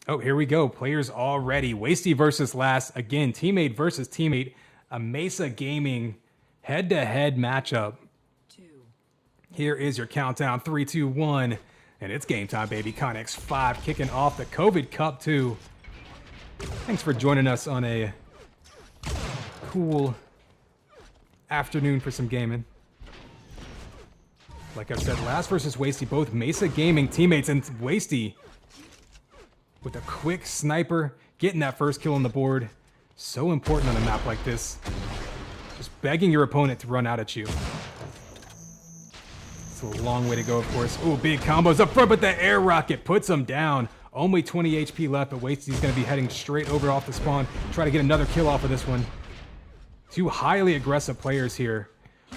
Oh, here we go. Players already. Wasty versus Last. Again, teammate versus teammate. A Mesa Gaming head-to-head matchup. Here is your countdown. 3, 2, 1. And it's game time, baby. Connex 5 kicking off the COVID Cup 2. Thanks for joining us on a cool afternoon for some gaming. Like I said, Last versus Wasty, both Mesa Gaming teammates, and Wasty with a quick sniper, getting that first kill on the board. So important on a map like this. Just begging your opponent to run out at you. It's a long way to go, of course. Oh, big combos up front, but the air rocket puts him down. Only 20 HP left, but Wasty's going to be heading straight over off the spawn. Try to get another kill off of this one. Two highly aggressive players here.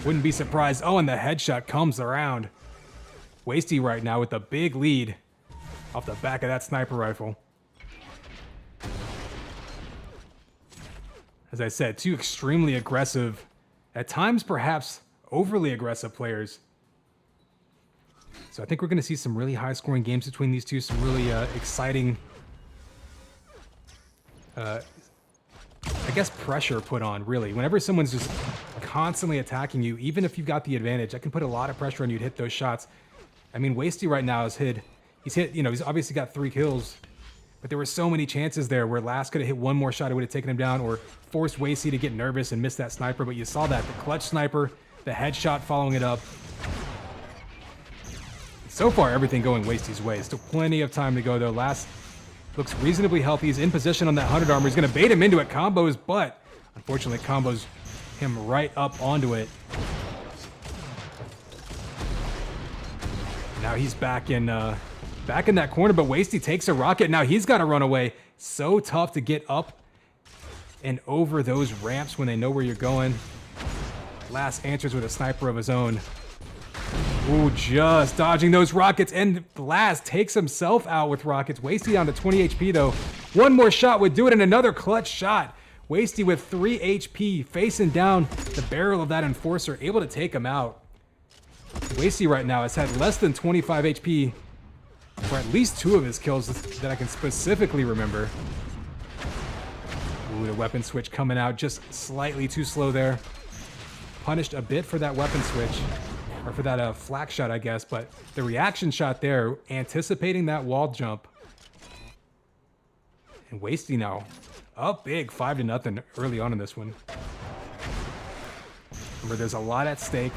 Wouldn't be surprised. Oh, and the headshot comes around. Wasty right now with a big lead off the back of that sniper rifle. As I said, two extremely aggressive, at times perhaps overly aggressive players. So I think we're going to see some really high-scoring games between these two, some really exciting, I guess, pressure put on, really. Whenever someone's just constantly attacking you, even if you've got the advantage, that can put a lot of pressure on you to hit those shots. I mean, Wasty right now he's hit, you know, he's obviously got 3 kills, but there were so many chances there where Last could have hit one more shot, it would have taken him down, or forced Wasty to get nervous and miss that sniper, but you saw that, the clutch sniper, the headshot following it up. So far, everything going Wasty's way. Still plenty of time to go, though. Last looks reasonably healthy. He's in position on that 100 armor. He's going to bait him into it, combos, but unfortunately combos him right up onto it. Now he's back in that corner, but Wasty takes a rocket. Now he's got to run away. So tough to get up and over those ramps when they know where you're going. Last answers with a sniper of his own. Ooh, just dodging those rockets, and Last takes himself out with rockets. Wasty down to 20 HP, though. One more shot would do it, and another clutch shot. Wasty with 3 HP, facing down the barrel of that Enforcer, able to take him out. Wasty right now has had less than 25 HP for at least 2 of his kills that I can specifically remember. Ooh, the weapon switch coming out just slightly too slow there. Punished a bit for that weapon switch. Or for that flak shot, I guess, but the reaction shot there, anticipating that wall jump. And Wasty now up big, 5-0 early on in this one. Remember, there's a lot at stake.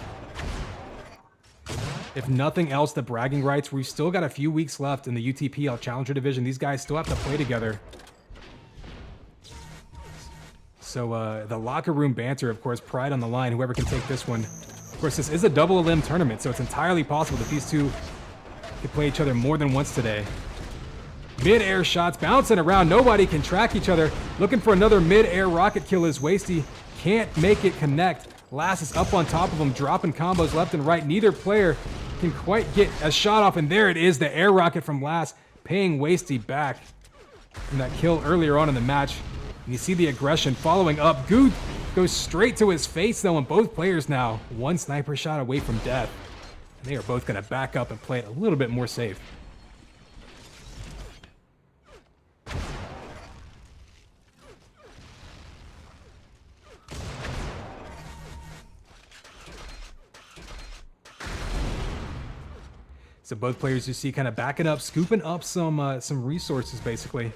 If nothing else, the bragging rights. We've still got a few weeks left in the UTPL Challenger Division. These guys still have to play together. So the locker room banter, of course, pride on the line. Whoever can take this one. Of course, this is a double elim tournament, so it's entirely possible that these two could play each other more than once today. Mid-air shots bouncing around. Nobody can track each other. Looking for another mid-air rocket kill as Wasty can't make it connect. Last is up on top of him, dropping combos left and right. Neither player can quite get a shot off, and there it is, the air rocket from Last, paying Wasty back from that kill earlier on in the match. And you see the aggression following up. Good goes straight to his face, though, and both players now one sniper shot away from death. And they are both going to back up and play it a little bit more safe. So both players you see kind of backing up, scooping up some resources, basically.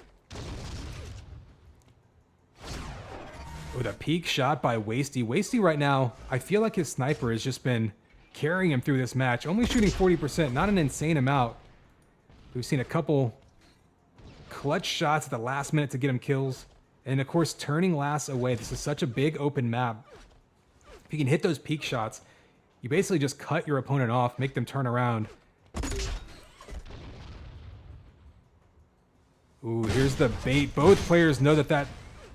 With a peak shot by Wasty. Wasty right now, I feel like his sniper has just been carrying him through this match. Only shooting 40%, not an insane amount. We've seen a couple clutch shots at the last minute to get him kills. And of course, turning Last away. This is such a big open map. If you can hit those peak shots, you basically just cut your opponent off, make them turn around. Ooh, here's the bait. Both players know that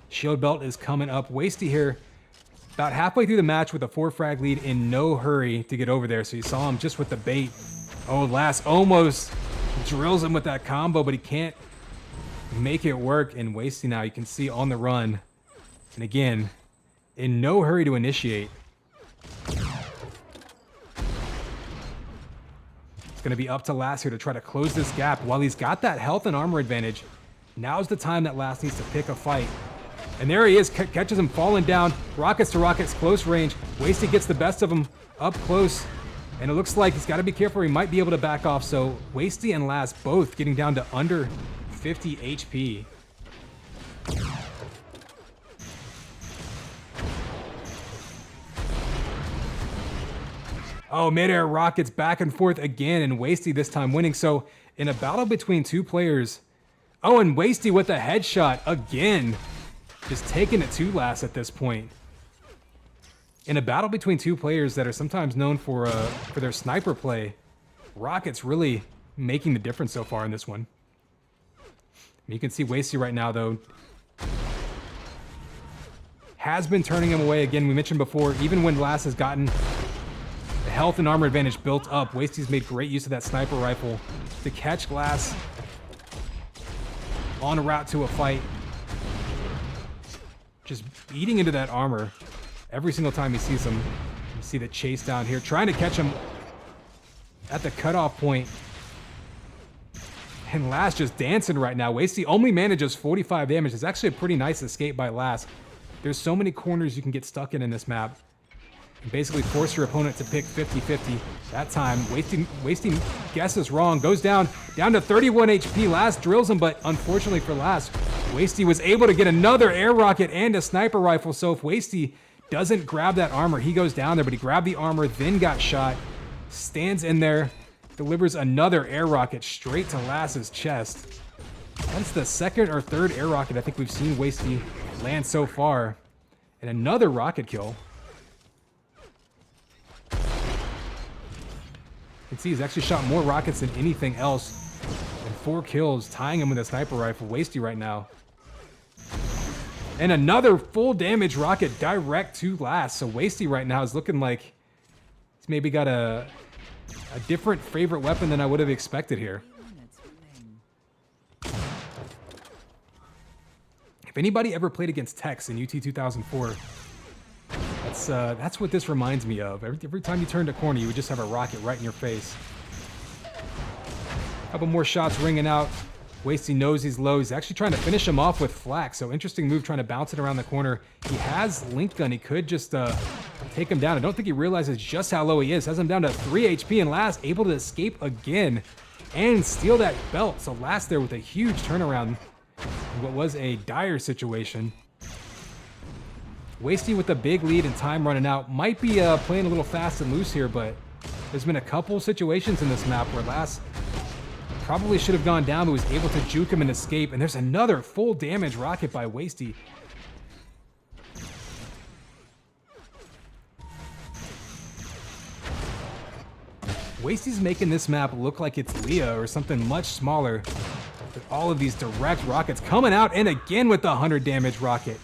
shield belt is coming up. Wasty here, about halfway through the match with a 4-frag lead, in no hurry to get over there. So you saw him just with the bait. Oh, Last almost drills him with that combo, but he can't make it work. And Wasty now, you can see on the run. And again, in no hurry to initiate. It's going to be up to Last here to try to close this gap. While he's got that health and armor advantage, Now's the time that Last needs to pick a fight. And there he is, catches him falling down. Rockets to rockets, close range. Wasty gets the best of him up close. And it looks like he's got to be careful. He might be able to back off. So Wasty and Last both getting down to under 50 HP. Oh, mid-air rockets back and forth again, and Wasty this time winning. So in a battle between two players, oh, and Wasty with a headshot again, just taking it to Last at this point. In a battle between two players that are sometimes known for their sniper play, Rocket's really making the difference so far in this one. You can see Wasty right now, though, has been turning him away. Again, we mentioned before, even when Last has gotten the health and armor advantage built up, Wasty's made great use of that sniper rifle to catch Glass on a route to a fight. Just beating into that armor every single time he sees him. You see the chase down here, trying to catch him at the cutoff point. And Last just dancing right now. Wasty only manages 45 damage. It's actually a pretty nice escape by Last. There's so many corners you can get stuck in this map. And basically force your opponent to pick 50-50. That time, Wasty guesses wrong, goes down to 31 HP. Last drills him, but unfortunately for Last, Wasty was able to get another air rocket and a sniper rifle. So if Wasty doesn't grab that armor, he goes down there, but he grabbed the armor, then got shot, stands in there, delivers another air rocket straight to Last's chest. That's the second or third air rocket I think we've seen Wasty land so far. And another rocket kill. You can see he's actually shot more rockets than anything else. And 4 kills, tying him with a sniper rifle. Wasty right now. And another full damage rocket direct to Last. So Wasty right now is looking like he's maybe got a different favorite weapon than I would have expected here. If anybody ever played against Tex in UT 2004, that's what this reminds me of. Every time you turned a corner, you would just have a rocket right in your face. A couple more shots ringing out. Wasty knows he's low. He's actually trying to finish him off with flak. So interesting move, trying to bounce it around the corner. He has Link Gun. He could just take him down. I don't think he realizes just how low he is. Has him down to 3 HP, and Last able to escape again and steal that belt. So Last there with a huge turnaround in what was a dire situation. Wasty with a big lead and time running out. Might be playing a little fast and loose here, but there's been a couple situations in this map where Last probably should have gone down, but was able to juke him and escape. And there's another full damage rocket by Wasty. Wasty's making this map look like it's Leah or something much smaller. With all of these direct rockets coming out, and again with the 100 damage rocket.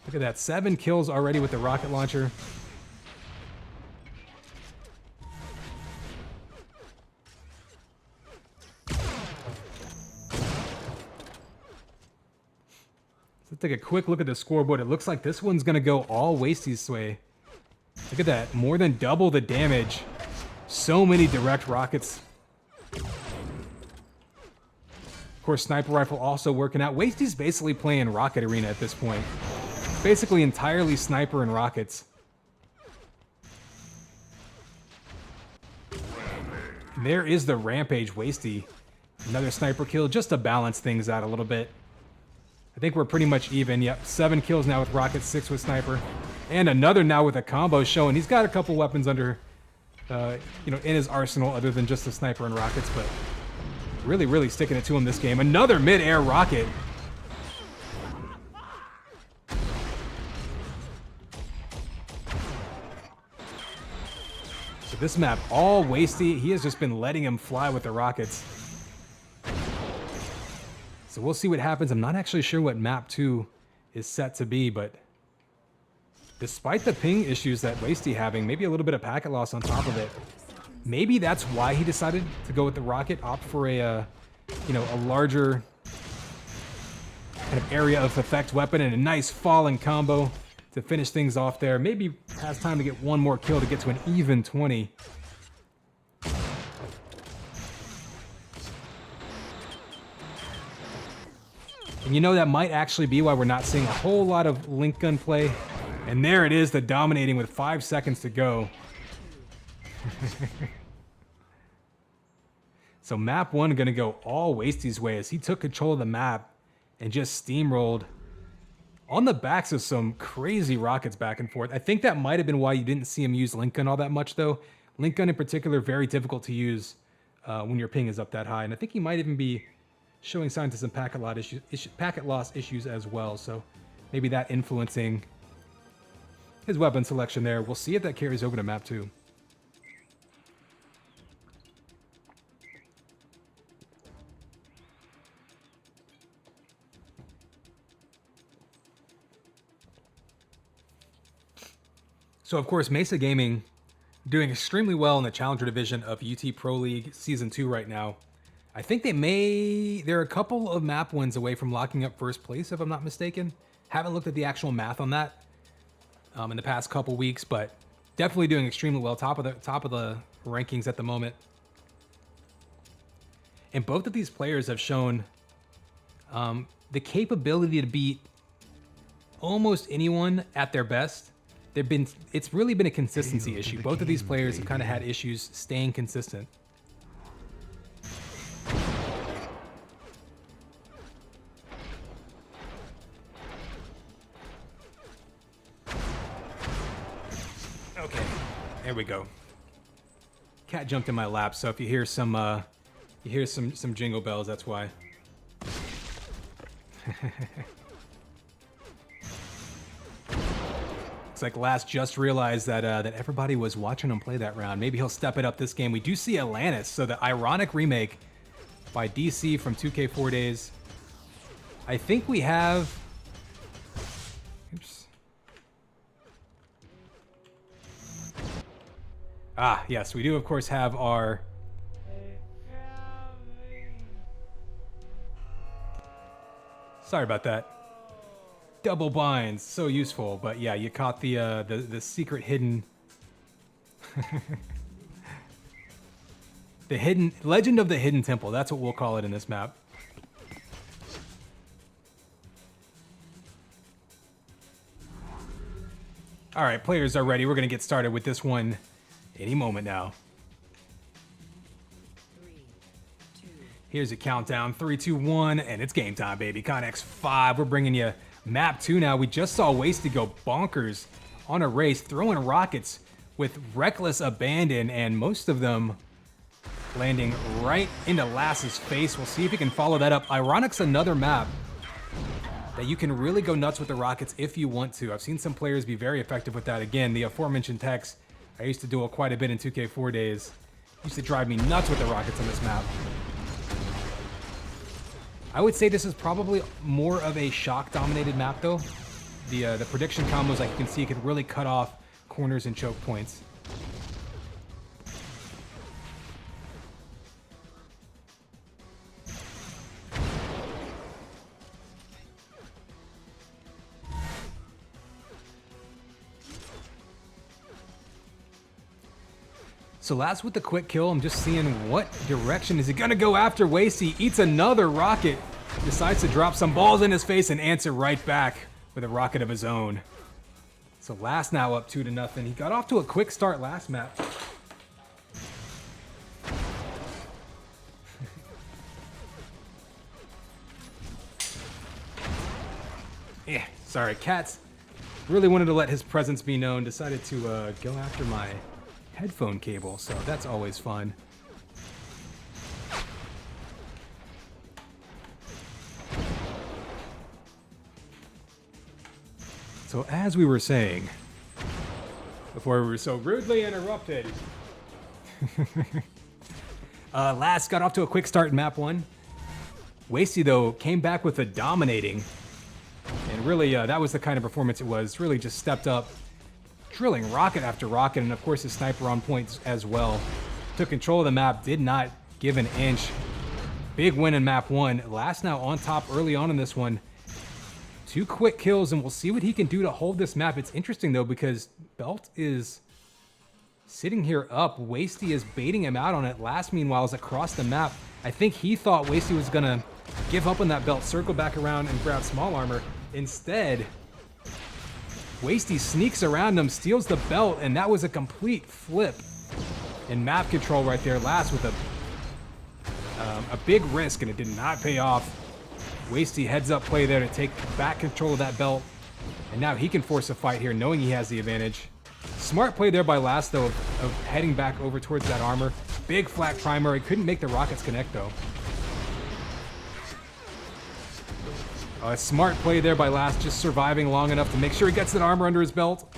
Look at that, 7 kills already with the rocket launcher. Let's take a quick look at the scoreboard. It looks like this one's gonna go all Wasty's way. Look at that, more than double the damage. So many direct rockets. Of course, sniper rifle also working out. Wasty's basically playing Rocket Arena at this point. Basically entirely sniper and rockets. And there is the Rampage Wasty. Another sniper kill just to balance things out a little bit. I think we're pretty much even. Yep, 7 kills now with rockets, 6 with sniper. And another now with a combo showing he's got a couple weapons under, in his arsenal other than just the sniper and rockets, but really sticking it to him this game. Another mid-air rocket. So this map, all Wasty. He has just been letting him fly with the rockets. So we'll see what happens. I'm not actually sure what map 2 is set to be, but despite the ping issues that Wasty having, maybe a little bit of packet loss on top of it, maybe that's why he decided to go with the rocket, opt for a larger kind of area of effect weapon and a nice falling combo to finish things off there. Maybe has time to get one more kill to get to an even 20. And you know, that might actually be why we're not seeing a whole lot of link gun play. And there it is, the dominating with 5 seconds to go. So map 1 going to go all Wasty's way as he took control of the map and just steamrolled on the backs of some crazy rockets back and forth. I think that might have been why you didn't see him use link gun all that much, though. Link gun in particular, very difficult to use when your ping is up that high. And I think he might even be showing signs of some packet loss issues as well. So maybe that influencing his weapon selection there. We'll see if that carries over to map 2. So, of course, Mesa Gaming doing extremely well in the Challenger Division of UT Pro League Season 2 right now. I think they're a couple of map wins away from locking up first place, if I'm not mistaken. Haven't looked at the actual math on that in the past couple weeks, but definitely doing extremely well, top of the rankings at the moment. And both of these players have shown the capability to beat almost anyone at their best. It's really been a consistency issue. Both of these players have kind of had issues staying consistent. Okay, there we go. Cat jumped in my lap, so if you hear some jingle bells, that's why. Looks like Last just realized that that everybody was watching him play that round. Maybe he'll step it up this game. We do see Atlantis, so the ironic remake by DC from 2K4 Days. I think we have... Oops. Ah, yes, we do, of course, have our... Sorry about that. Double binds, so useful. But yeah, you caught the secret hidden... the hidden... Legend of the Hidden Temple, that's what we'll call it in this map. Alright, players are ready. We're going to get started with this one any moment now. Here's a countdown, 3, 2, 1, and it's game time, baby. Connex 5, we're bringing you map 2 now. We just saw Wasty go bonkers on a race, throwing rockets with reckless abandon, and most of them landing right into Lass's face. We'll see if he can follow that up. Ironic's another map that you can really go nuts with the rockets if you want to. I've seen some players be very effective with that. Again, the aforementioned Tex, I used to duel quite a bit in 2K4 Days. Used to drive me nuts with the rockets on this map. I would say this is probably more of a shock-dominated map, though. The prediction combos, like you can see, could really cut off corners and choke points. So Last with the quick kill, I'm just seeing what direction is he gonna go after Wasty. Eats another rocket, decides to drop some balls in his face and answer right back with a rocket of his own. So Last now up 2-0. He got off to a quick start last map. Yeah, sorry, Cats really wanted to let his presence be known, decided to go after my headphone cable, so that's always fun. So as we were saying, before we were so rudely interrupted, Last got off to a quick start in map 1. Wasty, though, came back with a dominating, and really that was the kind of performance it was. Really just stepped up, drilling rocket after rocket, and of course his sniper on points as well. Took control of the map, did not give an inch. Big win in map 1. Last now on top early on in this one. 2 quick kills, and we'll see what he can do to hold this map. It's interesting, though, because Belt is sitting here up. Wasty is baiting him out on it. Last, meanwhile, is across the map. I think he thought Wasty was gonna give up on that belt, circle back around and grab small armor. Instead, Wasty sneaks around him, steals the belt, and that was a complete flip in map control right there. Last with a big risk, and it did not pay off. Wasty heads up play there to take back control of that belt, and now he can force a fight here knowing he has the advantage. Smart play there by Last, though, of heading back over towards that armor. Big flak primary, couldn't make the rockets connect, though. A smart play there by Last, just surviving long enough to make sure he gets that armor under his belt.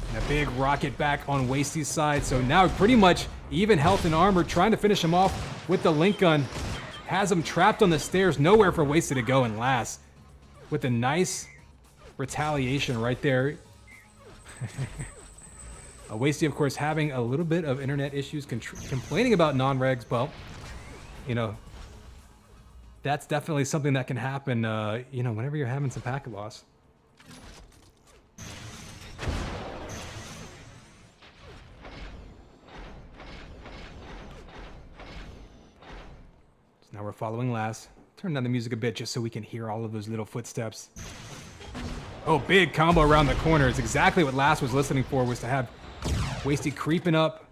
And a big rocket back on Wasty's side, so now pretty much even health and armor, trying to finish him off with the link gun. Has him trapped on the stairs, nowhere for Wasty to go, and Last with a nice retaliation right there. Wasty, of course, having a little bit of internet issues, complaining about non-regs. Well, you know, that's definitely something that can happen, you know, whenever you're having some packet loss. So now we're following Last. Turn down the music a bit just so we can hear all of those little footsteps. Oh, big combo around the corner. It's exactly what Last was listening for, was to have Wasty creeping up.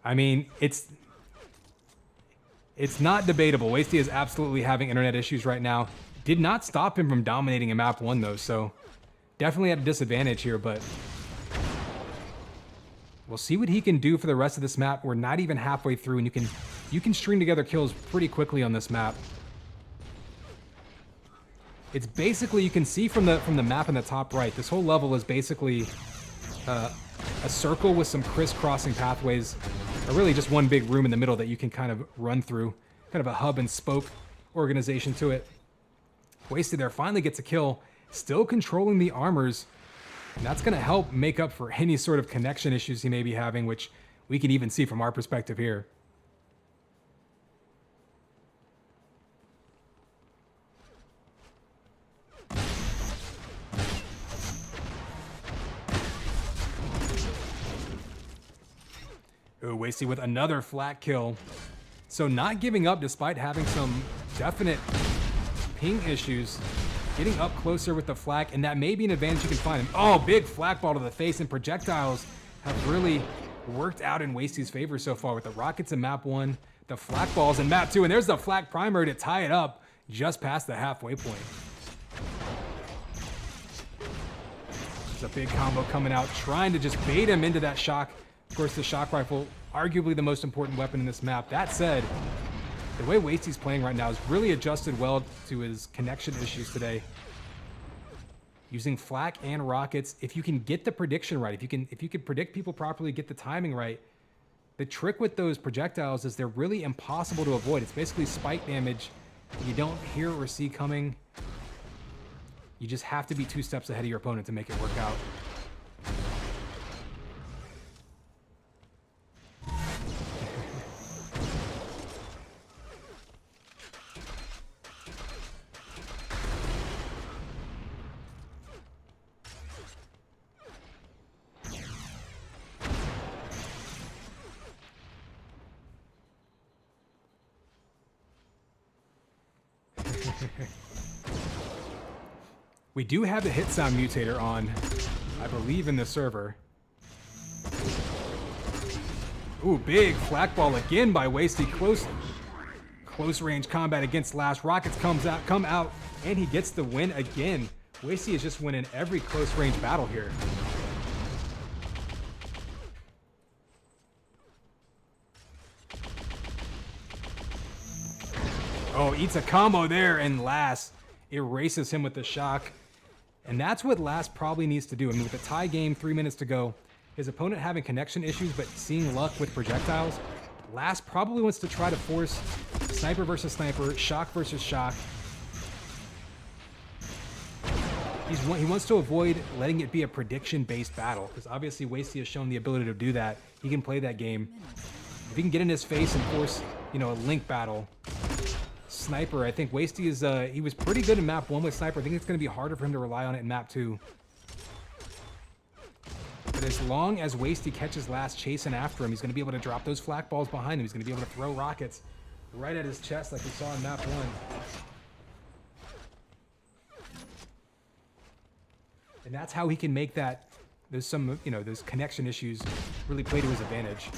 I mean, it's not debatable. Wasty is absolutely having internet issues right now. Did not stop him from dominating in map 1, though, so definitely at a disadvantage here, but we'll see what he can do for the rest of this map. We're not even halfway through, and you can string together kills pretty quickly on this map. It's basically, you can see from the map in the top right, this whole level is basically a circle with some crisscrossing pathways, or really just one big room in the middle that you can kind of run through. Kind of a hub and spoke organization to it. Wasty there finally gets a kill, still controlling the armors, and that's going to help make up for any sort of connection issues he may be having, which we can even see from our perspective here. Ooh, Wasty with another flat kill. So not giving up despite having some definite ping issues. Getting up closer with the flak, and that may be an advantage you can find him. Oh, big flak ball to the face, and projectiles have really worked out in Wasty's favor so far with the rockets in map 1, the flak balls in map 2, and there's the flak primer to tie it up just past the halfway point. It's a big combo coming out, trying to just bait him into that shock. Of course, the shock rifle, arguably the most important weapon in this map. That said, the way Wasty's playing right now is really adjusted well to his connection issues today. Using flak and rockets, if you can get the prediction right, if you can predict people properly, get the timing right, the trick with those projectiles is they're really impossible to avoid. It's basically spike damage you don't hear or see coming. You just have to be 2 steps ahead of your opponent to make it work out. We do have the hit sound mutator on, I believe, in the server. Ooh, big flak ball again by Wasty. Close range combat against Last. Rockets come out, and he gets the win again. Wasty is just winning every close range battle here. Oh, eats a combo there, and Last erases him with the shock. And that's what Last probably needs to do. I mean, with the tie game, 3 minutes to go, his opponent having connection issues, but seeing luck with projectiles, Last probably wants to try to force sniper versus sniper, shock versus shock. He wants to avoid letting it be a prediction-based battle, because obviously Wasty has shown the ability to do that. He can play that game. If he can get in his face and force, you know, a link battle, Sniper, I think Wasty is, he was pretty good in map 1 with Sniper. I think it's going to be harder for him to rely on it in map 2. But as long as Wasty catches last chasing after him, he's going to be able to drop those flak balls behind him. He's going to be able to throw rockets right at his chest like we saw in map 1. And that's how he can make that, there's some, you know, those connection issues really play to his advantage.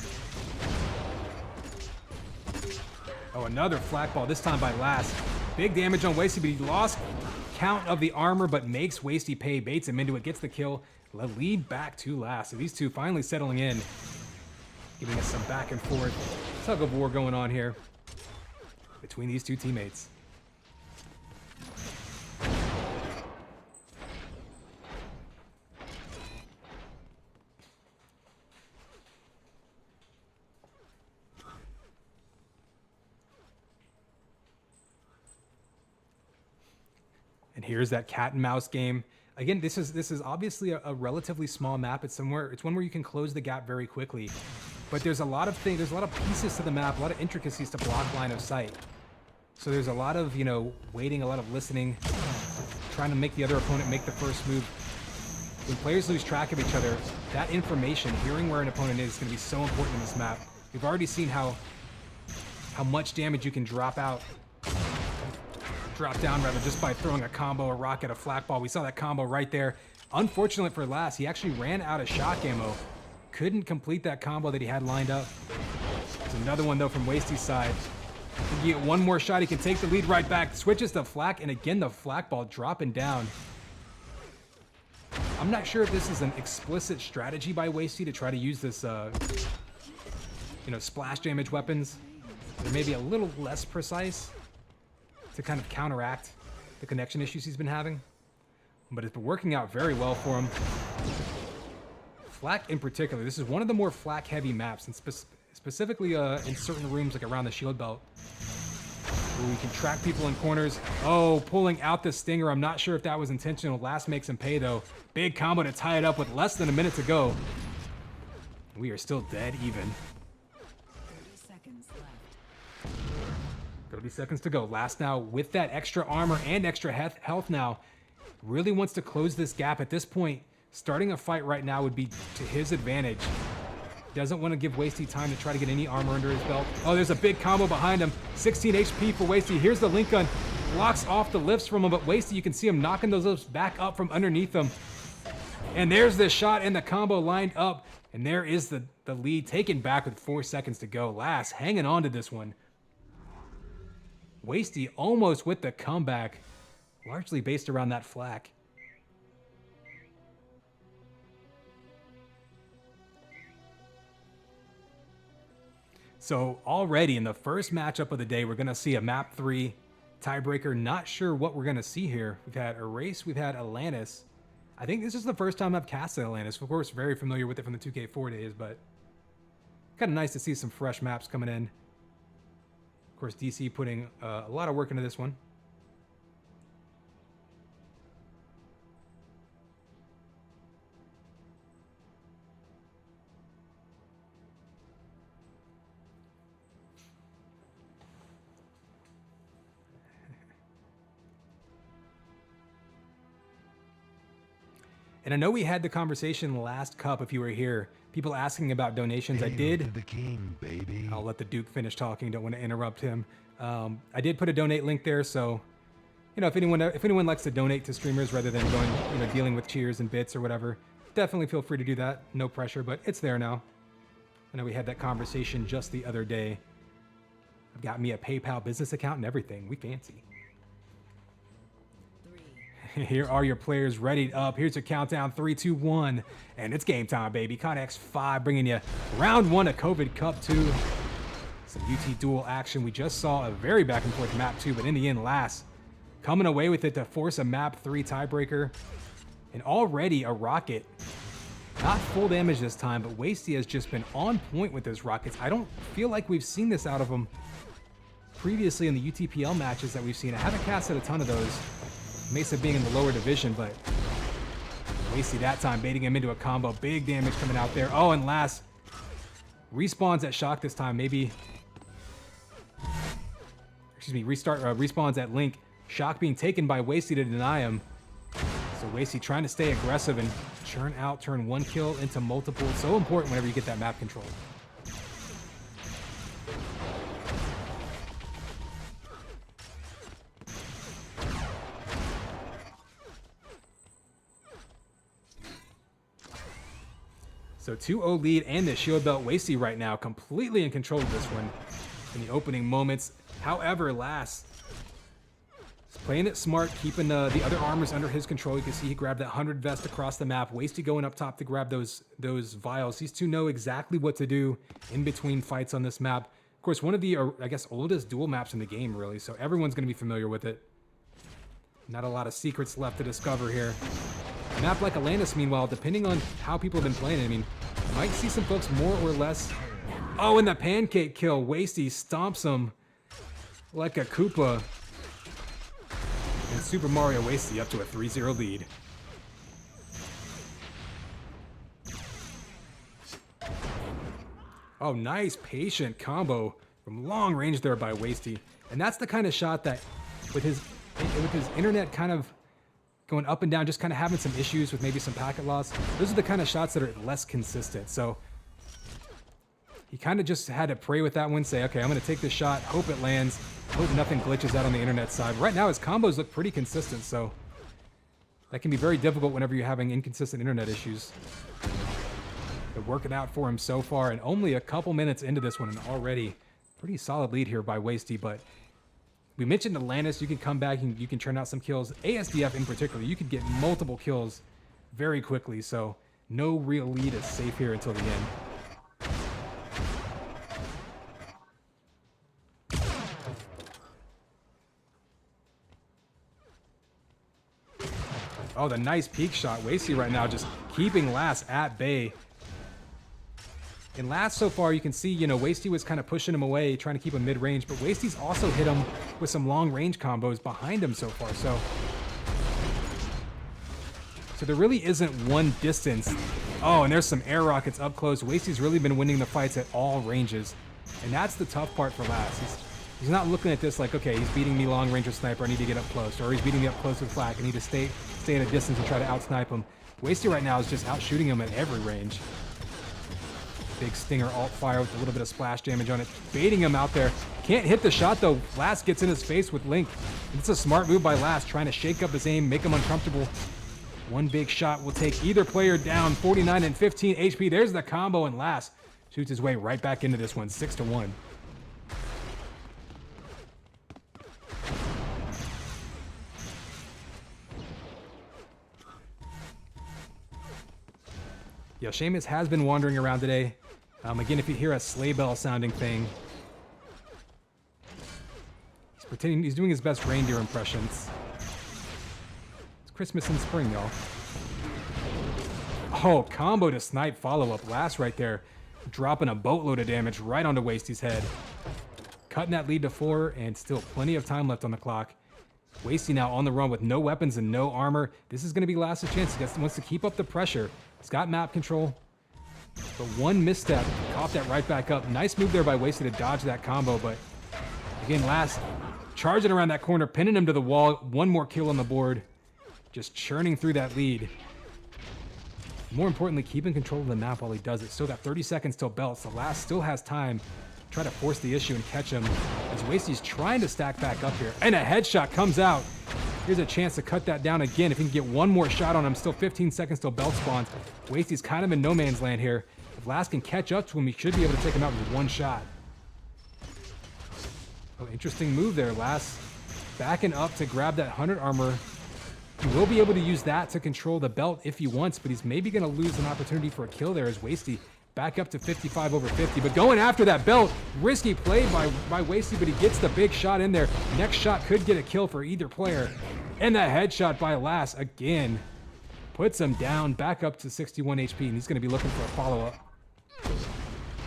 Oh, another flak ball, this time by Last. Big damage on Wasty, but he lost count of the armor, but makes Wasty pay, baits him into it, gets the kill. The lead back to Last. So these two finally settling in, giving us some back and forth tug of war going on here between these two teammates. And here's that cat and mouse game. Again, this is obviously a relatively small map. It's one where you can close the gap very quickly. But there's a lot of things, there's a lot of pieces to the map, a lot of intricacies to block line of sight. So there's a lot of, you know, waiting, a lot of listening, trying to make the other opponent make the first move. When players lose track of each other, that information, hearing where an opponent is going to be so important in this map. We've already seen how much damage you can drop down rather, just by throwing a combo, a rocket, a flak ball. We saw that combo right there. Unfortunately for Last, he actually ran out of shock ammo. Couldn't complete that combo that he had lined up. There's another one though from Wasty's side. If he get one more shot, he can take the lead right back. Switches to flak, and again the flak ball dropping down. I'm not sure if this is an explicit strategy by Wasty to try to use this, you know, splash damage weapons. They're maybe a little less precise to kind of counteract the connection issues he's been having. But it's been working out very well for him. Flak in particular, this is one of the more flak-heavy maps, and specifically in certain rooms like around the shield belt, where we can track people in corners. Oh, pulling out the stinger. I'm not sure if that was intentional. Last makes him pay though. Big combo to tie it up with less than a minute to go. We are still dead even. 30 seconds left. 30 seconds to go. Last now with that extra armor and extra health now. Really wants to close this gap at this point. Starting a fight right now would be to his advantage. Doesn't want to give Wasty time to try to get any armor under his belt. Oh, there's a big combo behind him. 16 HP for Wasty. Here's the link gun. Blocks off the lifts from him, but Wasty, you can see him knocking those lifts back up from underneath him. And there's the shot and the combo lined up. And there is the lead taken back with 4 seconds to go. Last hanging on to this one. Wasty almost with the comeback, largely based around that flak. So already in the first matchup of the day, we're going to see a map 3 tiebreaker. Not sure what we're going to see here. We've had Erase, we've had Atlantis. I think this is the first time I've casted Atlantis. Of course, very familiar with it from the 2K4 days, but kind of nice to see some fresh maps coming in. Of course, DC putting a lot of work into this one. And I know we had the conversation last cup if you were here. People asking about donations. I did. To the king, baby. I'll let the Duke finish talking. Don't want to interrupt him. I did put a donate link there, so you know if anyone likes to donate to streamers rather than going dealing with cheers and bits or whatever, definitely feel free to do that. No pressure, but it's there now. I know we had that conversation just the other day. I've got me a PayPal business account and everything. We fancy. Here are your players readied up. Here's your countdown, 3, 2, 1. And it's game time, baby. Connex 5 bringing you round 1 of COVID Cup 2. Some UT Duel action. We just saw a very back and forth map 2, but in the end, Last coming away with it to force a map 3 tiebreaker. And already a rocket. Not full damage this time, but Wasty has just been on point with those rockets. I don't feel like we've seen this out of him previously in the UTPL matches that we've seen. I haven't casted a ton of those. Mesa being in the lower division, but Wasty that time baiting him into a combo. Big damage coming out there. Oh, and Last respawns at Shock this time. Maybe, excuse me, respawns at Link. Shock being taken by Wasty to deny him. So So Wasty trying to stay aggressive and turn one kill into multiple. It's so important whenever you get that map control. So 2-0 lead and the shield belt. Wasty right now completely in control of this one in the opening moments. However, Last is playing it smart, keeping the other armors under his control. You can see he grabbed that 100 vest across the map. Wasty going up top to grab those vials. These two know exactly what to do in between fights on this map. Of course, one of the, I guess, oldest duel maps in the game, really. So everyone's going to be familiar with it. Not a lot of secrets left to discover here. A map like Atlantis, meanwhile, depending on how people have been playing it, I mean, you might see some folks more or less. Oh, and the pancake kill. Wasty stomps him like a Koopa. And Super Mario Wasty up to a 3-0 lead. Oh, nice patient combo from long range there by Wasty. And that's the kind of shot that, with his internet kind of going up and down, just kind of having some issues with maybe some packet loss, those are the kind of shots that are less consistent. So he kind of just had to pray with that one, say, okay, I'm going to take this shot, hope it lands, hope nothing glitches out on the internet side. Right now his combos look pretty consistent, so that can be very difficult whenever you're having inconsistent internet issues. They're working out for him so far, and only a couple minutes into this one, and already pretty solid lead here by Wasty. But we mentioned Atlantis, you can come back and you can turn out some kills. ASDF in particular, you could get multiple kills very quickly, so no real lead is safe here until the end. Oh, the nice peek shot. Wasty right now just keeping Last at bay. In Last so far, you can see, you know, Wasty was kind of pushing him away, trying to keep him mid-range, but Wasty's also hit him with some long-range combos behind him so far, so there really isn't one distance. Oh, and there's some air rockets up close. Wasty's really been winning the fights at all ranges, and that's the tough part for Last. He's not looking at this like, okay, he's beating me long-range with Sniper, I need to get up close, or he's beating me up close with Flak, I need to stay at a distance and try to out-snipe him. Wasty right now is just out-shooting him at every range. Big stinger alt fire with a little bit of splash damage on it, baiting him out there. Can't hit the shot though. Last gets in his face with Link. It's a smart move by Last, trying to shake up his aim, make him uncomfortable. One big shot will take either player down. 49 and 15 HP. There's the combo, and Last shoots his way right back into this one, 6-1. Yeah, Seamus has been wandering around today. Again, if you hear a sleigh bell sounding thing, he's pretending he's doing his best reindeer impressions. It's Christmas in spring, y'all. Oh, combo to snipe follow-up. Last right there, dropping a boatload of damage right onto Wasty's head. Cutting that lead to 4, and still plenty of time left on the clock. Wasty now on the run with no weapons and no armor. This is going to be Last's chance. He wants to keep up the pressure. He's got map control. But one misstep, caught that right back up. Nice move there by Wasty to dodge that combo, but again, Last charging around that corner, pinning him to the wall. One more kill on the board. Just churning through that lead. More importantly, keeping control of the map while he does it. Still got 30 seconds till belt, so Last still has time to try to force the issue and catch him as Wasty's trying to stack back up here. And a headshot comes out. Here's a chance to cut that down again. If he can get one more shot on him, still 15 seconds till belt spawns. Wasty's kind of in no man's land here. If Last can catch up to him, he should be able to take him out with one shot. Oh, interesting move there. Last backing up to grab that 100 armor. He will be able to use that to control the belt if he wants, but he's maybe going to lose an opportunity for a kill there as Wasty back up to 55 over 50. But going after that belt, risky play by Wasty, but he gets the big shot in there. Next shot could get a kill for either player. And that headshot by Last again puts him down back up to 61 HP, and he's going to be looking for a follow-up.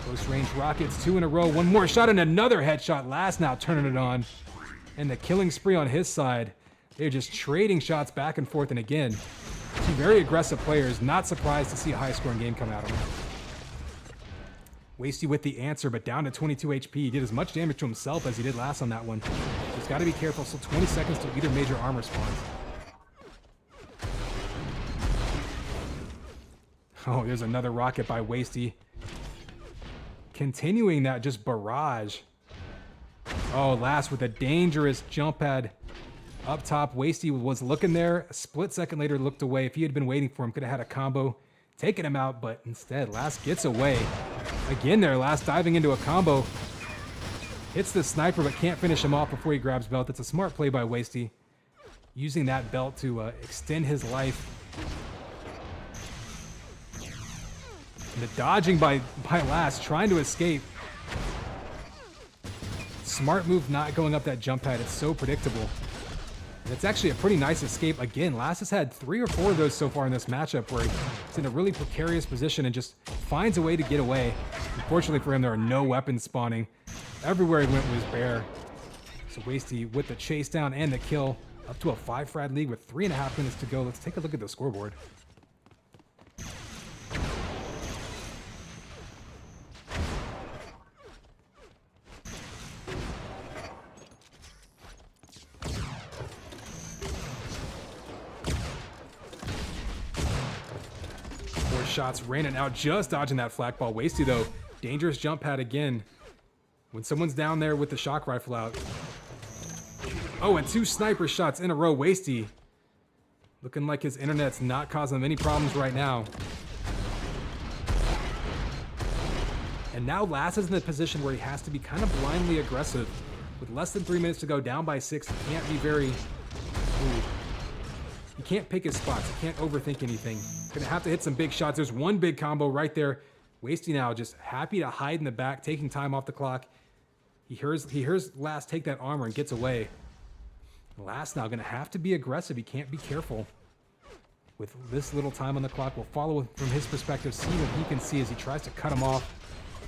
Close range rockets, 2 in a row. One more shot and another headshot. Last now turning it on. And the killing spree on his side. They're just trading shots back and forth, and again, two very aggressive players. Not surprised to see a high-scoring game come out of them. Wasty with the answer, but down to 22 HP. He did as much damage to himself as he did last on that one. He's got to be careful. Still 20 seconds till either major armor spawns. Oh, there's another rocket by Wasty. Continuing that just barrage. Oh, last with a dangerous jump pad up top. Wasty was looking there. A split second later, looked away. If he had been waiting for him, could have had a combo, taken him out, but instead, Last gets away. Again there, Last diving into a combo. Hits the sniper, but can't finish him off before he grabs belt. It's a smart play by Wasty, using that belt to extend his life. And the dodging by Last, trying to escape. Smart move not going up that jump pad. It's so predictable. And it's actually a pretty nice escape. Again, Last has had 3 or 4 of those so far in this matchup where he's in a really precarious position and just finds a way to get away. Unfortunately for him, there are no weapons spawning. Everywhere he went was bare. So Wasty with the chase down and the kill, up to a 5 frag lead with 3.5 minutes to go. Let's take a look at the scoreboard. Shots raining out, just dodging that flak ball. Wasty though, dangerous jump pad again. When someone's down there with the shock rifle out. Oh, and 2 sniper shots in a row. Wasty looking like his internet's not causing him any problems right now. And now Last is in a position where he has to be kind of blindly aggressive. With less than 3 minutes to go, down by 6, he can't be very... Ooh. He can't pick his spots. He can't overthink anything. Gonna have to hit some big shots. There's one big combo right there. Wasty now just happy to hide in the back, taking time off the clock. He hears Last take that armor and gets away. Last now gonna have to be aggressive. He can't be careful. With this little time on the clock, we'll follow from his perspective, see what he can see as he tries to cut him off.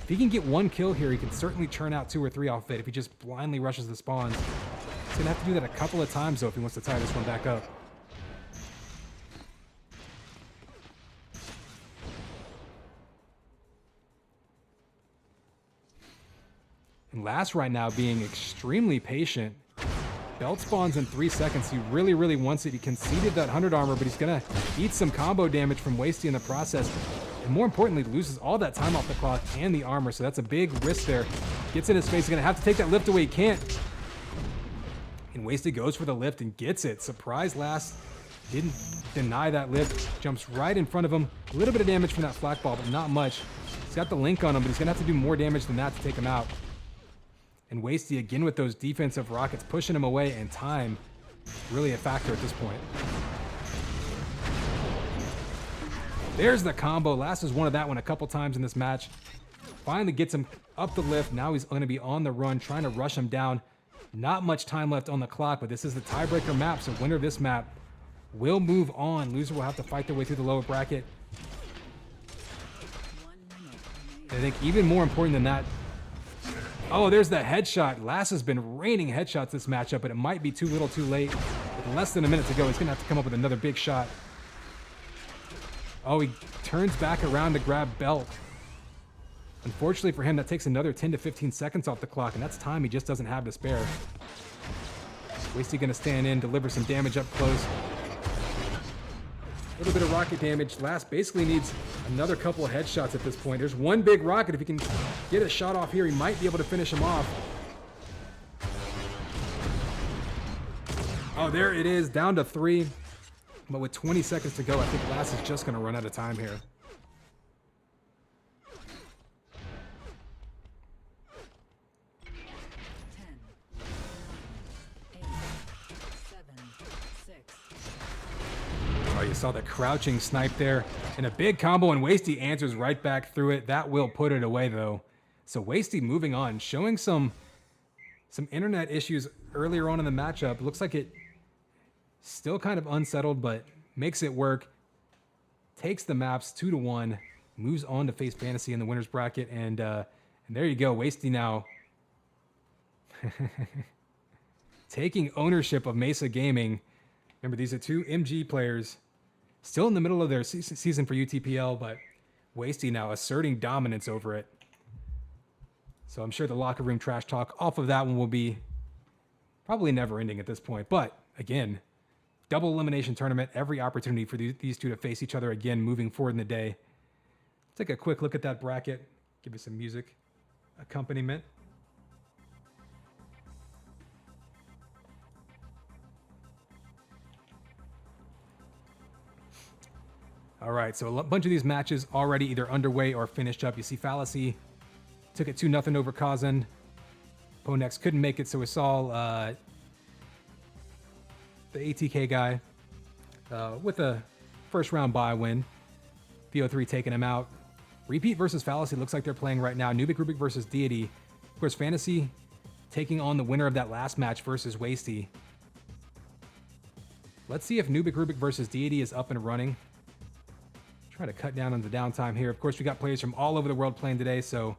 If he can get 1 kill here, he can certainly churn out 2 or 3 off it if he just blindly rushes the spawns. He's gonna have to do that a couple of times though if he wants to tie this one back up. And Last right now being extremely patient. Belt spawns in 3 seconds. He really, really wants it. He conceded that 100 armor, but he's going to eat some combo damage from Wasty in the process. And more importantly, loses all that time off the clock and the armor, so that's a big risk there. Gets in his face. He's going to have to take that lift away. He can't. And Wasty goes for the lift and gets it. Surprise Last. Didn't deny that lift. Jumps right in front of him. A little bit of damage from that flak ball, but not much. He's got the link on him, but he's going to have to do more damage than that to take him out. And Wasty again with those defensive rockets pushing him away, and time really a factor at this point. There's the combo. Last has wanted that one a couple times in this match. Finally gets him up the lift. Now he's going to be on the run, trying to rush him down. Not much time left on the clock, but this is the tiebreaker map, so winner of this map will move on. Loser will have to fight their way through the lower bracket. I think even more important than that, oh, there's the headshot. Last has been raining headshots this matchup, but it might be too little too late. With less than a minute to go, he's going to have to come up with another big shot. Oh, he turns back around to grab belt. Unfortunately for him, that takes another 10 to 15 seconds off the clock, and that's time he just doesn't have to spare. Wasty going to stand in, deliver some damage up close. A little bit of rocket damage. Last basically needs another couple of headshots at this point. There's one big rocket. If he can get a shot off here, he might be able to finish him off. Oh, there it is, down to 3. But with 20 seconds to go, I think Last is just going to run out of time here. Oh, you saw the crouching snipe there, and a big combo, and Wasty answers right back through it. That will put it away, though. So Wasty moving on, showing some internet issues earlier on in the matchup. Looks like it still kind of unsettled, but makes it work. Takes the maps 2-1, moves on to face Fantasy in the winner's bracket, and there you go. Wasty now taking ownership of Mesa Gaming. Remember, these are 2 MG players still in the middle of their season for UTPL, but Wasty now asserting dominance over it. So I'm sure the locker room trash talk off of that one will be probably never ending at this point. But again, double elimination tournament, every opportunity for these 2 to face each other again moving forward in the day. take a quick look at that bracket. Give you some music accompaniment. All right, so a bunch of these matches already either underway or finished up. You see Fallacy took it 2-0 over Kazan. Ponex couldn't make it, so we saw the ATK guy with a first round bye win. VO3 taking him out. Repeat versus Fallacy looks like they're playing right now. NubikRubik versus Deity. Of course, Fantasy taking on the winner of that last match versus Wasty. Let's see if NubikRubik versus Deity is up and running. Try to cut down on the downtime here. Of course, we got players from all over the world playing today, so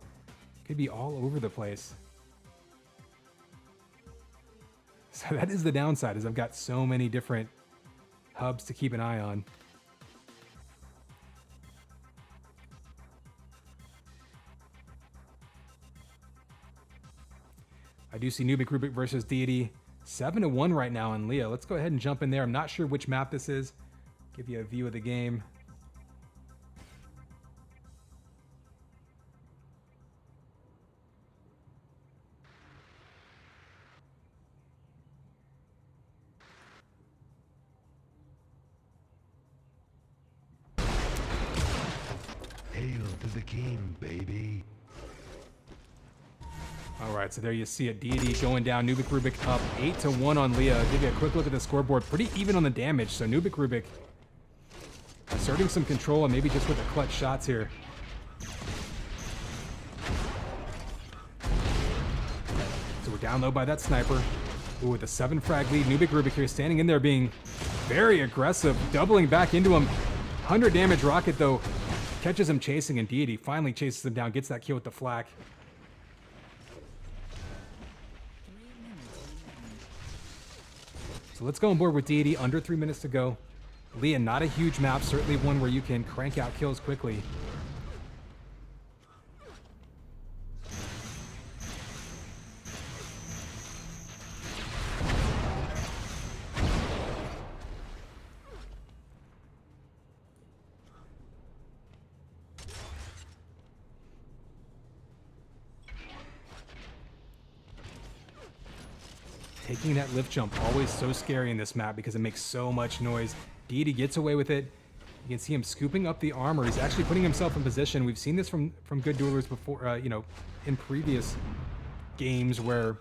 could be all over the place. So that is the downside, is I've got so many different hubs to keep an eye on. I do see NubikRubik versus Deity 7-1 right now on Leah. Let's go ahead and jump in there. I'm not sure which map this is. Give you a view of the game. Hail to the king, baby. All right, so there you see it. Deity going down. NubikRubik up 8-1 on Leah. I'll give you a quick look at the scoreboard. Pretty even on the damage. So NubikRubik asserting some control and maybe just with the clutch shots here. So we're down low by that sniper. Ooh, with a 7 frag lead. NubikRubik here standing in there being very aggressive. Doubling back into him. 100 damage rocket though. Catches him chasing, and Deity finally chases him down. Gets that kill with the flak. So let's go on board with Deity. Under 3 minutes to go. Leah, not a huge map. Certainly one where you can crank out kills quickly. Taking that lift jump, always so scary in this map because it makes so much noise. Deity gets away with it. You can see him scooping up the armor. He's actually putting himself in position. We've seen this from good duelers before, you know, in previous games where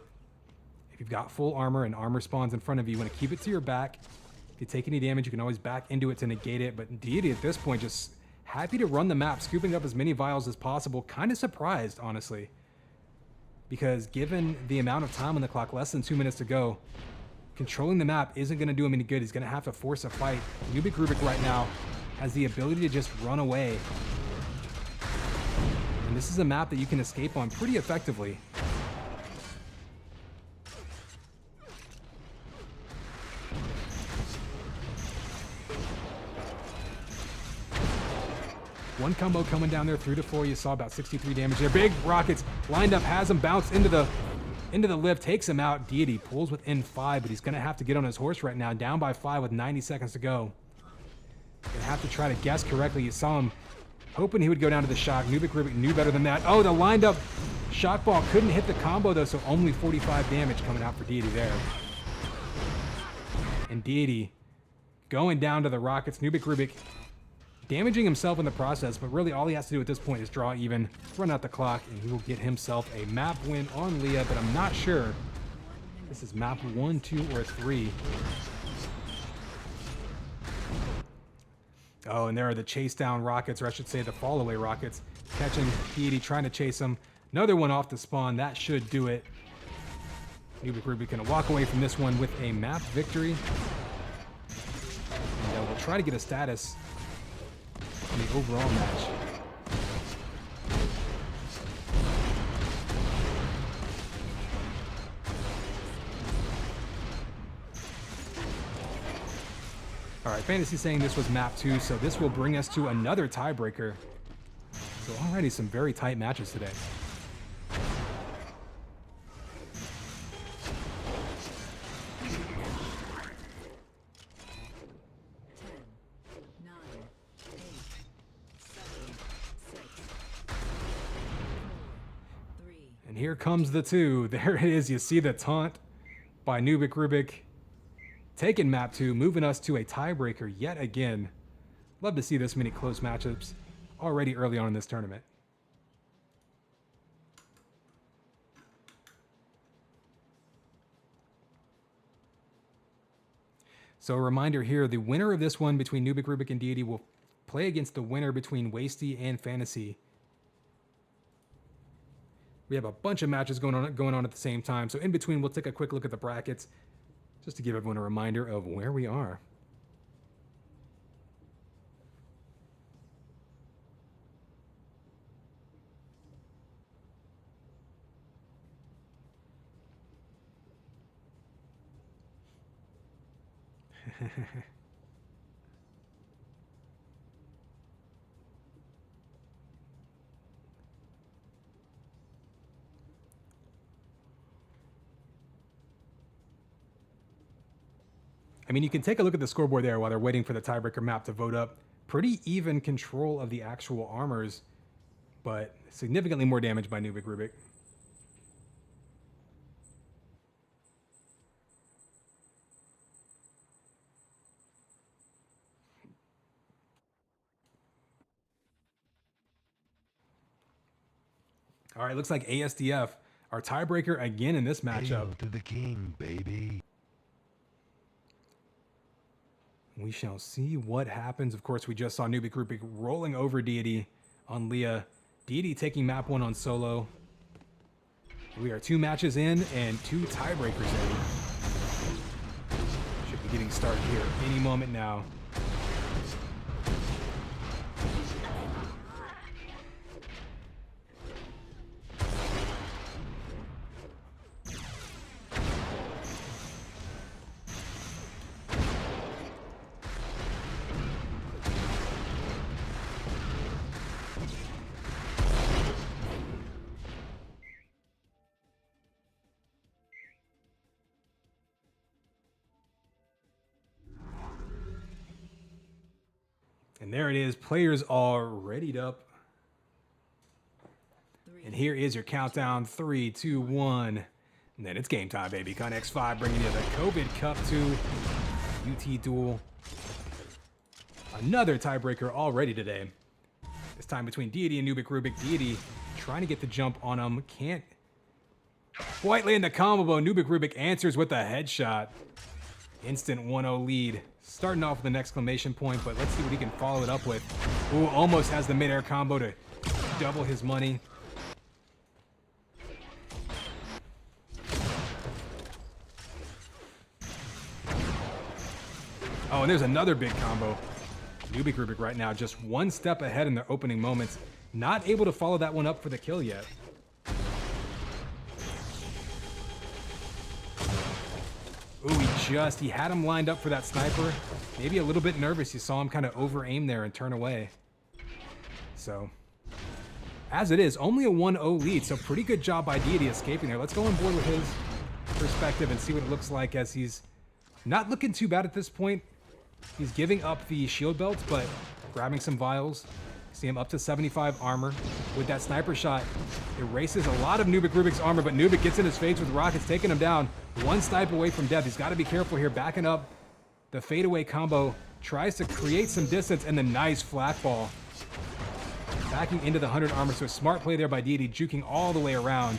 if you've got full armor and armor spawns in front of you, you want to keep it to your back. If you take any damage, you can always back into it to negate it. But Deity at this point just happy to run the map, scooping up as many vials as possible. Kind of surprised, honestly. Because given the amount of time on the clock, less than 2 minutes to go, controlling the map isn't going to do him any good. He's going to have to force a fight. NubikRubik right now has the ability to just run away. And this is a map that you can escape on pretty effectively. One combo coming down there, 3 to 4. You saw about 63 damage there. Big rockets lined up, has him bounce into the lift, takes him out. Deity pulls within 5, but he's gonna have to get on his horse right now. Down by 5 with 90 seconds to go. Gonna have to try to guess correctly. You saw him hoping he would go down to the shock. NubikRubik knew better than that. Oh, the lined up shock ball couldn't hit the combo though, so only 45 damage coming out for Deity there. And Deity going down to the rockets. NubikRubik damaging himself in the process, but really all he has to do at this point is draw even, run out the clock, and he will get himself a map win on Leah, but I'm not sure. This is map 1, 2, or 3. Oh, and there are the chase down rockets, or I should say the fall away rockets. Catching Deity, trying to chase him. Another one off the spawn. That should do it. NubikRubik gonna walk away from this one with a map victory. And we'll try to get a status in the overall match. All right, Fantasy saying this was map 2, so this will bring us to another tiebreaker. So already some very tight matches today. here comes the 2. There it is. You see the taunt by NubikRubik. Taking map 2, moving us to a tiebreaker yet again. Love to see this many close matchups already early on in this tournament. So a reminder here, the winner of this one between NubikRubik and Deity will play against the winner between Wasty and Fantasy. We have a bunch of matches going on at the same time. So in between, we'll take a quick look at the brackets just to give everyone a reminder of where we are. I mean, you can take a look at the scoreboard there while they're waiting for the tiebreaker map to vote up. Pretty even control of the actual armors, but significantly more damage by NubikRubik. All right, looks like ASDF, our tiebreaker again in this matchup. Hail to the king, baby. We shall see what happens. Of course, we just saw NubikRubik rolling over Deity on Leah. Deity taking map 1 on solo. We are 2 matches in and 2 tiebreakers in. Should be getting started here any moment now. And there it is, players are readied up. And here is your countdown, 3, 2, 1. And then it's game time, baby. Connex 5 bringing you the COVID Cup 2 UT Duel. Another tiebreaker already today. This time between Deity and NubikRubik. Deity trying to get the jump on him. Can't quite land the combo. NubikRubik answers with a headshot. Instant 1-0 lead. Starting off with an exclamation point, but let's see what he can follow it up with. Ooh, almost has the midair combo to double his money. Oh, and there's another big combo. NubikRubik right now just one step ahead in their opening moments. Not able to follow that one up for the kill yet. Ooh, he had him lined up for that sniper. Maybe a little bit nervous. You saw him kind of over-aim there and turn away. So, as it is, only a 1-0 lead. So pretty good job by Deity escaping there. Let's go on board with his perspective and see what it looks like as he's not looking too bad at this point. He's giving up the shield belts, but grabbing some vials. See him up to 75 armor. With that sniper shot, erases a lot of NubikRubik's armor, but Nubik gets in his face with rockets, taking him down. One snipe away from death. He's got to be careful here. Backing up the fadeaway combo. Tries to create some distance, and the nice flat ball. Backing into the 100 armor, so a smart play there by Deity, juking all the way around.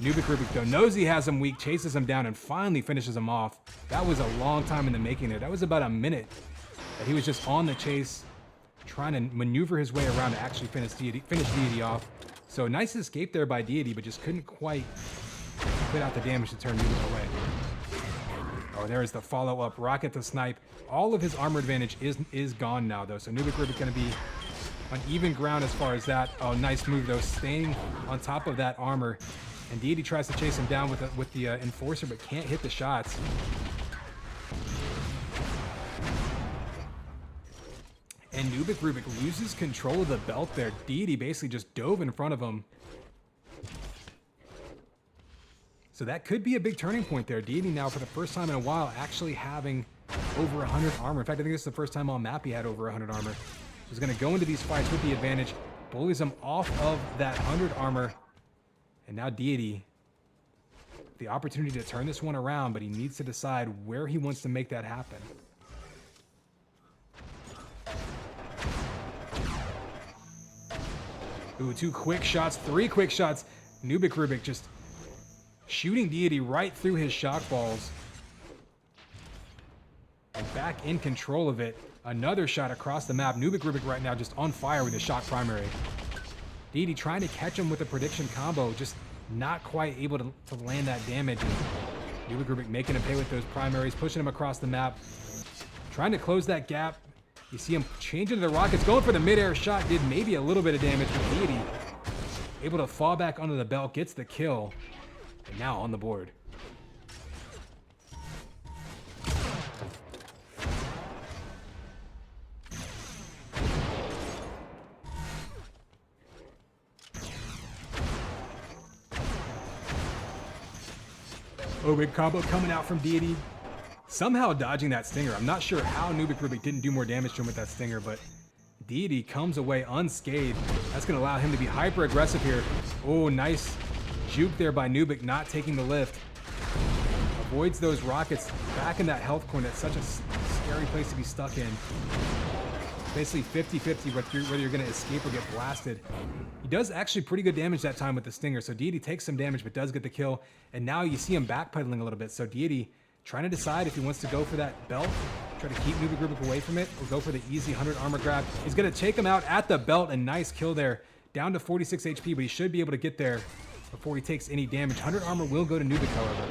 NubikRubik, though, knows he has him weak, chases him down, and finally finishes him off. That was a long time in the making there. That was about a minute that he was just on the chase, trying to maneuver his way around to actually finish Deity off. So nice escape there by Deity, but just couldn't quite put out the damage to turn Nubik away. Oh, there is the follow-up. Rocket to snipe. All of his armor advantage is gone now, though. So NubikRubik going to be on even ground as far as that. Oh, nice move, though. Staying on top of that armor. And Deity tries to chase him down with the Enforcer, but can't hit the shots. And NubikRubik loses control of the belt there. Deity basically just dove in front of him. So that could be a big turning point there. Deity now, for the first time in a while, actually having over 100 armor. In fact, I think this is the first time on map he had over 100 armor. He's going to go into these fights with the advantage. Bullies him off of that 100 armor. And now Deity, the opportunity to turn this one around, but he needs to decide where he wants to make that happen. Ooh, 2 quick shots, 3 quick shots. NubikRubik just shooting Deity right through his shock balls. And back in control of it. Another shot across the map. NubikRubik right now just on fire with his shock primary. Deity trying to catch him with a prediction combo, just not quite able to land that damage. And NubikRubik making him pay with those primaries, pushing him across the map. Trying to close that gap. You see him changing to the rockets, going for the mid-air shot, did maybe a little bit of damage, but Deity able to fall back under the belt, gets the kill, and now on the board. Oh, big combo coming out from Deity. Somehow dodging that stinger. I'm not sure how NubikRubik didn't do more damage to him with that stinger, but Deity comes away unscathed. That's going to allow him to be hyper aggressive here. Oh, nice juke there by Nubik, not taking the lift. Avoids those rockets back in that health corner. That's such a scary place to be stuck in. Basically 50-50 whether you're going to escape or get blasted. He does actually pretty good damage that time with the stinger, so Deity takes some damage but does get the kill. And now you see him backpedaling a little bit, so Deity trying to decide if he wants to go for that belt, try to keep NubikRubik away from it, or go for the easy 100 armor grab. He's going to take him out at the belt, and nice kill there. Down to 46 HP, but he should be able to get there before he takes any damage. 100 armor will go to Nubik, however.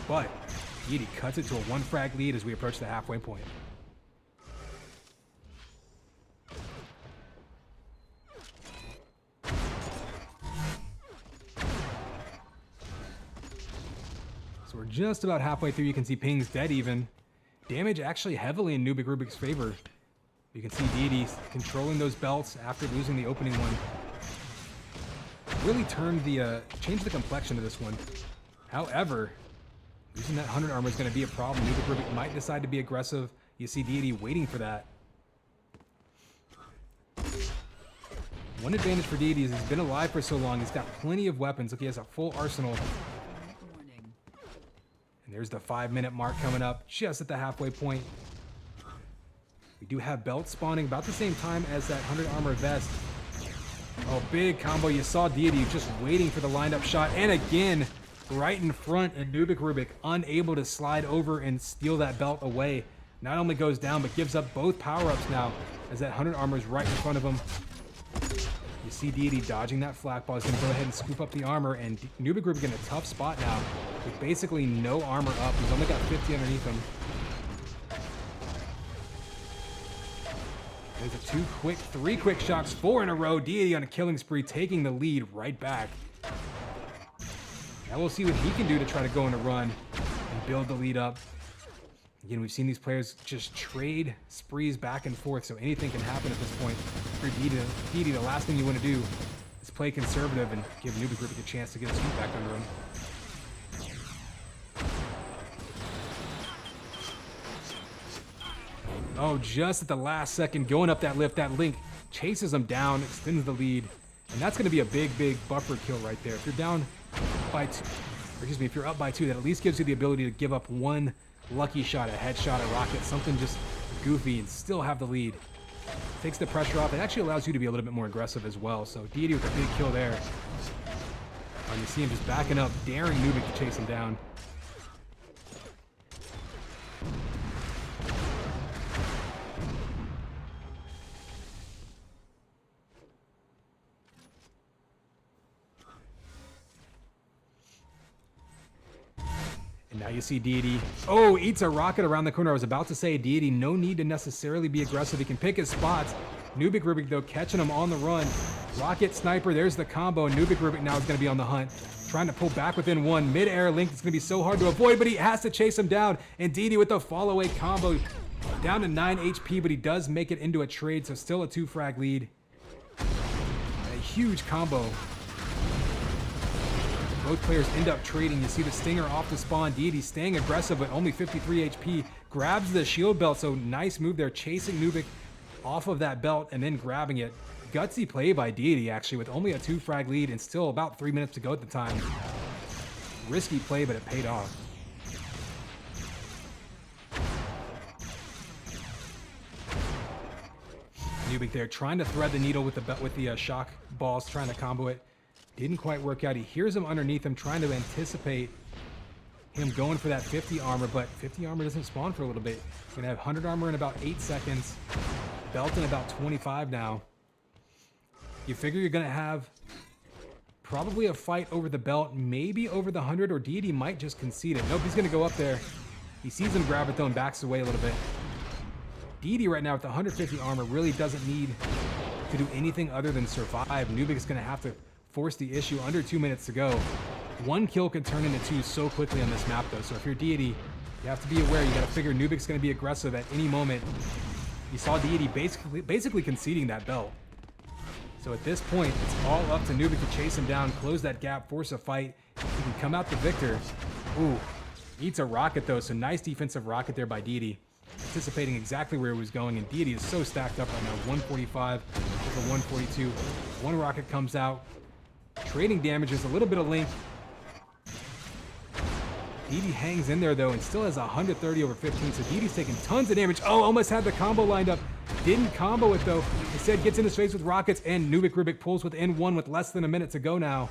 But Deity cuts it to a 1 frag lead as we approach the halfway point. We're just about halfway through. You can see Ping's dead even. Damage actually heavily in NubikRubik's favor. You can see Deity controlling those belts after losing the opening one. Really changed the complexion of this one. However, losing that 100 armor is going to be a problem. NubikRubik might decide to be aggressive. You see Deity waiting for that. One advantage for Deity is he's been alive for so long. He's got plenty of weapons. Look, he has a full arsenal. And there's the 5-minute mark coming up just at the halfway point. We do have belts spawning about the same time as that 100 armor vest. Oh, big combo. You saw Deity just waiting for the lined up shot. And again, right in front, and NubikRubik unable to slide over and steal that belt away. Not only goes down, but gives up both power-ups now as that 100 armor is right in front of him. You see Deity dodging that flak ball. He's going to go ahead and scoop up the armor, and NubikRubik in a tough spot now with basically no armor up. He's only got 50 underneath him. There's 3 quick shots, 4 in a row. Deity on a killing spree, taking the lead right back. Now we'll see what he can do to try to go on a run and build the lead up. Again, we've seen these players just trade sprees back and forth, so anything can happen at this point. For Deity, the last thing you want to do is play conservative and give NubikRubik a chance to get his feet back under him. Oh, just at the last second, going up that lift, that link chases him down, extends the lead, and that's going to be a big buffer kill right there. If you're down by 2, if you're up by 2, that at least gives you the ability to give up 1 lucky shot, a headshot, a rocket, something just goofy, and still have the lead. Takes the pressure off. It actually allows you to be a little bit more aggressive as well. So Deity with a big kill there. And you see him just backing up, daring Nubik to chase him down. And now you see Deity. Oh, eats a rocket around the corner. I was about to say Deity, no need to necessarily be aggressive. He can pick his spots. NubikRubik, though, catching him on the run. Rocket sniper, there's the combo. NubikRubik now is going to be on the hunt. Trying to pull back within 1. Mid-air link is going to be so hard to avoid, but he has to chase him down. And Deity with the fall-away combo. Down to 9 HP, but he does make it into a trade, so still a 2-frag lead. A huge combo. Both players end up trading. You see the stinger off the spawn. Deity staying aggressive but only 53 HP. Grabs the shield belt, so nice move there. Chasing Nubik off of that belt and then grabbing it. gutsy play by Deity, actually, with only a 2-frag lead and still about 3 minutes to go at the time. Risky play, but it paid off. Nubik there trying to thread the needle with the shock balls, trying to combo it. Didn't quite work out. He hears him underneath him, trying to anticipate him going for that 50 armor, but 50 armor doesn't spawn for a little bit. He's gonna have 100 armor in about 8 seconds. Belt in about 25 now. You figure you're gonna have probably a fight over the belt, maybe over the 100, or Deity might just concede it. Nope, he's gonna go up there. He sees him grab it though and backs away a little bit. Deity right now with the 150 armor really doesn't need to do anything other than survive. Nubik is gonna have to force the issue. Under 2 minutes to go. 1 kill can turn into 2 so quickly on this map though. So if you're Deity, you have to be aware. You gotta figure Nubik's gonna be aggressive at any moment. You saw Deity basically conceding that belt. So at this point, it's all up to Nubik to chase him down, close that gap, force a fight. He can come out the victor. Ooh, eats a rocket though, so nice defensive rocket there by Deity. Anticipating exactly where he was going, and Deity is so stacked up right now. 145 over 142. 1 rocket comes out. Trading damages, a little bit of link. Deity hangs in there though and still has 130 over 15, so Deity's taking tons of damage. Oh, almost had the combo lined up. Didn't combo it though. Instead gets in his face with rockets, and NubikRubik pulls within 1 with less than a minute to go now.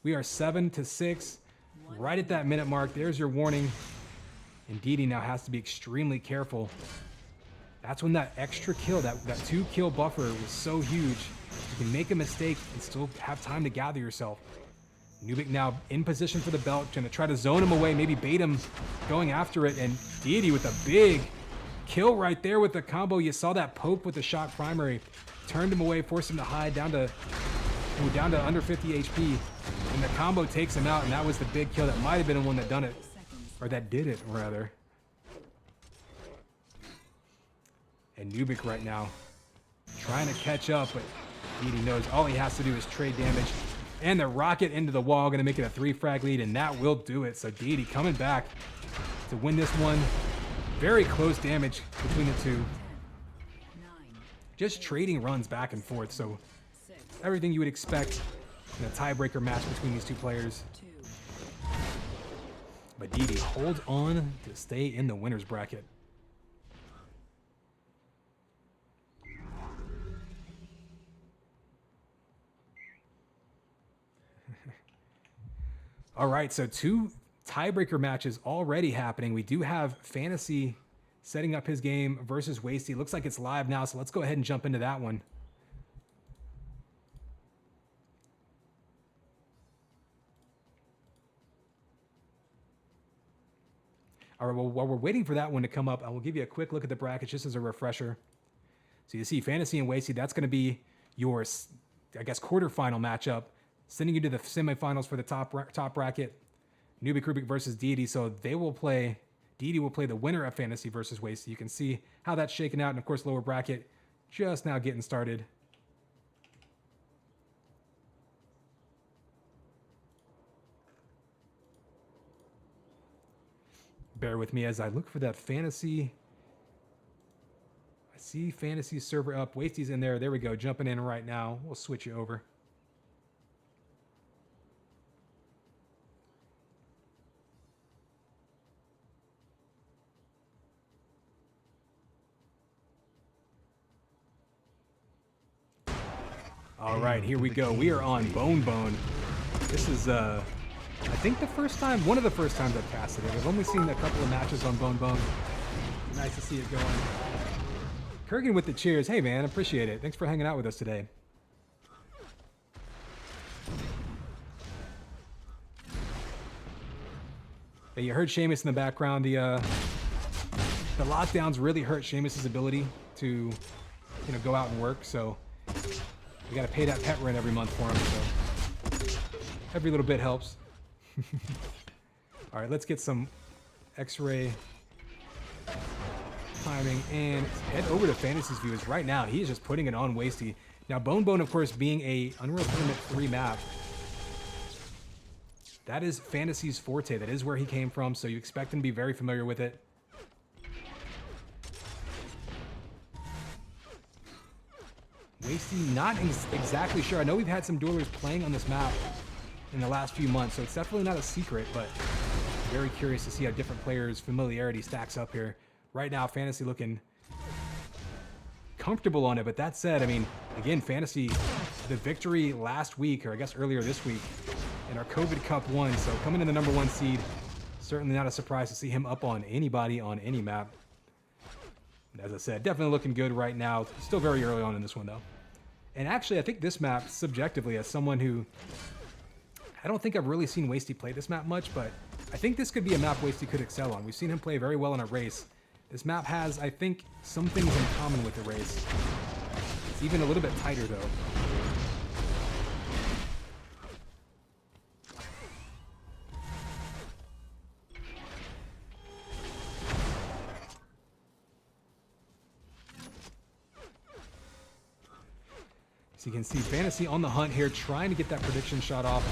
We are 7-6, right at that minute mark. There's your warning. And Deity now has to be extremely careful. That's when that extra kill, that 2-kill buffer was so huge. You can make a mistake and still have time to gather yourself. Nubik now in position for the belt, trying to try to zone him away, maybe bait him going after it, and Deity with a big kill right there with the combo. You saw that poke with the shock primary. Turned him away, forced him to hide down to under 50 HP. And the combo takes him out, and that was the big kill. That might have been the one that done it. Or that did it, rather. And Nubik right now trying to catch up, but Deity knows all he has to do is trade damage. And the rocket into the wall, going to make it a 3-frag lead, and that will do it. So Deity coming back to win this one. Very close damage between the two. Just trading runs back and forth, so everything you would expect in a tiebreaker match between these two players. But Deity holds on to stay in the winner's bracket. All right, so 2 tiebreaker matches already happening. We do have Fantasy setting up his game versus itsWaisty. Looks like it's live now, so let's go ahead and jump into that one. All right, well, while we're waiting for that one to come up, I will give you a quick look at the brackets just as a refresher. So you see Fantasy and itsWaisty, that's going to be your, I guess, quarterfinal matchup, sending you to the semifinals for the top bracket. NubikRubik versus Deity, so they will play, Deity will play the winner of Fantasy versus itsWaisty. You can see how that's shaken out, and of course, lower bracket just now getting started. Bear with me as I look for that Fantasy. I see Fantasy server up. itsWasty's in there. There we go. Jumping in right now. We'll switch you over. All right, here we go. We are on Bone. This is I think the first time, one of the first times I've casted it. I've only seen a couple of matches on Bone. Nice to see it going. Kurgan with the cheers. Hey man, appreciate it. Thanks for hanging out with us today. Yeah, you heard Seamus in the background. The lockdowns really hurt Seamus's ability to, go out and work. So we got to pay that pet rent every month for him. So every little bit helps. All right, let's get some X-ray timing and head over to Fantasy's viewers right now. He is just putting it on itsWaisty. Now, Bone, of course, being a Unreal Tournament 3 map, that is Fantasy's forte. That is where he came from, so you expect him to be very familiar with it. Wasty, not exactly sure. I know we've had some duelers playing on this map in the last few months, so it's definitely not a secret, but very curious to see how different players' familiarity stacks up here. Right now, Fantasy looking comfortable on it, but that said, I mean, again, Fantasy, the victory last week, or I guess earlier this week, in our COVID Cup 1, so coming in the #1 seed, certainly not a surprise to see him up on anybody on any map. As I said, definitely looking good right now. Still very early on in this one, though. And actually, I think this map, subjectively, as someone who... I don't think I've really seen Wasty play this map much, but I think this could be a map Wasty could excel on. We've seen him play very well in a race. This map has, I think, some things in common with the race. It's even a little bit tighter, though. So you can see Fantasy on the hunt here, trying to get that prediction shot off.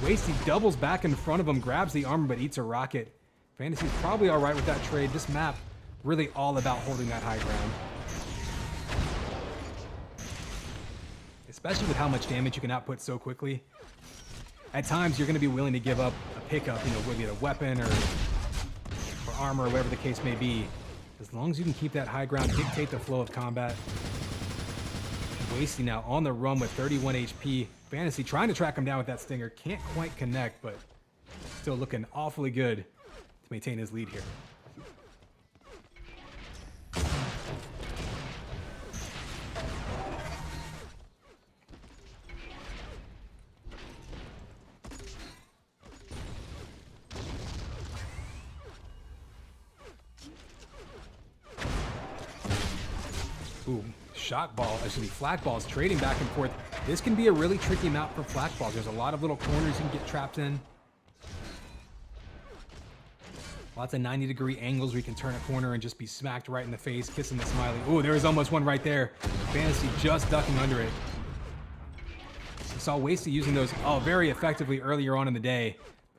Wasty doubles back in front of him, grabs the armor, but eats a rocket. Fantasy's probably all right with that trade. This map, really all about holding that high ground. Especially with how much damage you can output so quickly. At times, you're going to be willing to give up a pickup, you know, whether it's a weapon or armor or whatever the case may be. As long as you can keep that high ground, dictate the flow of combat. Wasty now on the run with 31 HP. Fantasy trying to track him down with that stinger. Can't quite connect, but still looking awfully good to maintain his lead here. Ooh. Shot ball, actually flak balls trading back and forth. This can be a really tricky map for flak balls. There's a lot of little corners you can get trapped in. Lots of 90-degree angles where you can turn a corner and just be smacked right in the face, kissing the smiley. Ooh, there was almost one right there. Fantasy just ducking under it. We saw Wasty using those very effectively earlier on in the day.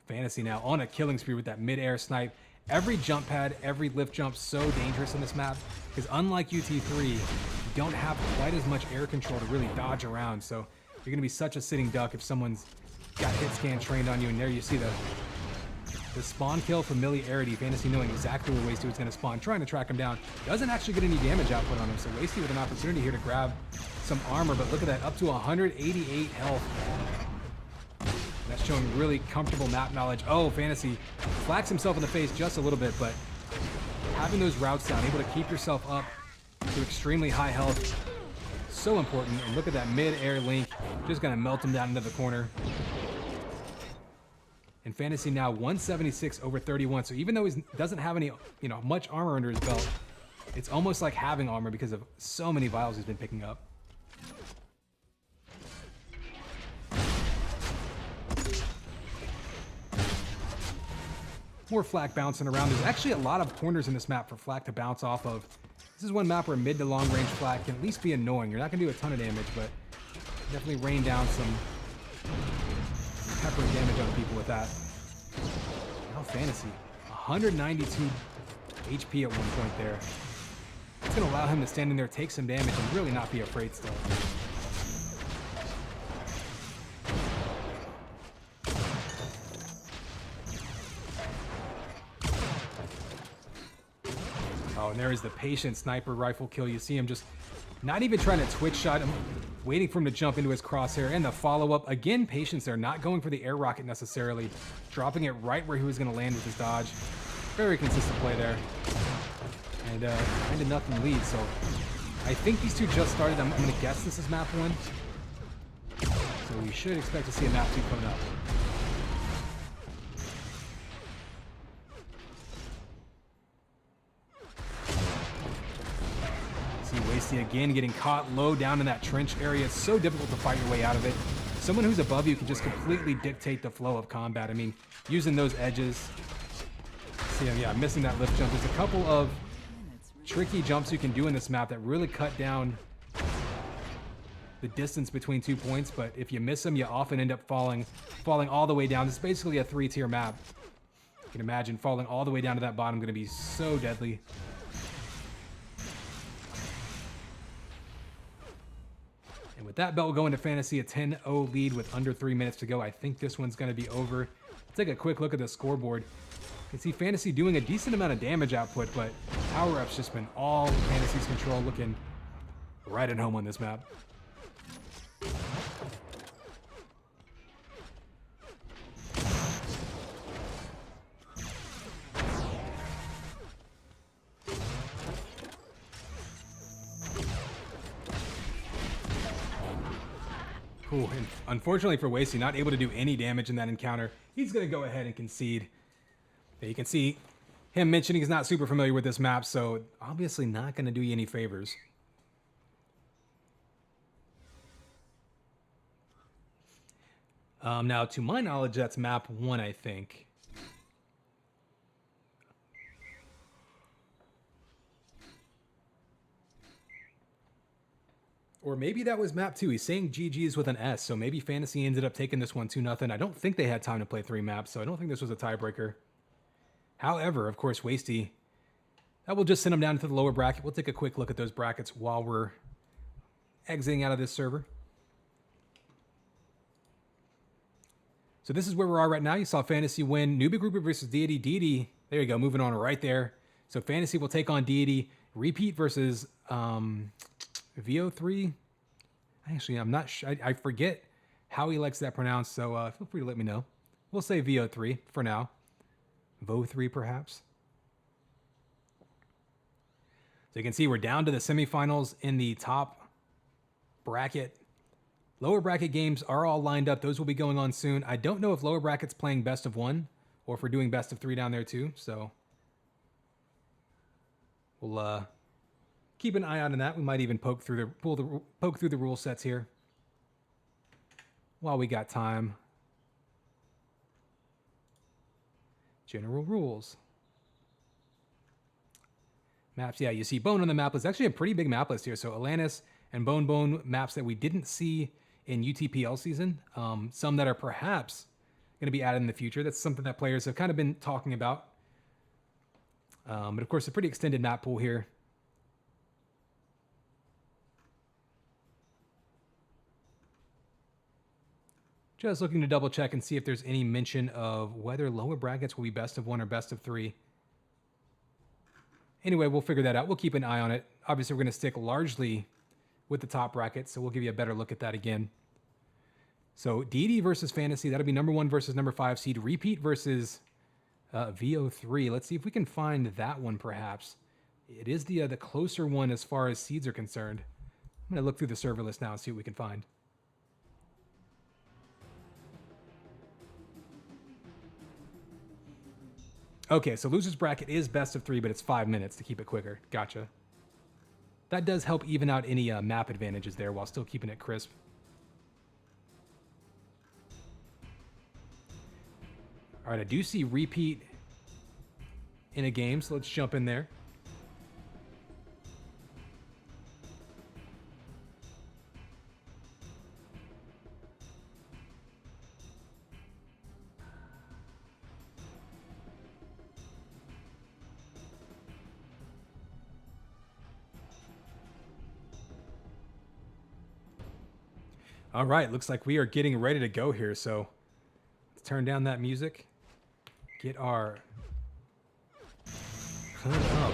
Fantasy now on a killing spree with that mid-air snipe. Every jump pad, every lift jump, so dangerous in this map. Because unlike UT3, you don't have quite as much air control to really dodge around. So you're going to be such a sitting duck if someone's got hit scan trained on you. And there you see the spawn kill familiarity. Fantasy knowing exactly where Wasty was going to spawn, trying to track him down. Doesn't actually get any damage output on him. So Wasty with an opportunity here to grab some armor. But look at that, up to 188 health. That's showing really comfortable map knowledge. Oh, Fantasy flaks himself in the face just a little bit, but having those routes down, able to keep yourself up to extremely high health, so important. And look at that mid-air link, just gonna melt him down into the corner. And Fantasy now 176 over 31. So even though he doesn't have any, much armor under his belt, it's almost like having armor because of so many vials he's been picking up. More flak bouncing around. There's actually a lot of corners in this map for flak to bounce off of. This is one map where mid to long range flak can at least be annoying. You're not going to do a ton of damage, but definitely rain down some pepper damage on people with that. Now Fantasy, 192 HP at one point there. It's going to allow him to stand in there, take some damage, and really not be afraid still. Oh, and there is the patient sniper rifle kill. You see him just not even trying to twitch shot him, waiting for him to jump into his crosshair. And the follow-up, again, patience there, not going for the air rocket necessarily, dropping it right where he was going to land with his dodge. Very consistent play there. And kind of nothing lead, so I think these two just started. I'm going to guess this is map 1. So we should expect to see a map 2 coming up. Wasty again getting caught low down in that trench area. It's so difficult to fight your way out of it. Someone who's above you can just completely dictate the flow of combat. I mean, using those edges. See, yeah, missing that lift jump. There's a couple of tricky jumps you can do in this map that really cut down the distance between 2 points, but if you miss them, you often end up falling all the way down. This is basically a 3-tier map. You can imagine falling all the way down to that bottom, going to be so deadly. And with that belt, we'll go into Fantasy, a 10-0 lead with under 3 minutes to go. I think this one's going to be over. Let's take a quick look at the scoreboard. You can see Fantasy doing a decent amount of damage output, but power-up's just been all Fantasy's control, looking right at home on this map. Ooh, and unfortunately for Wasty, not able to do any damage in that encounter. He's going to go ahead and concede. Yeah, you can see him mentioning he's not super familiar with this map, so obviously not going to do you any favors. Now, to my knowledge, that's map 1, I think. Or maybe that was map 2. He's saying GG's with an S, so maybe Fantasy ended up taking this one 2-0. I don't think they had time to play 3 maps, so I don't think this was a tiebreaker. However, of course, Wasty, that will just send him down to the lower bracket. We'll take a quick look at those brackets while we're exiting out of this server. So this is where we are right now. You saw Fantasy win NubikRubik versus Deity. Deity, there you go, moving on right there. So Fantasy will take on Deity. rePete versus VO3. Actually, I'm not sure. I forget how he likes that pronounced, so feel free to let me know. We'll say VO3 for now. VO3 perhaps. So you can see we're down to the semifinals in the top bracket. Lower bracket games are all lined up. Those will be going on soon. I don't know if lower bracket's playing best of 1 or if we're doing best of 3 down there too. So we'll keep an eye out on that. We might even poke through the rule sets here while we got time. General rules. Maps, yeah, you see Bone on the map list. Actually a pretty big map list here. So Atlantis and Bone maps that we didn't see in UTPL season. Some that are perhaps going to be added in the future. That's something that players have kind of been talking about. But of course, a pretty extended map pool here. Just looking to double check and see if there's any mention of whether lower brackets will be best of 1 or best of 3. Anyway, we'll figure that out. We'll keep an eye on it. Obviously, we're going to stick largely with the top bracket, so we'll give you a better look at that again. So, Deity versus Fantasy. That'll be number 1 versus number 5 seed. rePete versus VO3. Let's see if we can find that one, perhaps. It is the closer one as far as seeds are concerned. I'm going to look through the server list now and see what we can find. Okay, so loser's bracket is best of 3, but it's 5 minutes to keep it quicker. Gotcha. That does help even out any map advantages there while still keeping it crisp. All right, I do see rePete in a game, so let's jump in there. All right, looks like we are getting ready to go here, so let's turn down that music. Get our hood up.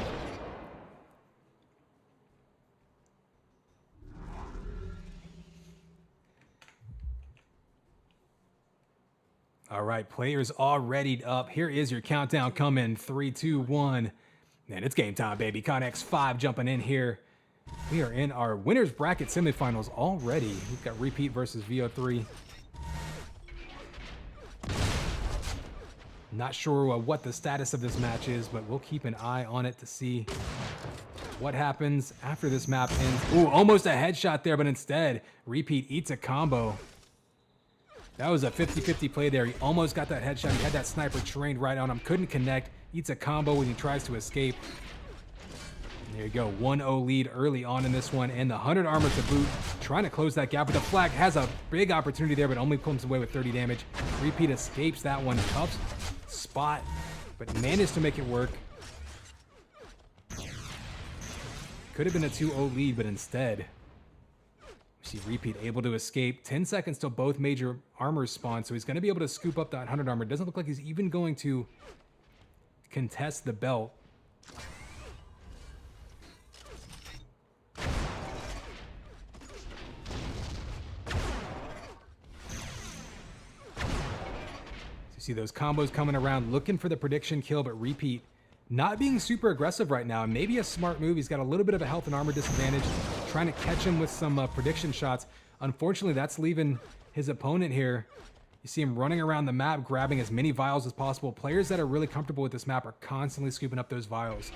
All right, players all readied up. Here is your countdown coming. 3, 2, 1. Man, it's game time, baby. Connex 5 jumping in here. We are in our winners bracket semifinals already. We've got rePete versus VO3. Not sure what the status of this match is, but we'll keep an eye on it to see what happens after this map ends. Ooh, almost a headshot there, but instead, rePete eats a combo. That was a 50-50 play there. He almost got that headshot. He had that sniper trained right on him. Couldn't connect. Eats a combo when he tries to escape. There you go, 1-0 lead early on in this one, and the 100 armor to boot, trying to close that gap, but the flag has a big opportunity there, but only comes away with 30 damage. rePete escapes that one, tough spot, but managed to make it work. Could have been a 2-0 lead, but instead, See repeat able to escape. 10 seconds till both major armors spawn, so he's going to be able to scoop up that 100 armor. Doesn't look like he's even going to contest the belt. See those combos coming around, looking for the prediction kill, but repeat not being super aggressive right now. Maybe a smart move. He's got a little bit of a health and armor disadvantage, trying to catch him with some prediction shots. Unfortunately, that's leaving his opponent here. You see him running around the map, grabbing as many vials as possible. Players that are really comfortable with this map are constantly scooping up those vials.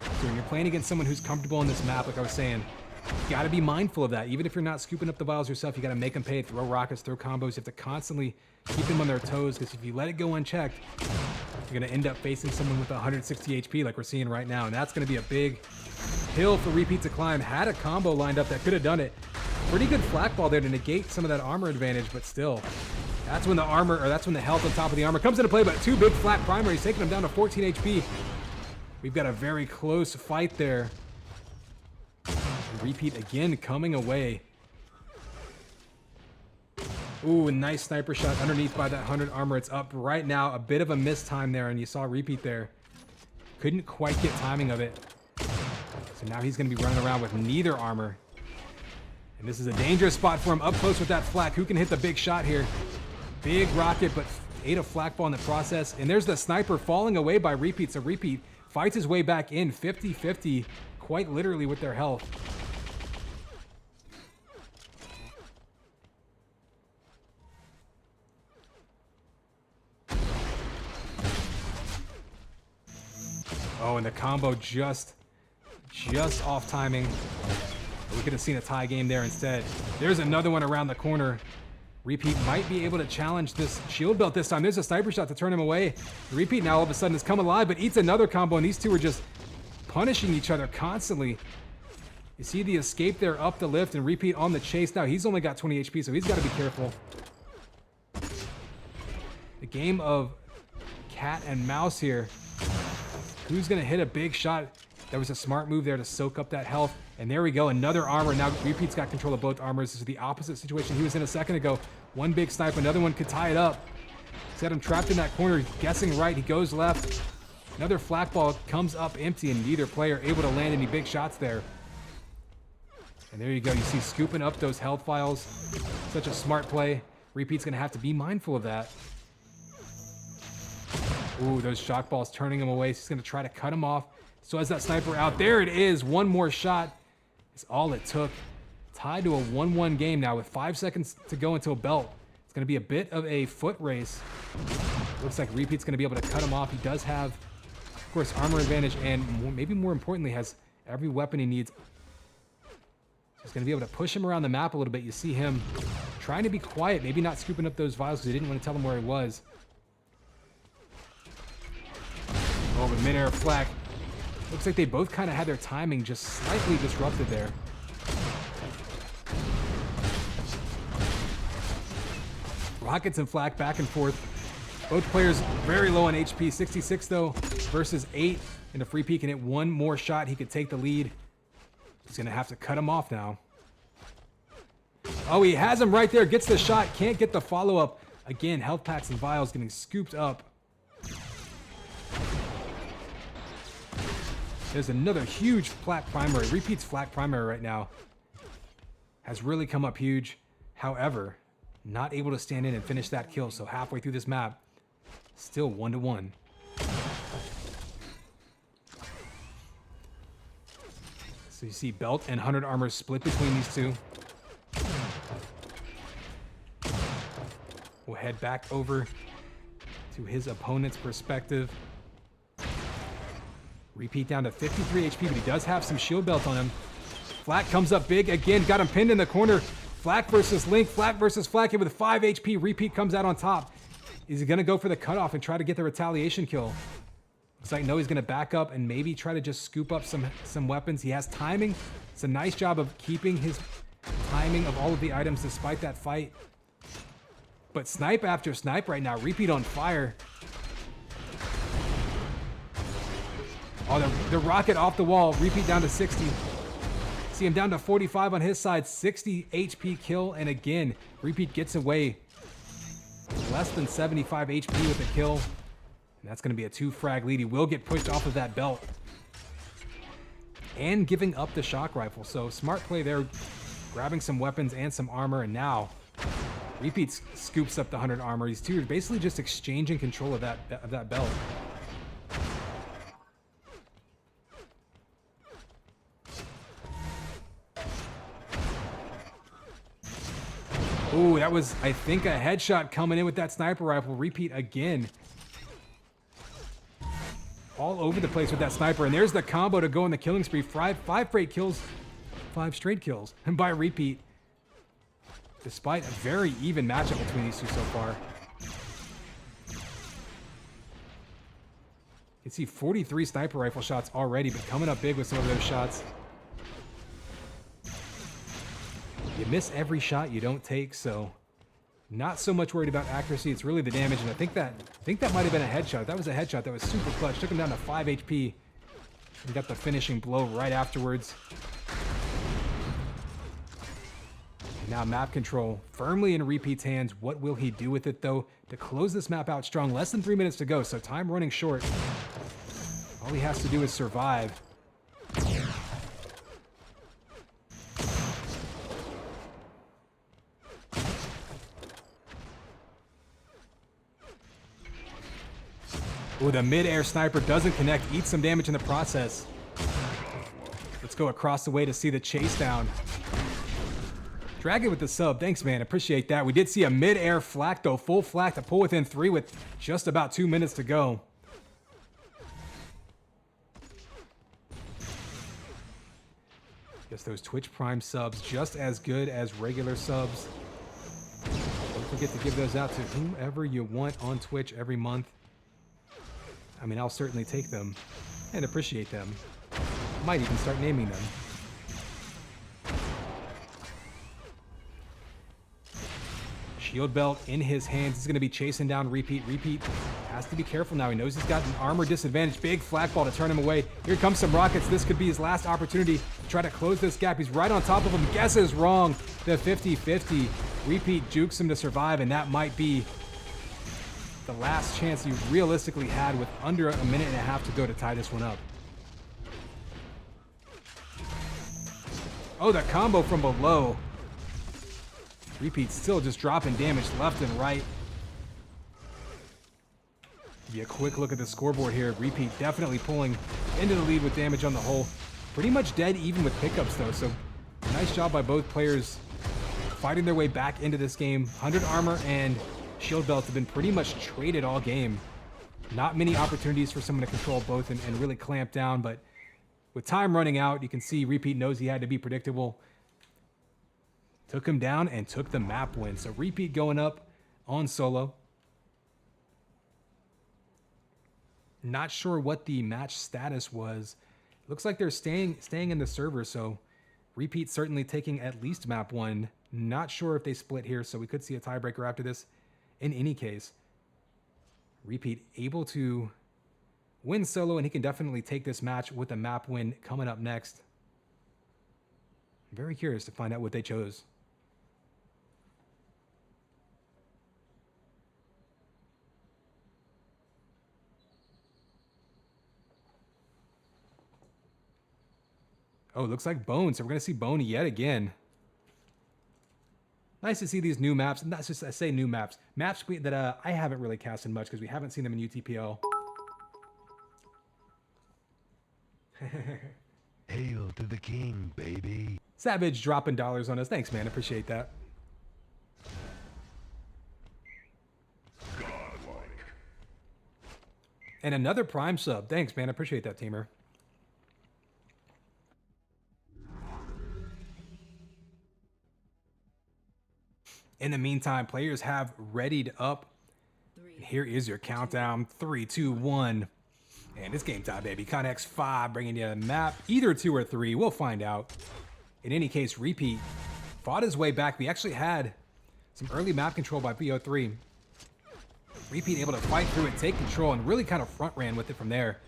So when you're playing against someone who's comfortable in this map, like I was saying, you got to be mindful of that. Even if you're not scooping up the vials yourself, you got to make them pay, throw rockets, throw combos. You have to constantly keep them on their toes, because if you let it go unchecked, you're going to end up facing someone with 160 HP like we're seeing right now. And that's going to be a big hill for repeat to climb. Had a combo lined up that could have done it. Pretty good flak ball there to negate some of that armor advantage, but still. That's when the armor, or that's when the health on top of the armor comes into play, but two big flat primaries taking him down to 14 HP. We've got a very close fight there. Repeat again coming away. Ooh, a nice sniper shot underneath by that 100 armor. It's up right now. A bit of a miss time there, and you saw repeat there. Couldn't quite get timing of it. So now he's going to be running around with neither armor. And this is a dangerous spot for him up close with that flak. Who can hit the big shot here? Big rocket, but ate a flak ball in the process. And there's the sniper falling away by repeat. So repeat fights his way back in 50-50, quite literally with their health. Oh, and the combo just off timing. We could have seen a tie game there instead. There's another one around the corner. Repeat might be able to challenge this shield belt this time. There's a sniper shot to turn him away. Repeat now all of a sudden has come alive, but eats another combo, and these two are just punishing each other constantly. You see the escape there up the lift, and repeat on the chase. Now he's only got 20 HP, so he's got to be careful. The game of cat and mouse here. Who's going to hit a big shot? That was a smart move there to soak up that health. And there we go, another armor. Now repeat's got control of both armors. This is the opposite situation he was in a second ago. One big snipe, another one could tie it up. He's got him trapped in that corner, guessing right. He goes left. Another flak ball comes up empty, and neither player able to land any big shots there. And there you go. You see scooping up those health files. Such a smart play. Repeat's going to have to be mindful of that. Ooh, those shock balls turning him away. He's going to try to cut him off. So has that sniper out. There it is. One more shot is all it took. Tied to a 1-1 game now with 5 seconds to go until belt. It's going to be a bit of a foot race. Looks like repeat's going to be able to cut him off. He does have, of course, armor advantage, and maybe more importantly, has every weapon he needs. He's going to be able to push him around the map a little bit. You see him trying to be quiet, maybe not scooping up those vials because he didn't want to tell him where he was. Oh, but mid-air flak. Looks like they both kind of had their timing just slightly disrupted there. Rockets and flak back and forth. Both players very low on HP. 66 though versus 8. And if repeat can hit one more shot, he could take the lead. He's going to have to cut him off now. Oh, he has him right there. Gets the shot. Can't get the follow-up. Again, health packs and vials getting scooped up. There's another huge flak primary. Repeat's flak primary right now has really come up huge. However, not able to stand in and finish that kill. So halfway through this map, still 1-1. So you see belt and 100 armor split between these two. We'll head back over to his opponent's perspective. Repeat down to 53 HP, but he does have some shield belt on him. Flak comes up big again, got him pinned in the corner. Flak versus Link, flak versus flak, and with 5 HP, repeat comes out on top. Is he gonna go for the cutoff and try to get the retaliation kill? Looks like no, he's gonna back up and maybe try to just scoop up some weapons. He has timing. It's a nice job of keeping his timing of all of the items despite that fight. But snipe after snipe right now, repeat on fire. Oh, the rocket off the wall. rePete down to 60. See him down to 45 on his side. 60 HP kill. And again, rePete gets away. Less than 75 HP with the kill. And that's going to be a 2-frag lead. He will get pushed off of that belt. And giving up the shock rifle. So smart play there. Grabbing some weapons and some armor. And now rePete scoops up the 100 armor. These two are basically just exchanging control of that belt. Ooh, that was, I think, a headshot coming in with that sniper rifle. rePete again. All over the place with that sniper. And there's the combo to go on the killing spree. Five straight kills. 5 straight kills. And by rePete. Despite a very even matchup between these two so far. You can see 43 sniper rifle shots already, but coming up big with some of those shots. You miss every shot you don't take, so not so much worried about accuracy. It's really the damage, and I think that might have been a headshot. That was a headshot that was super clutch. Took him down to 5 HP. And got the finishing blow right afterwards. And now map control firmly in rePete's hands. What will he do with it, though? To close this map out strong. Less than 3 minutes to go, so time running short. All he has to do is survive. Oh, the mid-air sniper doesn't connect. Eats some damage in the process. Let's go across the way to see the chase down. Dragon with the sub. Thanks, man. Appreciate that. We did see a mid-air flak, though. Full flak to pull within 3 with just about 2 minutes to go. Guess those Twitch Prime subs just as good as regular subs. Don't forget to give those out to whomever you want on Twitch every month. I mean, I'll certainly take them and appreciate them. Might even start naming them. Shield belt in his hands. He's going to be chasing down rePete. rePete has to be careful now. He knows he's got an armor disadvantage. Big flak ball to turn him away. Here comes some rockets. This could be his last opportunity to try to close this gap. He's right on top of him. Guesses wrong. The 50-50. rePete jukes him to survive, and that might be the last chance he realistically had with under a minute and a half to go to tie this one up. Oh, that combo from below. rePete still just dropping damage left and right. Give you a quick look at the scoreboard here. rePete definitely pulling into the lead with damage on the whole. Pretty much dead even with pickups though, so nice job by both players fighting their way back into this game. 100 armor and shield belts have been pretty much traded all game. Not many opportunities for someone to control both and really clamp down, but with time running out, you can see rePete knows he had to be predictable. Took him down and took the map win. So rePete going up on solo. Not sure what the match status was. Looks like they're staying in the server, so rePete certainly taking at least map 1. Not sure if they split here, so we could see a tiebreaker after this. In any case, rePete able to win solo, and he can definitely take this match with a map win coming up next. I'm very curious to find out what they chose. Oh, it looks like Bone, so we're going to see Bone yet again. Nice to see these new maps. Not just, I say new maps. Maps that I haven't really casted much because we haven't seen them in UTPL. Hail to the king, baby. Savage dropping dollars on us. Thanks, man. Appreciate that. Godlike. And another Prime sub. Thanks, man. Appreciate that, teamer. In the meantime, players have readied up. And here is your countdown. 3, 2, 1. And it's game time, baby. Connex 5 bringing you a map. Either 2 or 3. We'll find out. In any case, rePete fought his way back. We actually had some early map control by VO3. rePete able to fight through it, take control, and really kind of front ran with it from there.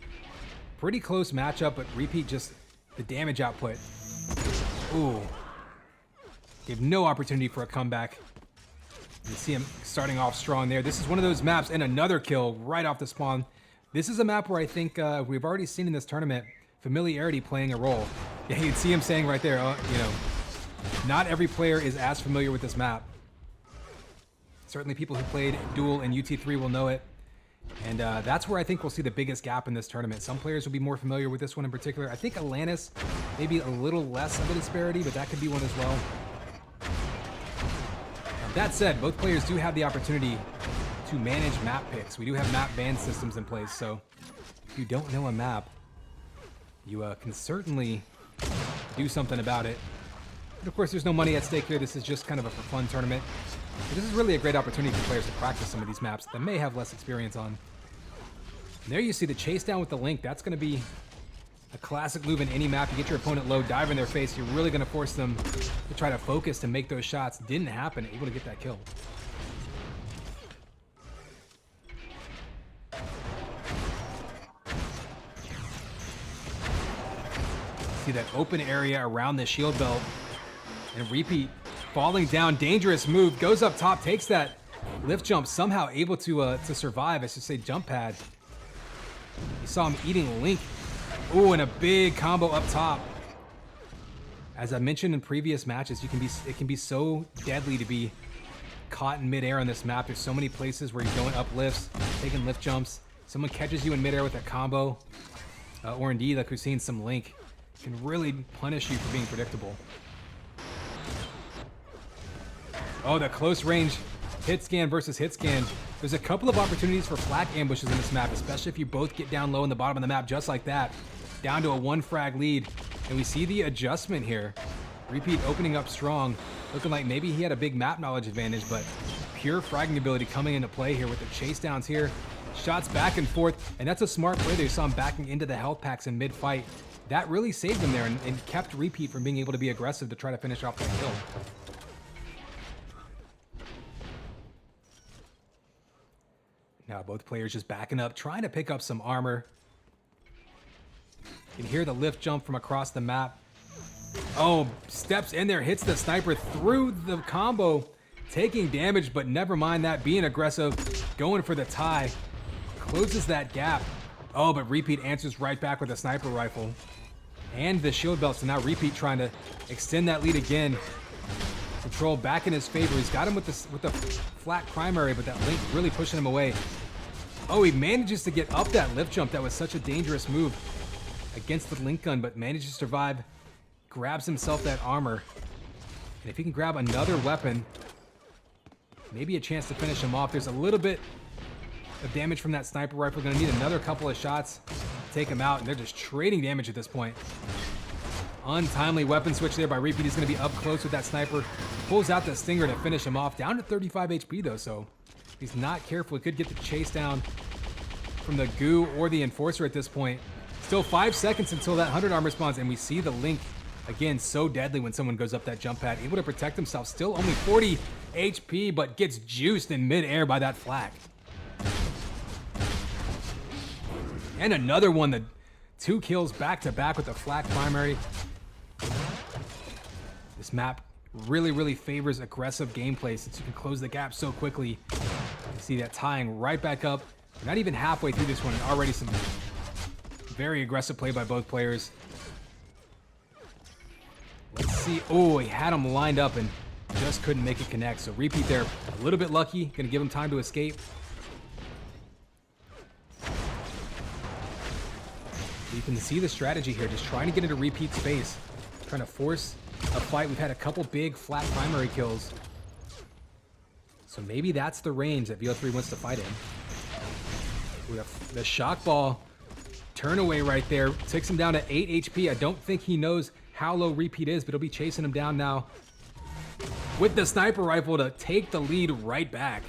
Pretty close matchup, but rePete just the damage output. Ooh. Gave no opportunity for a comeback. You see him starting off strong there. This is one of those maps, and another kill right off the spawn. This is a map where I think we've already seen in this tournament familiarity playing a role. Yeah, you can see him saying right there, you know, not every player is as familiar with this map. Certainly people who played Duel and UT3 will know it. And that's where I think we'll see the biggest gap in this tournament. Some players will be more familiar with this one in particular. I think Atlantis, maybe a little less of a disparity, but that could be one as well. That said, both players do have the opportunity to manage map picks. We do have map ban systems in place, so if you don't know a map, you can certainly do something about it. But of course, there's no money at stake here. This is just kind of a for fun tournament. But this is really a great opportunity for players to practice some of these maps that may have less experience on. And there you see the chase down with the link. That's going to be a classic move in any map. You get your opponent low, dive in their face. You're really going to force them to try to focus to make those shots. Didn't happen. Able to get that kill. See that open area around the shield belt. And rePete falling down. Dangerous move. Goes up top. Takes that lift jump. Somehow able to survive. I should say jump pad. You saw him eating Link. Ooh, and a big combo up top. As I mentioned in previous matches, it can be so deadly to be caught in midair on this map. There's so many places where you're going up lifts, taking lift jumps. Someone catches you in midair with a combo, or indeed, like we've seen, some Link. It can really punish you for being predictable. Oh, the close range hit scan versus hit scan. There's a couple of opportunities for flak ambushes in this map, especially if you both get down low in the bottom of the map just like that. Down to a 1 frag lead. And we see the adjustment here. rePete opening up strong. Looking like maybe he had a big map knowledge advantage, but pure fragging ability coming into play here with the chase downs here. Shots back and forth, and that's a smart play there. You saw him backing into the health packs in mid-fight. That really saved him there and kept rePete from being able to be aggressive to try to finish off that kill. Now both players just backing up, trying to pick up some armor. You can hear the lift jump from across the map. Oh, steps in there, hits the sniper through the combo, taking damage, but never mind that, being aggressive, going for the tie. Closes that gap. Oh, but rePete answers right back with a sniper rifle. And the shield belt, so now rePete trying to extend that lead again. Control back in his favor. He's got him with the flat primary, but that Link really pushing him away. Oh, he manages to get up that lift jump. That was such a dangerous move against the Link gun, but manages to survive. Grabs himself that armor. And if he can grab another weapon, maybe a chance to finish him off. There's a little bit of damage from that sniper rifle. Gonna need another couple of shots to take him out, and they're just trading damage at this point. Untimely weapon switch there by rePete. He's gonna be up close with that sniper. Pulls out the stinger to finish him off. Down to 35 HP though, so if he's not careful, he could get the chase down from the goo or the enforcer at this point. Still 5 seconds until that 100 armor spawns, and we see the Link again, so deadly when someone goes up that jump pad. Able to protect himself. Still only 40 HP, but gets juiced in midair by that flak. And another one, the 2 kills back to back with the flak primary. This map really, really favors aggressive gameplay since you can close the gap so quickly. You see that tying right back up. We're not even halfway through this one, and already some very aggressive play by both players. Let's see. Oh, he had him lined up and just couldn't make it connect. So rePete there, a little bit lucky. Gonna give him time to escape. You can see the strategy here, just trying to get into rePete's face, trying to force a fight. We've had a couple big flat primary kills. So maybe that's the range that VO3 wants to fight in. We have the shock ball turn away right there. Takes him down to 8 HP. I don't think he knows how low rePete is, but he'll be chasing him down now with the sniper rifle to take the lead right back.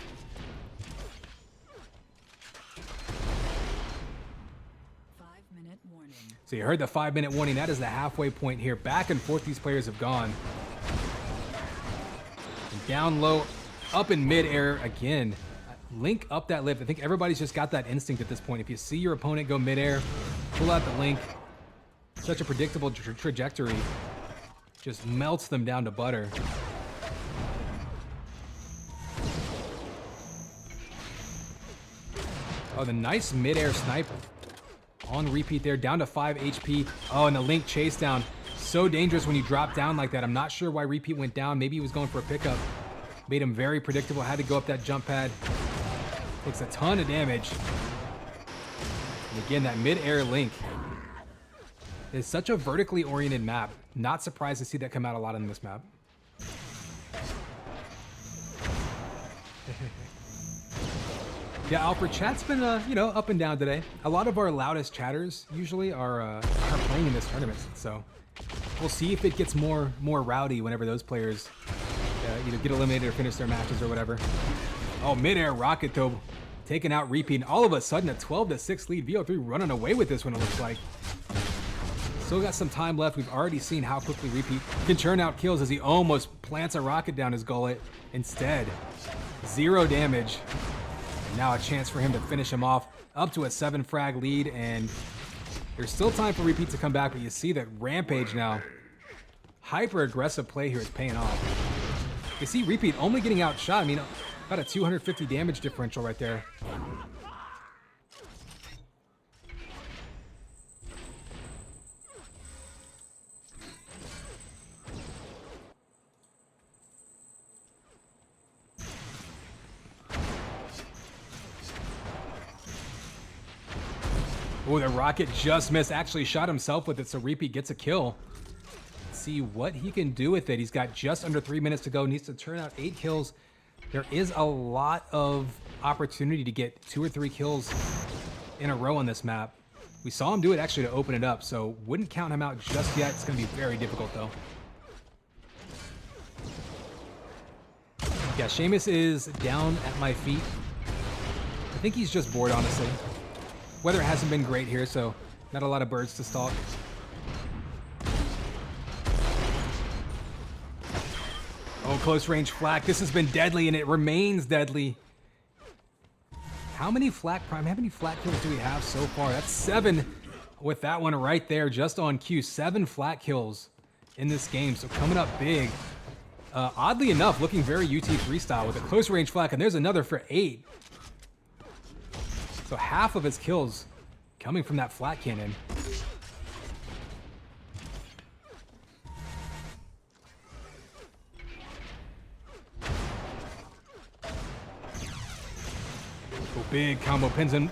So you heard the 5-minute warning. That is the halfway point here. Back and forth these players have gone. And down low, up in midair again. Link up that lift. I think everybody's just got that instinct at this point. If you see your opponent go midair, Pull out the Link. Such a predictable trajectory. Just melts them down to butter. Oh, the nice mid-air snipe on repeat there, down to 5 HP. Oh, and the Link chase down. So dangerous when you drop down like that. I'm not sure why repeat went down. Maybe he was going for a pickup. Made him very predictable. Had to go up that jump pad. Takes a ton of damage. And again, that mid-air Link is such a vertically oriented map. Not surprised to see that come out a lot in this map. Yeah, Alfred, chat's been, you know, up and down today. A lot of our loudest chatters usually are playing in this tournament, so we'll see if it gets more rowdy whenever those players either get eliminated or finish their matches or whatever. Oh, mid-air rocket though, taking out repeat, and all of a sudden a 12-6 lead. VO3 running away with this one, it looks like. Still got some time left. We've already seen how quickly repeat can churn out kills as he almost plants a rocket down his gullet. Instead, 0 damage. And now a chance for him to finish him off, up to a 7 frag lead, and there's still time for repeat to come back, but you see that Rampage now. Hyper aggressive play here is paying off. You see repeat only getting outshot. I mean, about a 250 damage differential right there. Oh, the rocket just missed. Actually shot himself with it, so repeat gets a kill. Let's see what he can do with it. He's got just under 3 minutes to go. Needs to turn out 8 kills. There is a lot of opportunity to get 2 or 3 kills in a row on this map. We saw him do it actually to open it up, so wouldn't count him out just yet. It's going to be very difficult though. Yeah, Seamus is down at my feet. I think he's just bored, honestly. Weather hasn't been great here, so not a lot of birds to stalk. Oh, close range flak. This has been deadly, and it remains deadly. How many flak kills do we have so far? That's 7 with that one right there, just on cue. 7 flak kills in this game, so coming up big. Oddly enough, looking very UT3 style with a close range flak, and there's another for 8. So half of his kills coming from that flat cannon. Oh, big combo, pins him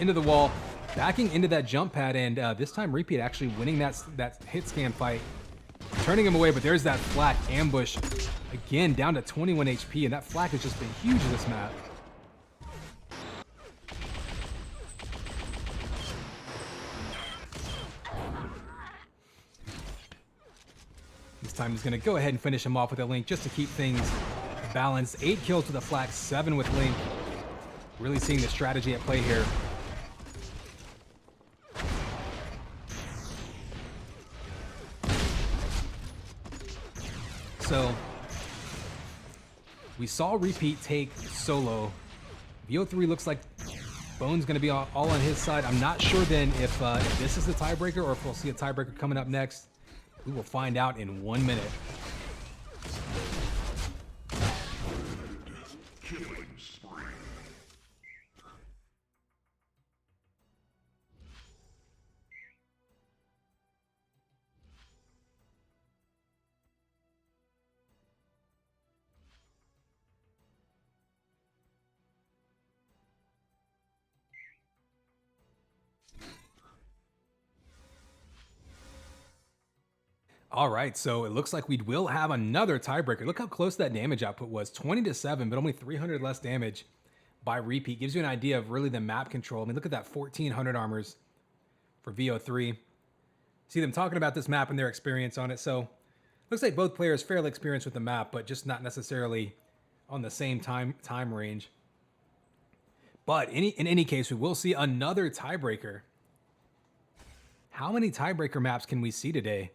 into the wall, backing into that jump pad, and this time repeat actually winning that hit scan fight, turning him away. But there's that flak ambush again, down to 21 HP, and that flak has just been huge this map. This time he's going to go ahead and finish him off with a Link just to keep things balanced. 8 kills with the flak, 7 with Link. Really seeing the strategy at play here. So we saw repeat take solo. VO3 looks like Bone's going to be all on his side. I'm not sure then if this is the tiebreaker or if we'll see a tiebreaker coming up next. We will find out in 1 minute. Killing spree. All right, so it looks like we will have another tiebreaker. Look how close that damage output was. 20-7, but only 300 less damage by repeat. Gives you an idea of really the map control. I mean, look at that 1,400 armors for VO3. See them talking about this map and their experience on it. So looks like both players fairly experienced with the map, but just not necessarily on the same time range. But in any case, we will see another tiebreaker. How many tiebreaker maps can we see today?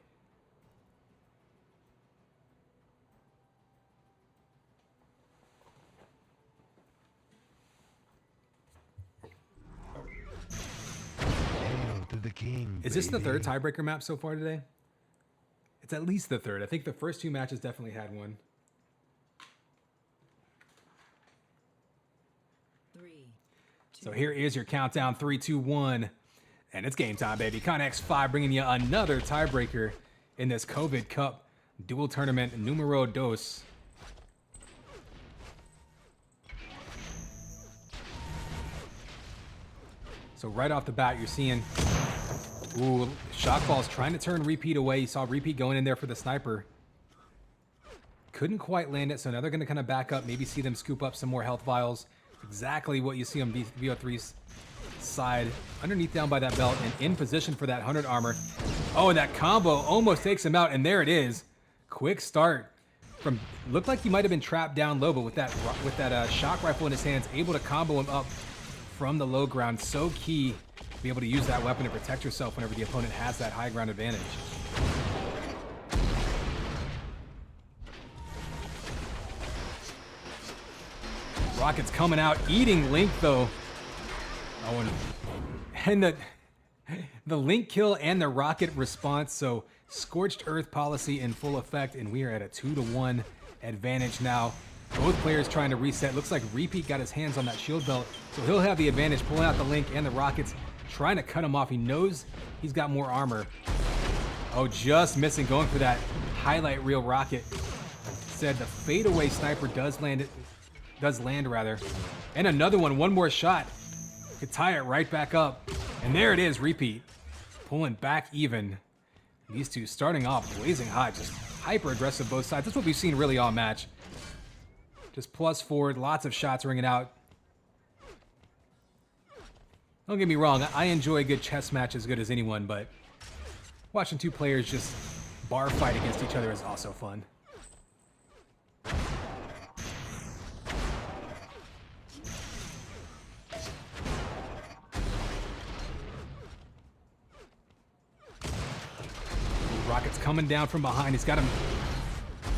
Hail to the king, Is this the third baby. tiebreaker map so far today? It's at least the third. I think the first two matches definitely had one. 3, 2, So here is your countdown, 3, 2, 1. And it's game time, baby. ConX5 bringing you another tiebreaker in this COVID Cup Duel Tournament numero dos. So right off the bat, you're seeing, ooh, Shockball's trying to turn rePete away. You saw rePete going in there for the sniper. Couldn't quite land it, so now they're going to kind of back up, maybe see them scoop up some more health vials. Exactly what you see on VO3's side. Underneath down by that belt and in position for that 100 armor. Oh, and that combo almost takes him out, and there it is. Quick start. From looked like he might have been trapped down low, but with that shock rifle in his hands, able to combo him up from the low ground. So key to be able to use that weapon to protect yourself whenever the opponent has that high ground advantage. Rocket's coming out, eating Link though. Oh, and the Link kill and the Rocket response. So Scorched Earth policy in full effect, and we are at a 2-1 advantage now. Both players trying to reset. Looks like rePete got his hands on that shield belt, so he'll have the advantage, pulling out the Link and the Rockets, trying to cut him off. He knows he's got more armor. Oh, just missing, going for that highlight reel Rocket. Said the fadeaway sniper does land, and another one more shot could tie it right back up. And there it is, rePete pulling back even. These two starting off blazing hot, just hyper aggressive both sides. That's what we've seen really all match. Just plus forward, lots of shots ringing out. Don't get me wrong, I enjoy a good chess match as good as anyone, but watching two players just bar fight against each other is also fun. Rocket's coming down from behind. He's got him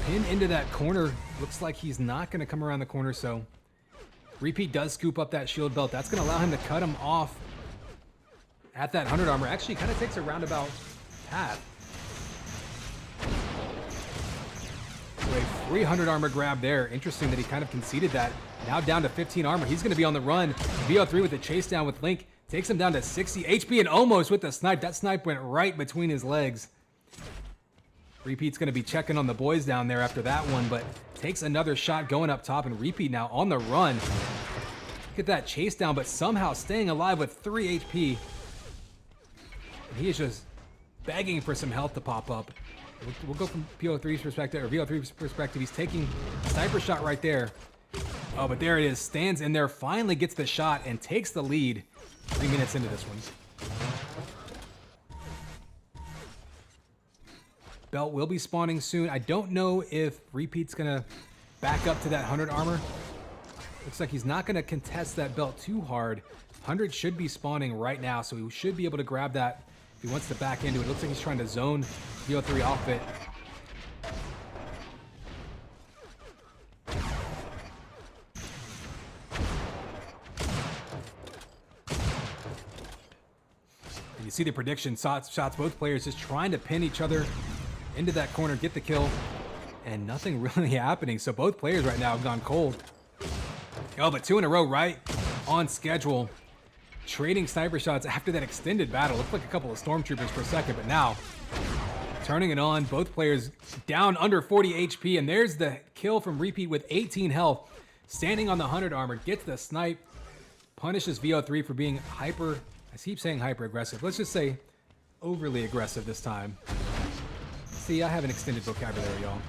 pinned into that corner. Looks like he's not going to come around the corner, so rePete does scoop up that shield belt. That's going to allow him to cut him off at that 100 armor. Actually, kind of takes a roundabout path. So a 300 armor grab there. Interesting that he kind of conceded that. Now down to 15 armor. He's going to be on the run. VO3 with the chase down with Link. Takes him down to 60 HP and almost with the snipe. That snipe went right between his legs. rePete's going to be checking on the boys down there after that one, but takes another shot going up top, and rePete now on the run. Look at that chase down, but somehow staying alive with 3 HP. And he is just begging for some health to pop up. We'll go from VO3's perspective, or VO3's perspective. He's taking a sniper shot right there. Oh, but there it is. Stands in there, finally gets the shot, and takes the lead 3 minutes into this one. Belt will be spawning soon. I don't know if rePete's gonna back up to that 100 armor. Looks like he's not gonna contest that belt too hard. 100 should be spawning right now, so he should be able to grab that if he wants to back into it. Looks like he's trying to zone VO3 off it. And you see the prediction shots, both players just trying to pin each other into that corner, get the kill, and nothing really happening. So both players right now have gone cold. Oh, but 2 in a row right on schedule. Trading sniper shots after that extended battle. Looked like a couple of stormtroopers for a second, but now turning it on. Both players down under 40 HP, and there's the kill from rePete with 18 health. Standing on the 100 armor, gets the snipe, punishes VO3 for being hyper, I keep saying hyper aggressive. Let's just say overly aggressive this time. See, I have an extended vocabulary, y'all.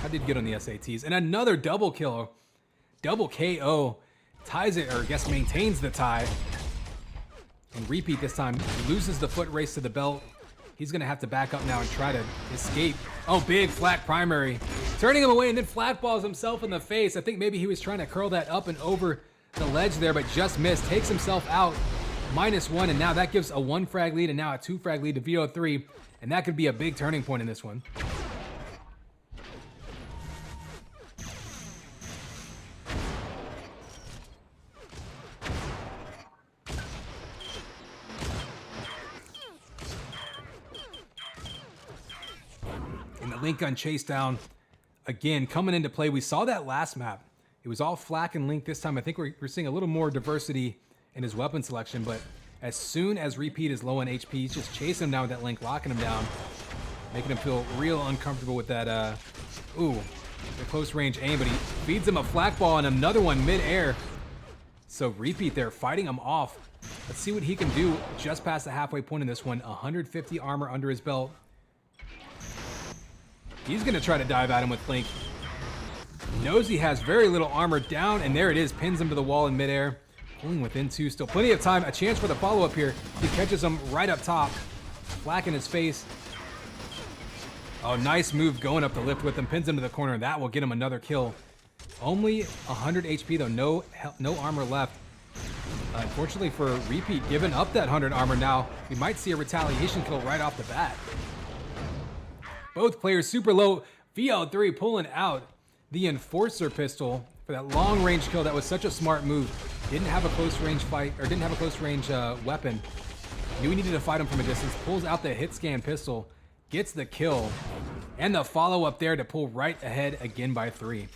I did good on the SATs. And another double kill. Double KO. Ties it, or I guess maintains the tie. And rePete this time loses the foot race to the belt. He's going to have to back up now and try to escape. Oh, big flat primary. Turning him away and then flat balls himself in the face. I think maybe he was trying to curl that up and over the ledge there, but just missed. Takes himself out. -1, and now that gives a 1 frag lead and now a 2 frag lead to VO3. And that could be a big turning point in this one. the Link gun chase down again coming into play. We saw that last map. It was all Flak and Link this time. I think we're seeing a little more diversity in his weapon selection, but as soon as rePete is low on HP, he's just chasing him down with that Link, locking him down, making him feel real uncomfortable with that, the close range aim, but he feeds him a Flak ball and another one mid-air. So rePete there, fighting him off. Let's see what he can do just past the halfway point in this one. 150 armor under his belt. He's gonna try to dive at him with Link. Knows he has very little armor down, and there it is, pins him to the wall in midair. Pulling within 2, still plenty of time, a chance for the follow-up here. He catches him right up top, Flak in his face. Oh, nice move going up the lift with him, pins him to the corner, and that will get him another kill. Only 100 HP though, no armor left. Unfortunately for rePete, giving up that 100 armor now, we might see a retaliation kill right off the bat. Both players super low. VO3 pulling out the Enforcer pistol for that long range kill. That was such a smart move. Didn't have a close range fight, or didn't have a close range weapon. Knew he needed to fight him from a distance. Pulls out the hit scan pistol, gets the kill, and the follow up there to pull right ahead again by 3.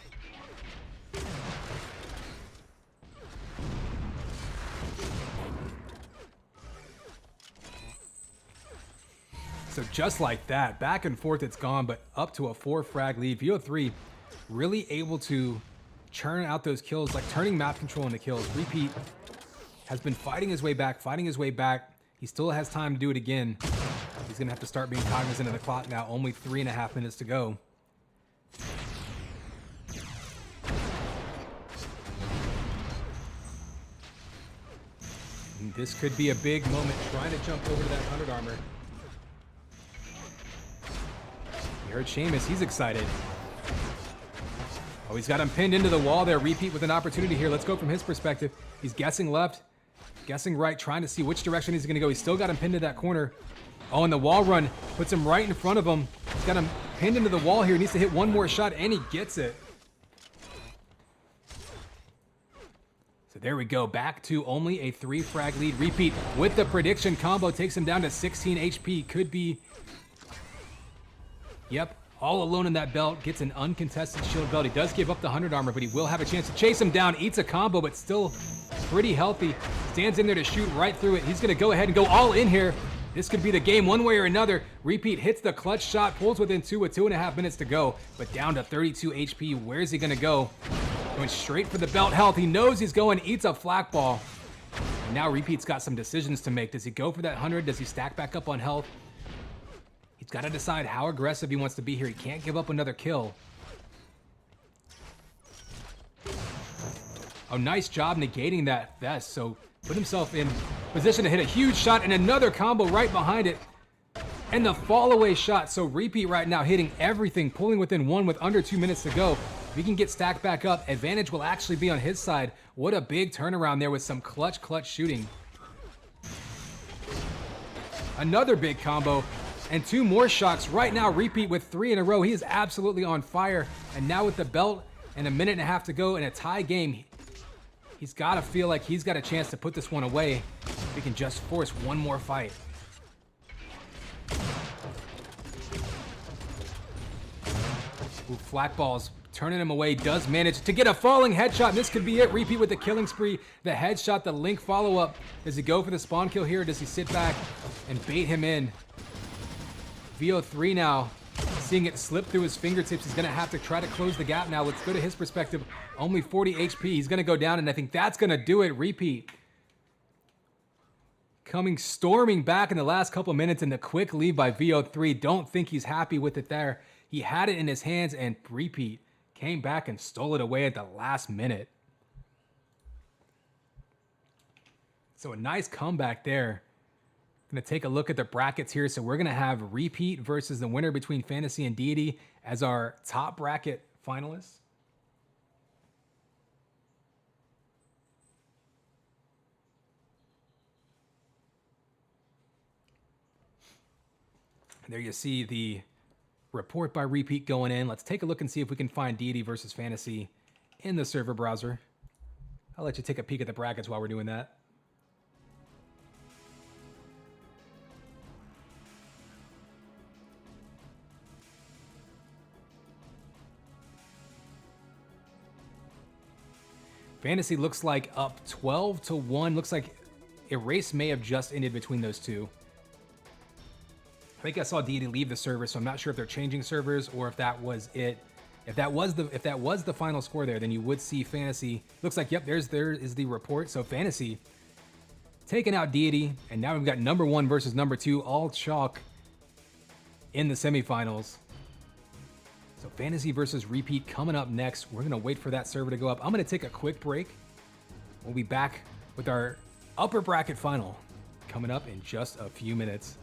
So just like that, back and forth it's gone, but up to a 4 frag lead. VO3 really able to churn out those kills, like turning map control into kills. rePete has been fighting his way back. He still has time to do it again. He's gonna have to start being cognizant of the clock now. Only 3.5 minutes to go. And this could be a big moment, trying to jump over to that 100 armor. You heard Seamus, he's excited. Oh, he's got him pinned into the wall there. rePete with an opportunity here. Let's go from his perspective. He's guessing left, guessing right, trying to see which direction he's gonna go. He's still got him pinned to that corner. Oh, and the wall run puts him right in front of him. He's got him pinned into the wall here. He needs to hit one more shot, and he gets it. So there we go, back to only a 3 frag lead. rePete with the prediction combo takes him down to 16 HP. Could be, yep, all alone in that belt, gets an uncontested shield belt. He does give up the 100 armor, but he will have a chance to chase him down. Eats a combo, but still pretty healthy. Stands in there to shoot right through it. He's gonna go ahead and go all in here. This could be the game one way or another. rePete hits the clutch shot, pulls within 2 with 2.5 minutes to go, but down to 32 HP. Where's he gonna go? Going straight for the belt health. He knows he's going, eats a Flak ball. And now rePete's got some decisions to make. Does he go for that 100? Does he stack back up on health? He's got to decide how aggressive he wants to be here. He can't give up another kill. Oh, nice job negating that vest. So put himself in position to hit a huge shot and another combo right behind it. And the fall away shot. So rePete right now hitting everything, pulling within 1 with under 2 minutes to go. If he can get stacked back up, advantage will actually be on his side. What a big turnaround there with some clutch shooting. Another big combo. And 2 more shots right now. rePete with 3 in a row. He is absolutely on fire. And now with the belt and 1.5 minutes to go in a tie game, he's got to feel like he's got a chance to put this one away. If he can just force one more fight. Ooh, Flak balls turning him away. Does manage to get a falling headshot. And this could be it. rePete with the killing spree. The headshot, the Link follow-up. Does he go for the spawn kill here? Or does he sit back and bait him in? VO3 now, seeing it slip through his fingertips. He's gonna have to try to close the gap now. Let's go to his perspective. Only 40 HP. He's gonna go down, and I think that's gonna do it. rePete coming storming back in the last couple minutes, and the quick lead by VO3. Don't think he's happy with it there. He had it in his hands, and rePete came back and stole it away at the last minute. So a nice comeback there. Gonna take a look at the brackets here. So we're gonna have rePete versus the winner between Fantasy and Deity as our top bracket finalists. And there you see the report by rePete going in. Let's take a look and see if we can find Deity versus Fantasy in the server browser. I'll let you take a peek at the brackets while we're doing that. Fantasy looks like up 12-1. Looks like a race may have just ended between those two. I think I saw Deity leave the server, so I'm not sure if they're changing servers or if that was it. If that was the final score there, then you would see Fantasy. Looks like, yep, there is the report. So Fantasy taking out Deity, and now we've got number 1 versus number 2, all chalk in the semifinals. So Fantasy versus rePete coming up next. We're gonna wait for that server to go up. I'm gonna take a quick break. We'll be back with our upper bracket final coming up in just a few minutes.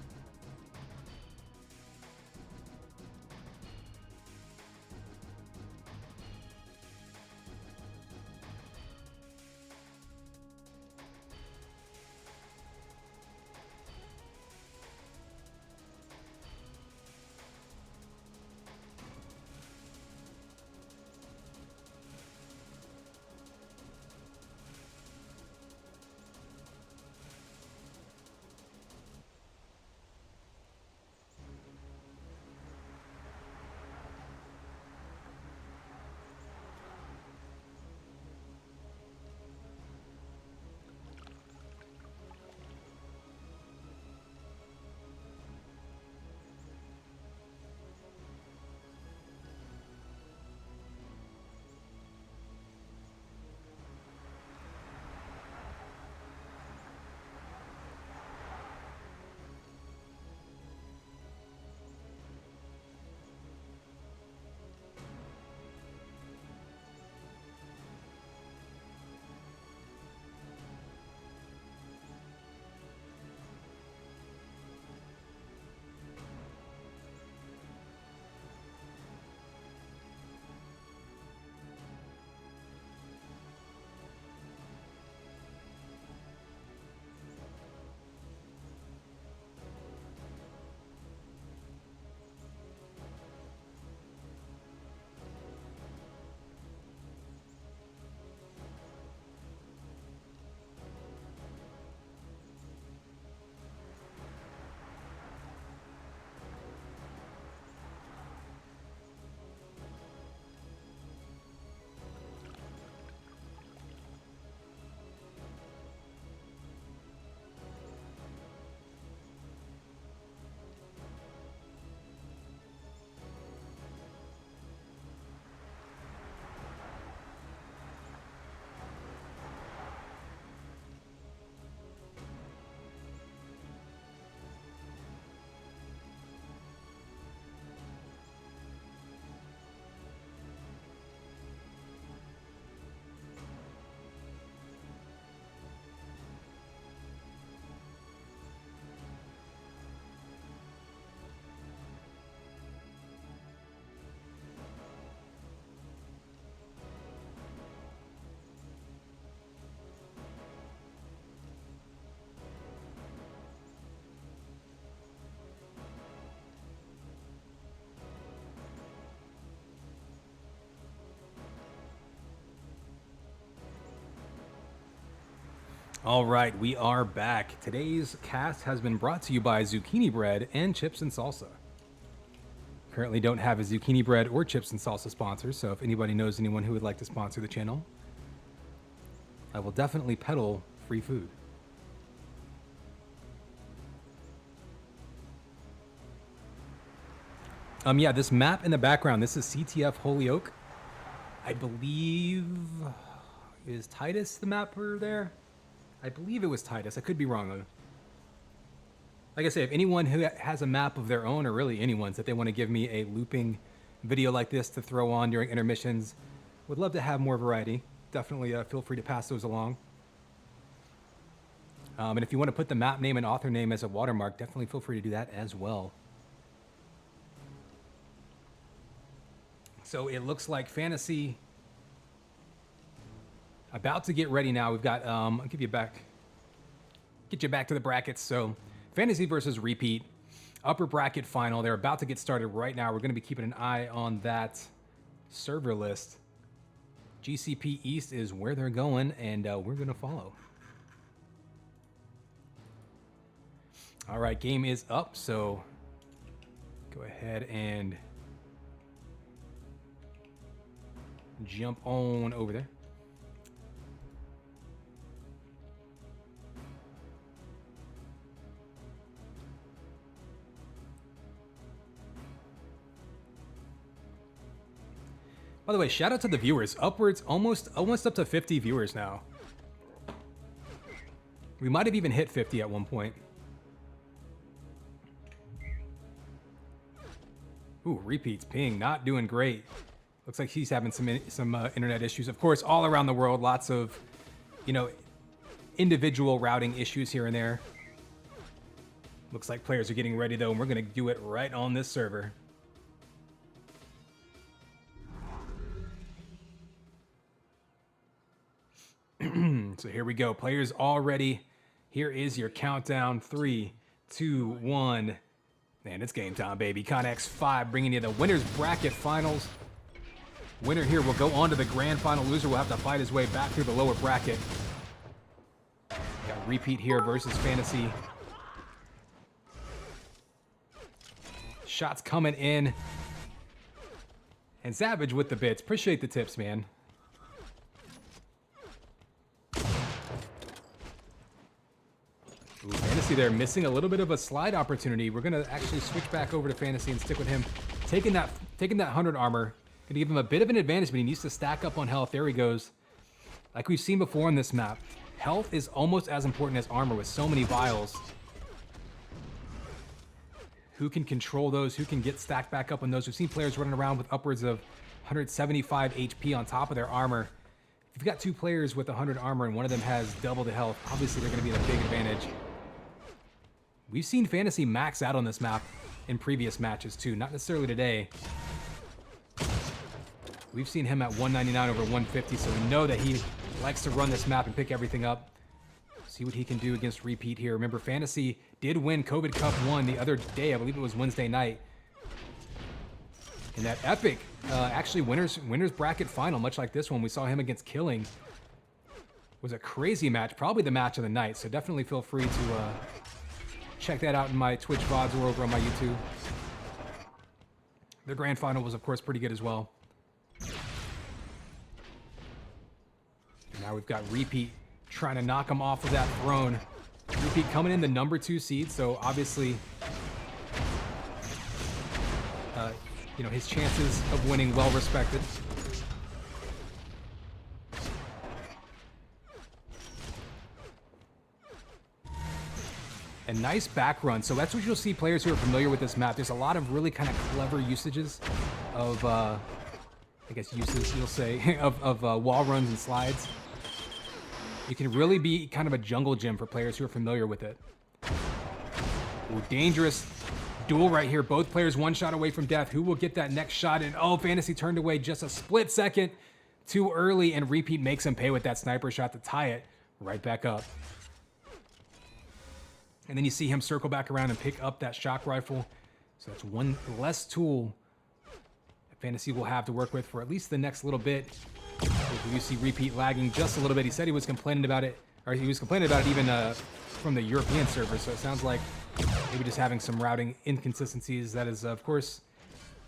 All right, we are back. Today's cast has been brought to you by Zucchini Bread and Chips and Salsa. Currently don't have a Zucchini Bread or Chips and Salsa sponsor, so if anybody knows anyone who would like to sponsor the channel, I will definitely peddle free food. Yeah, this map in the background, this is CTF Holyoke. I believe, is Titus the mapper there? I believe it was Titus. I could be wrong though. Like I say, if anyone who has a map of their own, or really anyone's, that they want to give me a looping video like this to throw on during intermissions, would love to have more variety. Definitely feel free to pass those along. And if you want to put the map name and author name as a watermark, definitely feel free to do that as well. So it looks like Fantasy about to get ready now. We've got, I'll give you back, get you back to the brackets. So Fantasy versus rePete, upper bracket final. They're about to get started right now. We're going to be keeping an eye on that server list. GCP East is where they're going, and we're going to follow. All right, game is up, so go ahead and jump on over there. By the way, shout out to the viewers. Upwards, almost up to 50 viewers now. We might have even hit 50 at one point. Ooh, repeats, ping, not doing great. Looks like he's having some internet issues. Of course, all around the world, lots of, you know, individual routing issues here and there. Looks like players are getting ready though, and we're gonna do it right on this server. So here we go. Players all ready. Here is your countdown. 3, 2, 1. Man, it's game time, baby. Connex 5 bringing you the winners bracket finals. Winner here will go on to the grand final. Loser will have to fight his way back through the lower bracket. Got repeat here versus Fantasy. Shots coming in. And Savage with the bits. Appreciate the tips, man. Ooh, Fantasy there missing a little bit of a slide opportunity. We're gonna actually switch back over to Fantasy and stick with him. Taking that 100 armor. Gonna give him a bit of an advantage, but he needs to stack up on health. There he goes. Like we've seen before in this map, health is almost as important as armor with so many vials. Who can control those? Who can get stacked back up on those? We've seen players running around with upwards of 175 HP on top of their armor. If you've got two players with 100 armor and one of them has double the health, obviously they're gonna be at a big advantage. We've seen Fantasy max out on this map in previous matches too, not necessarily today. We've seen him at 199 over 150, so we know that he likes to run this map and pick everything up. See what he can do against repeat here. Remember, Fantasy did win COVID Cup 1 the other day. I believe it was Wednesday night. In that epic, actually winners bracket final, much like this one, we saw him against Killing. It was a crazy match, probably the match of the night. So definitely feel free to check that out in my Twitch VODs or over on my YouTube. The grand final was, of course, pretty good as well. Now we've got Repeat trying to knock him off of that throne. Repeat coming in the number 2 seed, so obviously, you know, his chances of winning well respected. A nice back run. So that's what you'll see players who are familiar with this map. There's a lot of really kind of clever usages of, I guess uses, you'll say, of wall runs and slides. You can really be kind of a jungle gym for players who are familiar with it. Ooh, dangerous duel right here. Both players one shot away from death. Who will get that next shot? And oh, Fantasy turned away just a split second too early, and Repeat makes him pay with that sniper shot to tie it right back up. And then you see him circle back around and pick up that shock rifle. So that's one less tool that Fantasy will have to work with for at least the next little bit. You see Repeat lagging just a little bit. He said he was complaining about it, or he was complaining about it even from the European server. So it sounds like maybe just having some routing inconsistencies. That is, of course,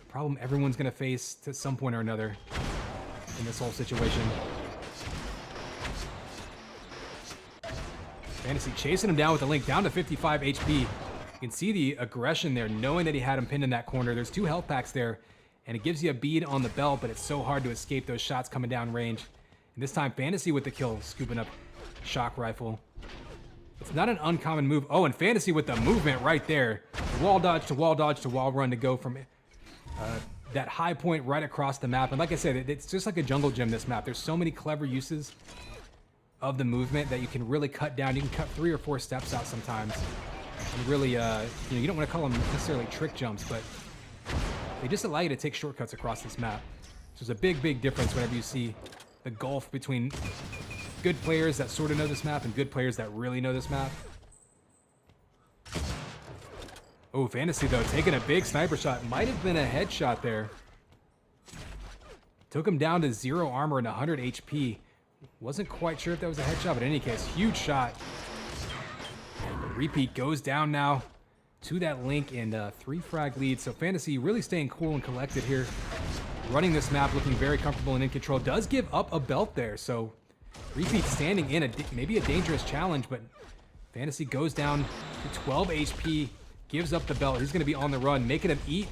a problem everyone's going to face to some point or another in this whole situation. Fantasy chasing him down with the link, down to 55 HP. You can see the aggression there, knowing that he had him pinned in that corner. There's 2 health packs there, and it gives you a bead on the belt, but it's so hard to escape those shots coming down range. And this time, Fantasy with the kill, scooping up shock rifle. It's not an uncommon move. Oh, and Fantasy with the movement right there. Wall dodge to wall dodge to wall run to go from that high point right across the map. And like I said, it's just like a jungle gym, this map. There's so many clever uses of the movement that you can really cut down. You can cut 3 or 4 steps out sometimes. And really, you know, you don't want to call them necessarily trick jumps, but they just allow you to take shortcuts across this map. So there's a big, big difference whenever you see the gulf between good players that sort of know this map and good players that really know this map. Oh, Fantasy, though, taking a big sniper shot. Might have been a headshot there. Took him down to 0 armor and 100 HP. Wasn't quite sure if that was a headshot, but in any case, huge shot. Repeat goes down now to that link and 3 frag lead. So Fantasy really staying cool and collected here. Running this map, looking very comfortable and in control. Does give up a belt there, so Repeat standing in maybe a dangerous challenge, but Fantasy goes down to 12 HP, gives up the belt. He's going to be on the run, making him eat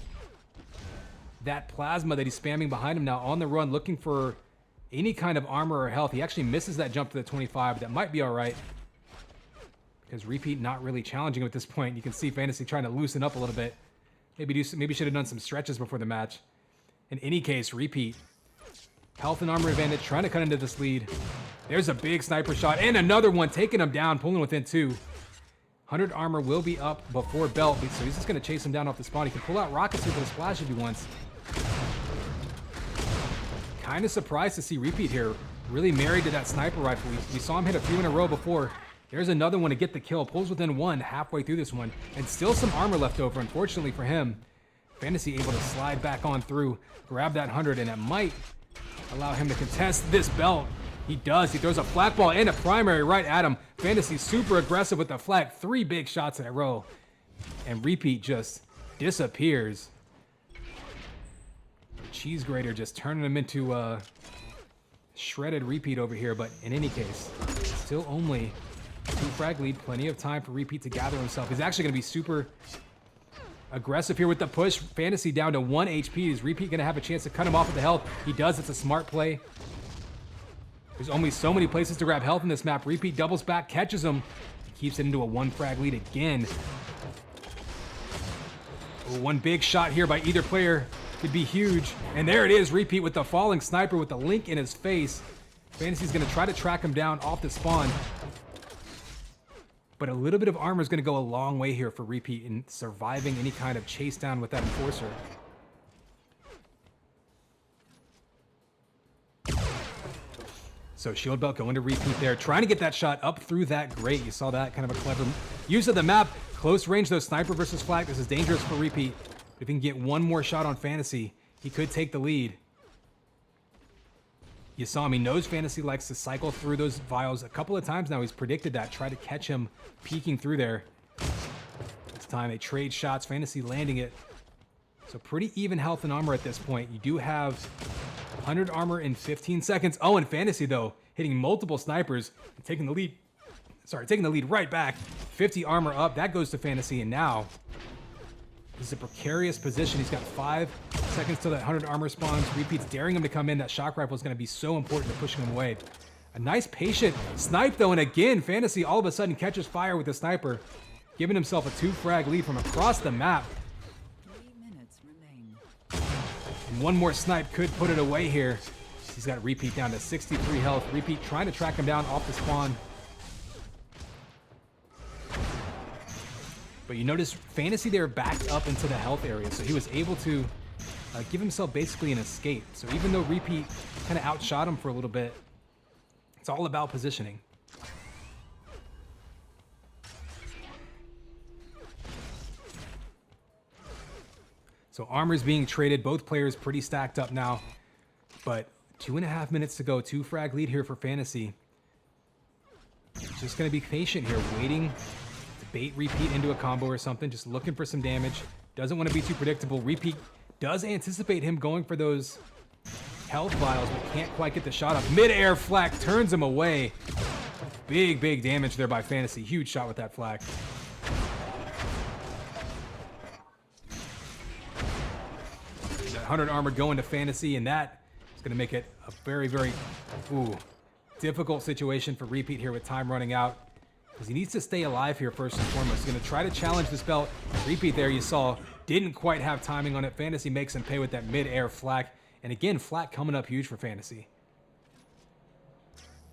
that plasma that he's spamming behind him now on the run, looking for any kind of armor or health. He actually misses that jump to the 25, but that might be all right. Because rePete not really challenging him at this point. You can see fallacyUT trying to loosen up a little bit. Maybe should have done some stretches before the match. In any case, rePete, health and armor advantage, trying to cut into this lead. There's a big sniper shot and another one, taking him down, pulling within 2. 100 armor will be up before belt, so he's just going to chase him down off the spawn. He can pull out rockets here for the splash if he wants. Kind of surprised to see rePete here, really married to that sniper rifle. We saw him hit a few in a row before. There's another one to get the kill, pulls within 1 halfway through this one, and still some armor left over, unfortunately for him. fallacyUT able to slide back on through, grab that 100, and it might allow him to contest this belt. He does. He throws a flat ball and a primary right at him. fallacyUT super aggressive with the flag. 3 big shots in a row. And rePete just disappears. Cheese grater just turning him into shredded rePete over here. But in any case, still only 2 frag lead. Plenty of time for rePete to gather himself. He's actually going to be super aggressive here with the push. fallacyUT down to 1 HP. Is rePete going to have a chance to cut him off with the health? He does. It's a smart play. There's only so many places to grab health in this map. rePete doubles back, catches him, keeps it into a 1 frag lead again. Oh, 1 big shot here by either player could be huge. And there it is, rePete with the falling sniper with the link in his face. fallacyUT's gonna try to track him down off the spawn. But a little bit of armor is gonna go a long way here for rePete in surviving any kind of chase down with that enforcer. So shield belt going to rePete there, trying to get that shot up through that grate. You saw that, kind of a clever use of the map. Close range though, sniper versus flag. This is dangerous for rePete. If he can get 1 more shot on fallacyUT, he could take the lead. You saw him, he knows fallacyUT likes to cycle through those vials a couple of times now. He's predicted that, try to catch him peeking through there. This time they trade shots, fallacyUT landing it. So pretty even health and armor at this point. You do have 100 armor in 15 seconds. Oh, and fallacyUT though, hitting multiple snipers and taking the lead. Sorry, taking the lead right back. 50 armor up, that goes to fallacyUT, and now this is a precarious position. He's got 5 seconds till that 100 armor spawns. rePete's daring him to come in. That shock rifle is going to be so important to pushing him away. A nice patient snipe though, and again, fallacyUT all of a sudden catches fire with the sniper, giving himself a 2 frag lead from across the map. 3 minutes remain. And 1 more snipe could put it away here. He's got rePete down to 63 health. rePete trying to track him down off the spawn. But you notice fallacyUT there backed up into the health area, so he was able to give himself basically an escape. So even though rePete kind of outshot him for a little bit, it's all about positioning. So armor's being traded. Both players pretty stacked up now, but 2.5 minutes to go. 2 frag lead here for fallacyUT. Just gonna be patient here, waiting to bait rePete into a combo or something, just looking for some damage. Doesn't want to be too predictable. rePete does anticipate him going for those health vials, but can't quite get the shot up. Mid-air flak turns him away. Big, big damage there by fallacyUT. Huge shot with that flak. That 100 armor going to fallacyUT, and that is going to make it a very, very difficult situation for rePete here with time running out. Because he needs to stay alive here first and foremost. He's going to try to challenge this belt. rePete there, you saw, didn't quite have timing on it. fallacyUT makes him pay with that mid-air flak. And again, flak coming up huge for fallacyUT.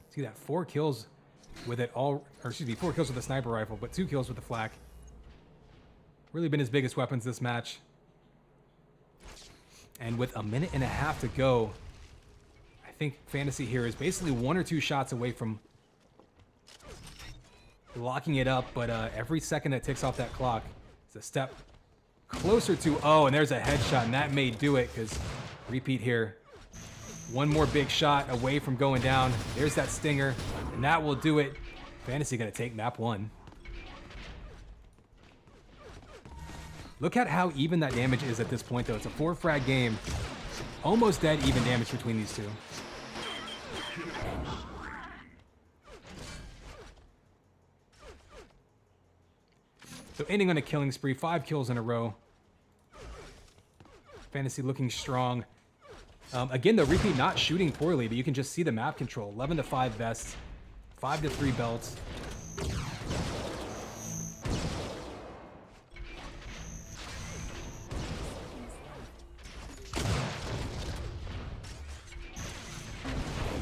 See that? 4 kills with it all, or excuse me, 4 kills with the sniper rifle, but 2 kills with the flak. Really been his biggest weapons this match. And with 1.5 minutes to go, I think fallacyUT here is basically 1 or 2 shots away from locking it up, but every second that ticks off that clock is a step closer to, oh, and there's a headshot, and that may do it, because rePete here, 1 more big shot away from going down. There's that stinger, and that will do it. fallacyUT gonna take map 1. Look at how even that damage is at this point, though. It's a 4 frag game. Almost dead even damage between these two. So ending on a killing spree, 5 kills in a row. Fantasy looking strong. Again, though, rePete not shooting poorly, but you can just see the map control. 11 to 5 vests, 5 to 3 belts.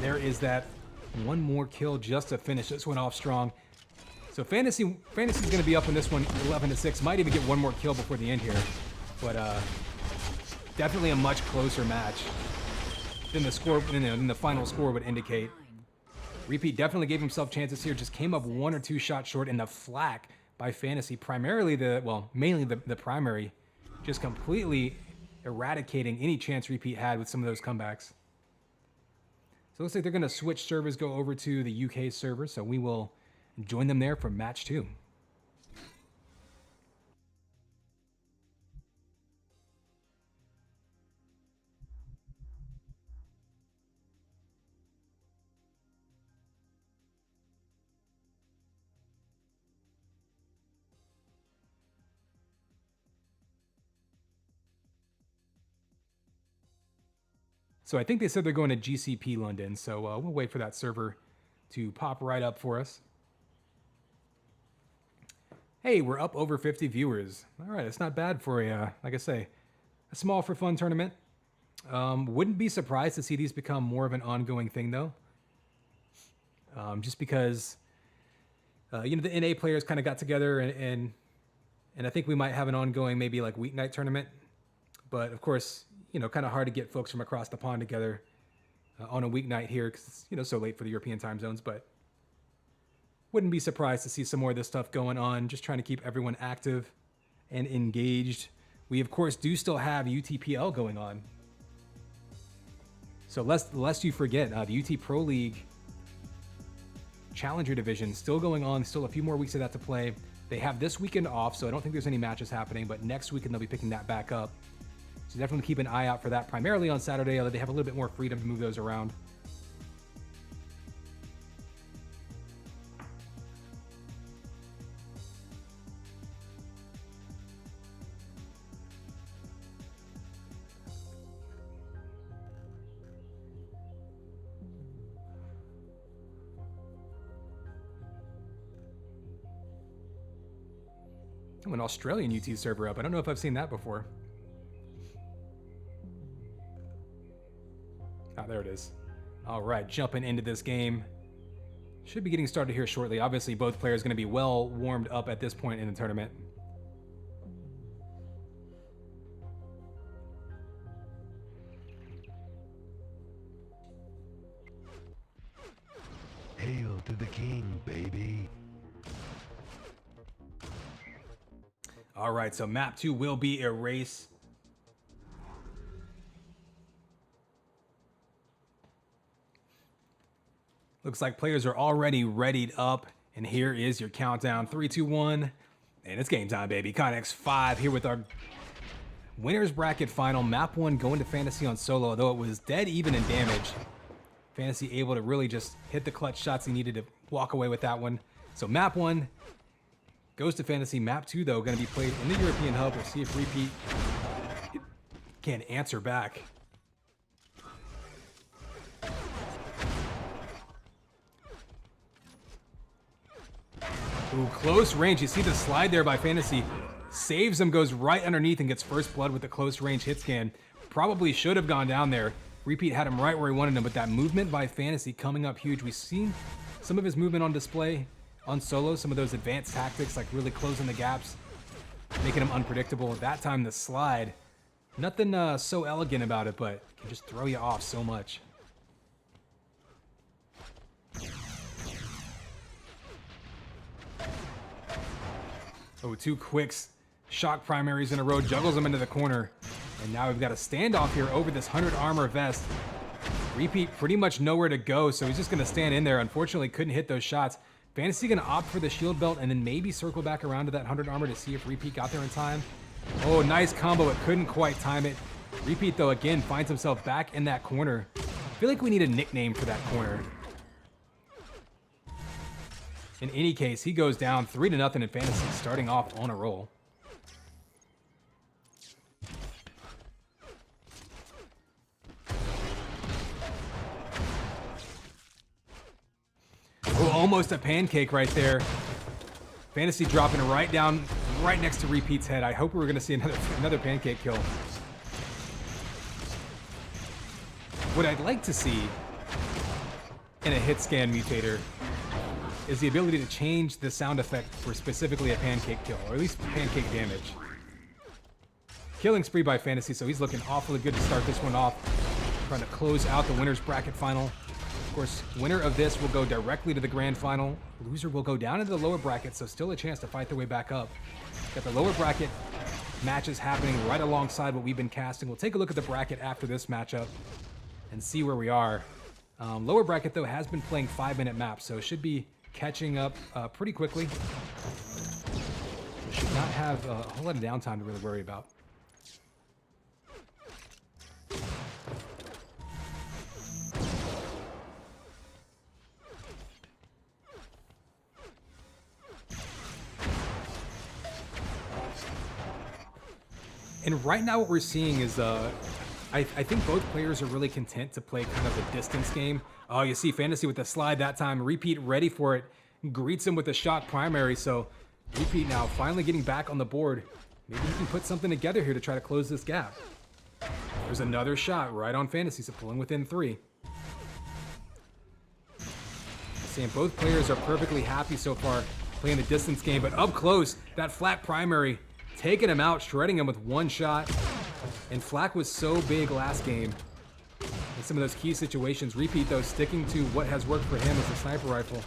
There is that one more kill just to finish this one off strong. So Fantasy's going to be up in this one 11 to 6. Might even get one more kill before the end here. But definitely a much closer match than the score, than the final score would indicate. rePete definitely gave himself chances here. Just came up 1 or 2 shots short, and the flak by Fantasy, primarily mainly the primary, just completely eradicating any chance rePete had with some of those comebacks. So it looks like they're going to switch servers, go over to the UK server. So we will join them there for match 2. So I think they said they're going to GCP London, so we'll wait for that server to pop right up for us. Hey, we're up over 50 viewers. All right, it's not bad for a, like I say, a small for fun tournament. Wouldn't be surprised to see these become more of an ongoing thing, though. Just because, the NA players kind of got together, and I think we might have an ongoing maybe like weeknight tournament. But of course, kind of hard to get folks from across the pond together on a weeknight here because it's, so late for the European time zones. But wouldn't be surprised to see some more of this stuff going on, just trying to keep everyone active and engaged. We, of course, do still have UTPL going on. So lest you forget, the UT Pro League Challenger Division still going on, still a few more weeks of that to play. They have this weekend off, so I don't think there's any matches happening, but next weekend they'll be picking that back up. So definitely keep an eye out for that, primarily on Saturday, although they have a little bit more freedom to move those around. Oh, an Australian UT server up. I don't know if I've seen that before. Ah, there it is. All right, jumping into this game. Should be getting started here shortly. Obviously, both players going to be well warmed up at this point in the tournament. Hail to the king, baby. All right, so map 2 will be erase. Looks like players are already readied up, and here is your countdown. 3, 2, 1, and it's game time, baby. Connex 5 here with our winners bracket final. Map 1 going to Fantasy on solo, although it was dead even in damage. Fantasy able to really just hit the clutch shots he needed to walk away with that one. So map 1 goes to Fantasy. Map 2, though, going to be played in the European Hub. We'll see if rePete can answer back. Ooh, close range. You see the slide there by Fantasy. Saves him, goes right underneath, and gets first blood with the close range hit scan. Probably should have gone down there. rePete had him right where he wanted him, but that movement by Fantasy coming up huge. We've seen some of his movement on display on solo, some of those advanced tactics, like really closing the gaps, making him unpredictable. That time, the slide, nothing so elegant about it, but can just throw you off so much. Oh, 2 quicks, shock primaries in a row, juggles them into the corner. And now we've got a standoff here over this 100 armor vest. rePete pretty much nowhere to go, so he's just going to stand in there. Unfortunately, couldn't hit those shots. Fantasy going to opt for the shield belt and then maybe circle back around to that 100 armor to see if rePete got there in time. Oh, nice combo, but couldn't quite time it. rePete, though, again, finds himself back in that corner. I feel like we need a nickname for that corner. In any case, he goes down 3-0 in Fantasy, starting off on a roll. almost a pancake right there. Fantasy dropping right down, right next to rePete's head. I hope we're gonna see another pancake kill. What I'd like to see in a hit scan mutator is the ability to change the sound effect for specifically a pancake kill, or at least pancake damage. Killing spree by Fantasy, so he's looking awfully good to start this one off. Trying to close out the winner's bracket final. Of course, winner of this will go directly to the grand final. Loser will go down into the lower bracket, so still a chance to fight their way back up. Got the lower bracket matches happening right alongside what we've been casting. We'll take a look at the bracket after this matchup and see where we are. Lower bracket, though, has been playing 5-minute maps, so it should be catching up pretty quickly. We should not have a whole lot of downtime to really worry about. And right now what we're seeing is, I think both players are really content to play kind of a distance game. Oh, you see Fantasy with the slide that time. rePete ready for it. Greets him with a shot primary. So rePete now finally getting back on the board. Maybe he can put something together here to try to close this gap. There's another shot right on Fantasy, so pulling within 3. Seeing both players are perfectly happy so far playing the distance game, but up close, that flat primary taking him out, shredding him with one shot. And Flak was so big last game in some of those key situations. rePete, though, sticking to what has worked for him as a sniper rifle.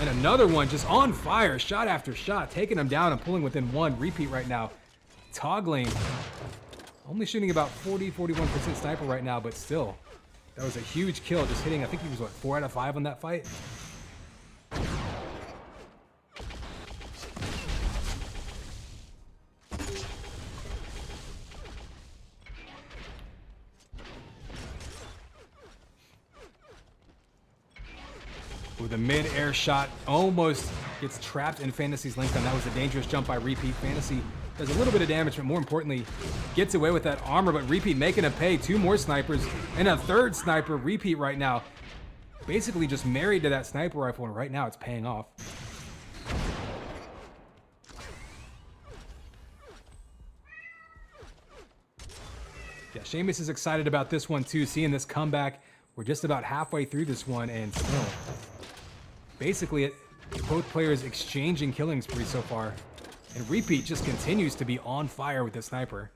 And another one just on fire, shot after shot, taking him down and pulling within 1. rePete right now, toggling. Only shooting about 40-41% sniper right now, but still. That was a huge kill, just hitting, I think he was, what, 4 out of 5 on that fight? With a mid-air shot, almost gets trapped in Fantasy's link gun. That was a dangerous jump by rePete. Fantasy does a little bit of damage, but more importantly, gets away with that armor, but rePete making a pay. 2 more snipers and a 3rd sniper. rePete right now, basically just married to that sniper rifle, and right now it's paying off. Yeah, Seamus is excited about this one too, seeing this comeback. We're just about halfway through this one, and still, basically, both players exchanging killing spree so far. And rePete just continues to be on fire with the sniper.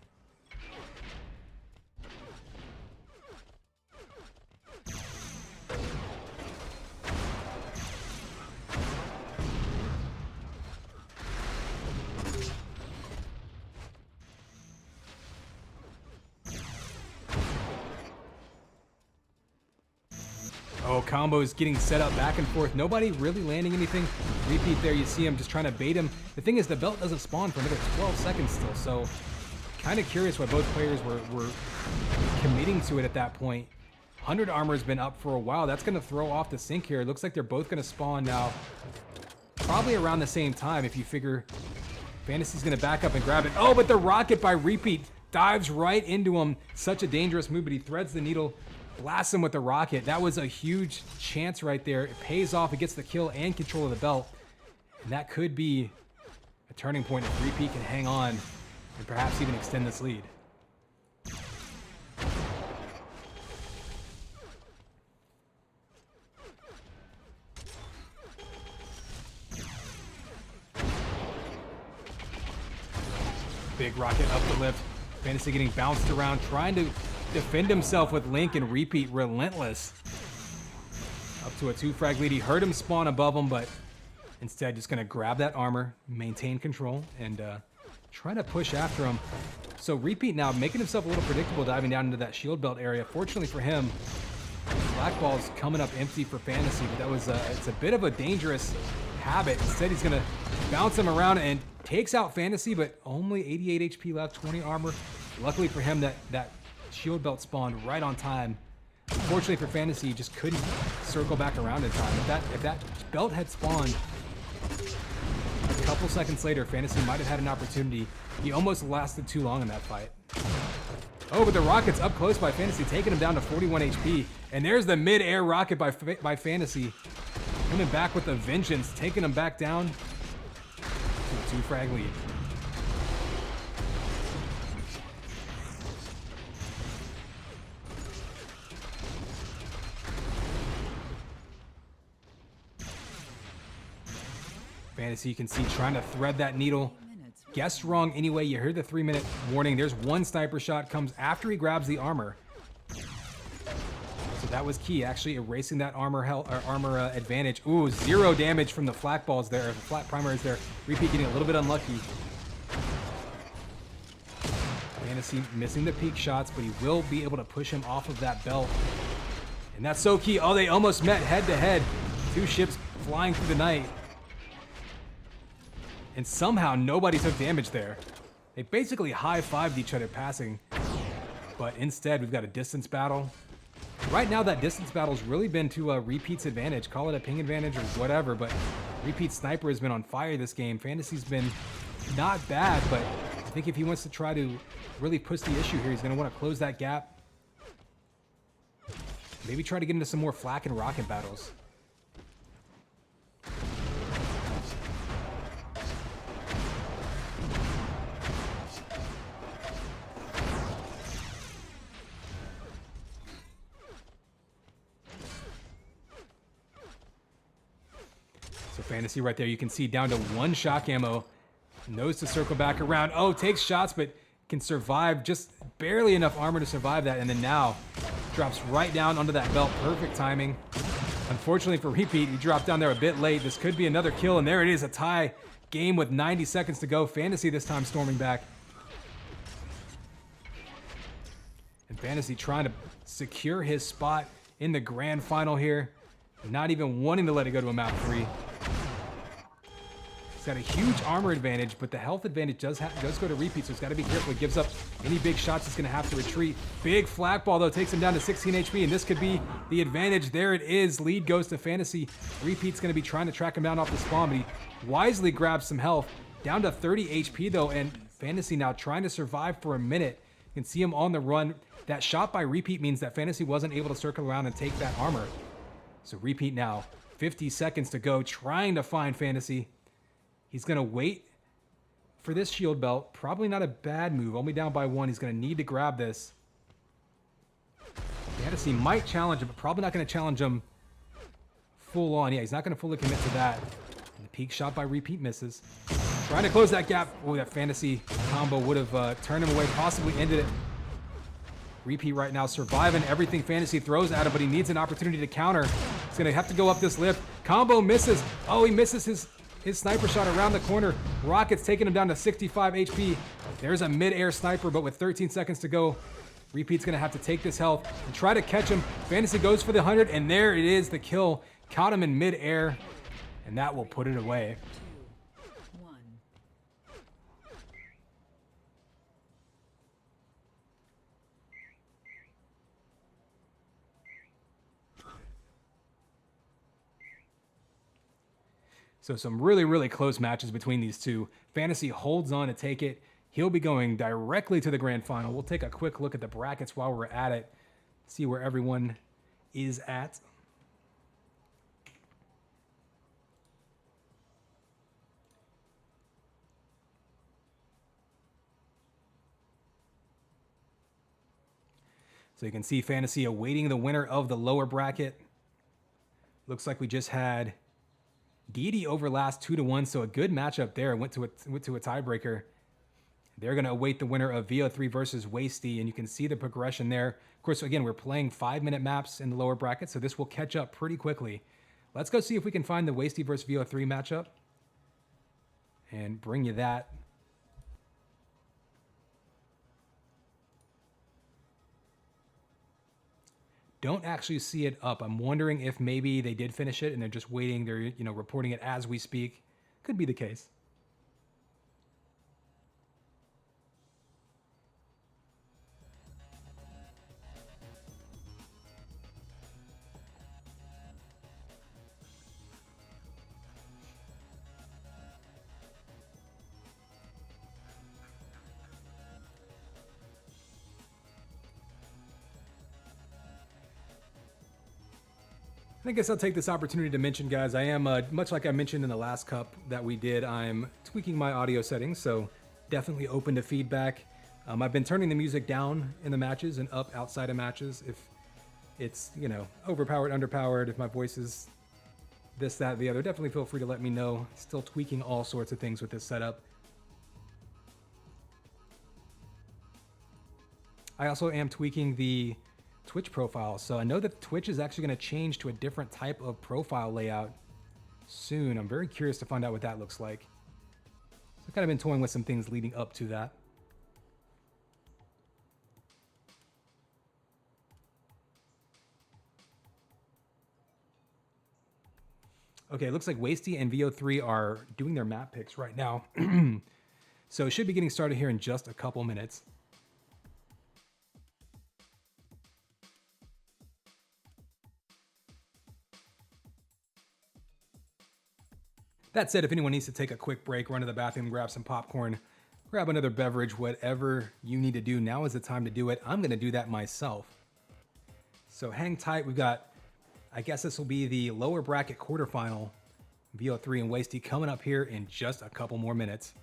Oh, combos getting set up back and forth. Nobody really landing anything. rePete there, you see him just trying to bait him. The thing is, the belt doesn't spawn for another 12 seconds still, so kind of curious why both players were committing to it at that point. 100 armor has been up for a while. That's going to throw off the sync here. It looks like they're both going to spawn now probably around the same time if you figure Fantasy's going to back up and grab it. Oh, but the rocket by rePete dives right into him. Such a dangerous move, but he threads the needle. Blasts him with the rocket. That was a huge chance right there. It pays off. It gets the kill and control of the belt. And that could be a turning point if rePete can hang on and perhaps even extend this lead. Big rocket up the lip. Fantasy getting bounced around, trying to defend himself with Link, and rePete relentless. Up to a 2-frag lead. He heard him spawn above him, but instead just going to grab that armor, maintain control, and try to push after him. So rePete now making himself a little predictable, diving down into that shield belt area. Fortunately for him, Black Ball's coming up empty for Fantasy, but that was it's a bit of a dangerous habit. Instead, he's going to bounce him around and takes out Fantasy, but only 88 HP left, 20 armor. Luckily for him, that shield belt spawned right on time. Unfortunately for Fantasy, he just couldn't circle back around in time. If that belt had spawned a couple seconds later, Fantasy might have had an opportunity. He almost lasted too long in that fight. Oh, but the rocket's up close by Fantasy, taking him down to 41 HP. And there's the mid-air rocket by Fantasy. Coming back with a vengeance, taking them back down to a 2-frag lead. Fantasy, you can see, trying to thread that needle. Guessed wrong anyway. You heard the 3-minute warning. There's one sniper shot, comes after he grabs the armor. So that was key, actually erasing that armor advantage. Ooh, 0 damage from the flak balls there, or the flat primaries there. rePete getting a little bit unlucky. Fantasy missing the peak shots, but he will be able to push him off of that belt. And that's so key. Oh, they almost met head to head. 2 ships flying through the night. And somehow nobody took damage there. They basically high-fived each other passing. But instead, we've got a distance battle. Right now, that distance battle's really been to rePete's advantage. Call it a ping advantage or whatever, but rePete's sniper has been on fire this game. Fantasy's been not bad, but I think if he wants to try to really push the issue here, he's going to want to close that gap. Maybe try to get into some more flak and rocket battles. So Fantasy right there, you can see down to 1 shock ammo. Knows to circle back around. Oh, takes shots, but can survive. Just barely enough armor to survive that. And then now drops right down onto that belt. Perfect timing. Unfortunately for rePete, he dropped down there a bit late. This could be another kill. And there it is, a tie game with 90 seconds to go. Fantasy this time storming back. And Fantasy trying to secure his spot in the grand final here. Not even wanting to let it go to a map 3. He's got a huge armor advantage, but the health advantage does go to rePete, so he's got to be careful. He gives up any big shots, he's going to have to retreat. Big flak ball, though, takes him down to 16 HP, and this could be the advantage. There it is. Lead goes to Fantasy. rePete's going to be trying to track him down off the spawn, but he wisely grabs some health. Down to 30 HP, though, and Fantasy now trying to survive for a minute. You can see him on the run. That shot by rePete means that Fantasy wasn't able to circle around and take that armor. So rePete now, 50 seconds to go, trying to find Fantasy. He's going to wait for this shield belt. Probably not a bad move. Only down by 1. He's going to need to grab this. Fantasy might challenge him, but probably not going to challenge him full on. Yeah, he's not going to fully commit to that. And the peak shot by rePete misses. Trying to close that gap. Oh, that Fantasy combo would have turned him away, possibly ended it. rePete right now surviving everything Fantasy throws at him, but he needs an opportunity to counter. He's going to have to go up this lift. Combo misses. Oh, he misses his sniper shot around the corner. Rocket's taking him down to 65 HP. There's a mid-air sniper, but with 13 seconds to go, rePete's going to have to take this health and try to catch him. Fantasy goes for the 100, and there it is, the kill. Caught him in mid-air, and that will put it away. 2, 1. So some really, really close matches between these two. Fantasy holds on to take it. He'll be going directly to the grand final. We'll take a quick look at the brackets while we're at it. See where everyone is at. So you can see Fantasy awaiting the winner of the lower bracket. Looks like we just had Deity over last 2-1, so a good matchup there. Went to a tiebreaker. They're going to await the winner of VO3 versus itsWaisty, and you can see the progression there. Of course, again, we're playing 5-minute maps in the lower bracket, so this will catch up pretty quickly. Let's go see if we can find the itsWaisty versus VO3 matchup and bring you that. Don't actually see it up. I'm wondering if maybe they did finish it and they're just waiting. They're, reporting it as we speak. Could be the case. I guess I'll take this opportunity to mention, guys, I am, much like I mentioned in the last cup that we did, I'm tweaking my audio settings, so definitely open to feedback. I've been turning the music down in the matches and up outside of matches if it's, you know, overpowered, underpowered, if my voice is this, that, the other. Definitely feel free to let me know. Still tweaking all sorts of things with this setup. I also am tweaking the Twitch profile. So I know that Twitch is actually going to change to a different type of profile layout soon. I'm very curious to find out what that looks like. So I've kind of been toying with some things leading up to that. Okay, it looks like Wasty and VO3 are doing their map picks right now. So it should be getting started here in just a couple minutes. That said, if anyone needs to take a quick break, run to the bathroom, grab some popcorn, grab another beverage, whatever you need to do, now is the time to do it. I'm going to do that myself. So hang tight. We've got, I guess this will be the lower bracket quarterfinal, VO3 and Wasty, coming up here in just a couple more minutes.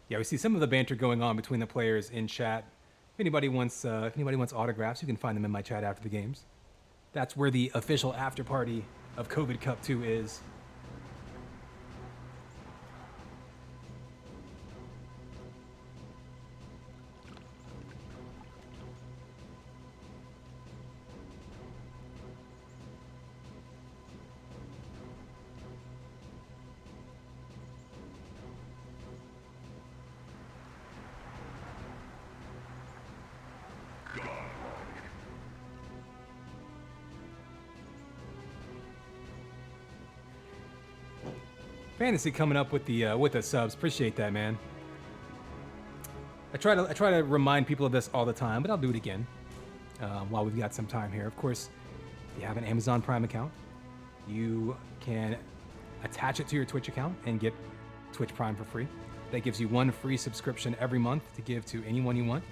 Yeah, we see some of the banter going on between the players in chat. If anybody wants autographs, you can find them in my chat after the games. That's where the official after party of COVID Cup 2 is. Fantasy coming up with the subs. Appreciate that, man. I try to remind people of this all the time, but I'll do it again while we've got some time here. Of course, if you have an Amazon Prime account, you can attach it to your Twitch account and get Twitch Prime for free. That gives you one free subscription every month to give to anyone you want.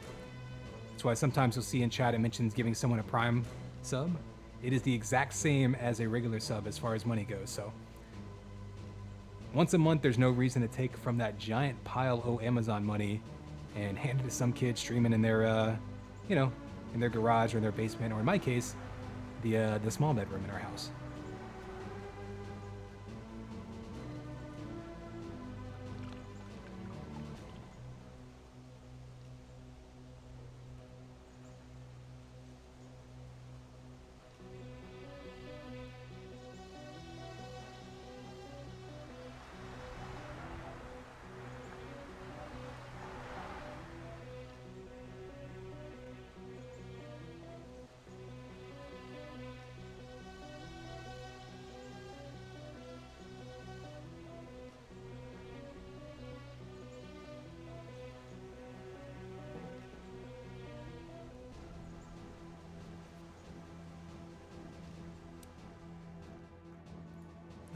That's why sometimes you'll see in chat it mentions giving someone a Prime sub. It is the exact same as a regular sub as far as money goes. So once a month, there's no reason to take from that giant pile of Amazon money and hand it to some kid streaming in their, in their garage or in their basement, or in my case, the small bedroom in our house.